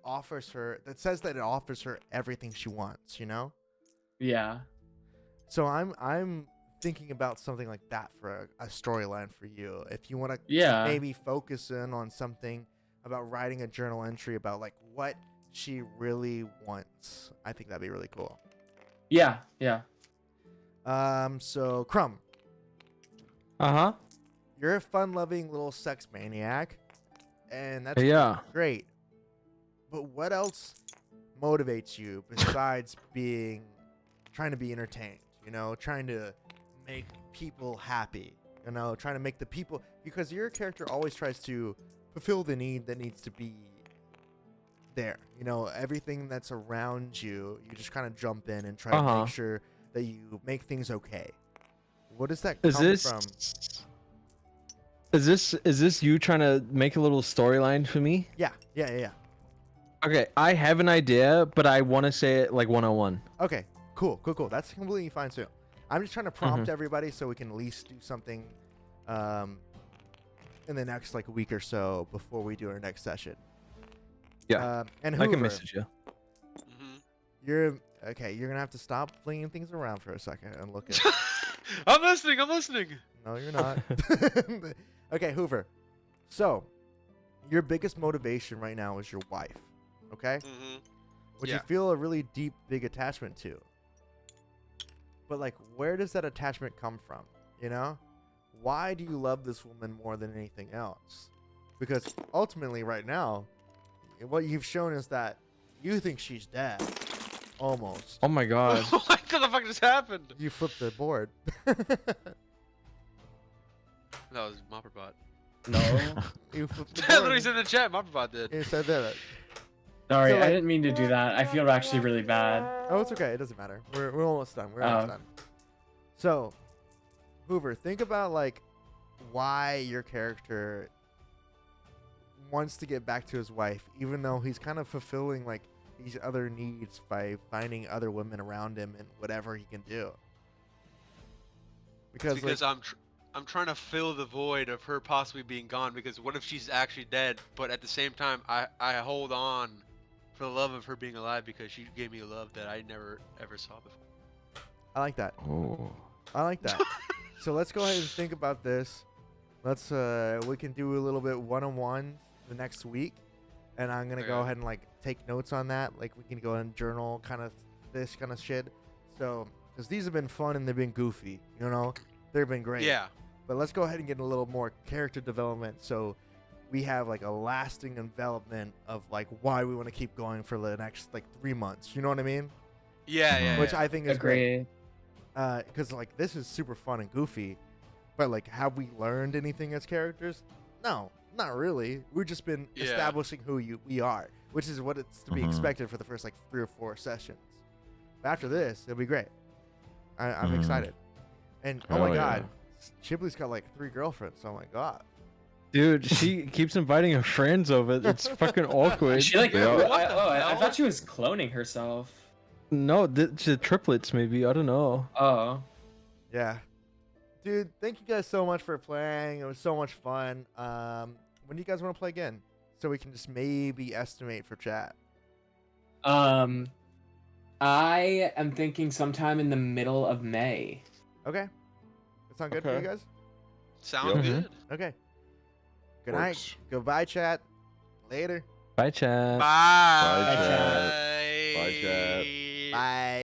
says that it offers her everything she wants, Yeah. So I'm thinking about something like that for a storyline for you. If you want to maybe focus in on something about writing a journal entry about like what she really wants, I think that'd be really cool. Yeah. So Crumb. You're a fun-loving little sex maniac, and that's great. But what else motivates you besides trying to be entertained? Trying to make people happy. Trying to make the people, because your character always tries to fulfill the need that needs to be there. Everything that's around you, you just kind of jump in and try to make sure that you make things okay. What does that come from? Is this you trying to make a little storyline for me? Yeah. Okay, I have an idea, but I want to say it like 101. Okay, Cool. That's completely fine too. I'm just trying to prompt everybody so we can at least do something in the next like week or so before we do our next session. Yeah. And I Hoover, can message you. you're okay. You're gonna have to stop flinging things around for a second and look at. I'm listening. No, you're not. Okay, Hoover. So, your biggest motivation right now is your wife, okay? Which you Yeah. feel a really deep, big attachment to. But, like, where does that attachment come from, you know? Why do you love this woman more than anything else? Because ultimately, right now, what you've shown is that you think she's dead. Almost. Oh my god. What the fuck just happened? You flipped the board. That was Mopperbot. No. You flipped the That's what he board. said in the chat. Mopperbot did. You said that. Sorry, So, like- I didn't mean to do that. I feel actually really bad. Oh, it's okay. It doesn't matter. We're almost done. We're almost done. So, Hoover, think about like why your character wants to get back to his wife, even though he's kind of fulfilling like these other needs by finding other women around him and whatever he can do. Because like, I'm trying to fill the void of her possibly being gone. Because what if she's actually dead? But at the same time, I hold on for the love of her being alive because she gave me a love that I never ever saw before. I like that. Oh. I like that. So let's go ahead and think about this. Let's we can do a little bit one-on-one the next week, and I'm gonna go Okay. ahead and like take notes on that. Like we can go and journal kind of this kind of shit. So because these have been fun and they've been goofy, you know, they've been great. Yeah. But let's go ahead and get a little more character development so we have like a lasting development of like why we want to keep going for the next like 3 months. You know what I mean? Yeah. Which I think is great. Agree. Because like this is super fun and goofy, but like have we learned anything as characters? No, not really. We've just been Yeah. establishing who we are, which is what it's to be expected for the first like 3 or 4 sessions. But after this, it'll be great. I'm excited. And oh my Hell god, Chiblee's got like 3 girlfriends. Oh my god. Dude, she keeps inviting her friends over. It's fucking awkward. She like. Yeah. I thought she was cloning herself. No, the triplets maybe. I don't know. Oh. Yeah. Dude, thank you guys so much for playing. It was so much fun. When do you guys want to play again? So we can just maybe estimate for chat. I am thinking sometime in the middle of May. Okay. That sound good for Okay. you guys? Sounds Yep. good. Okay. Good Works. night. Goodbye, chat. Later. Bye, chat. Bye. Bye, chat. Bye, chat. Bye.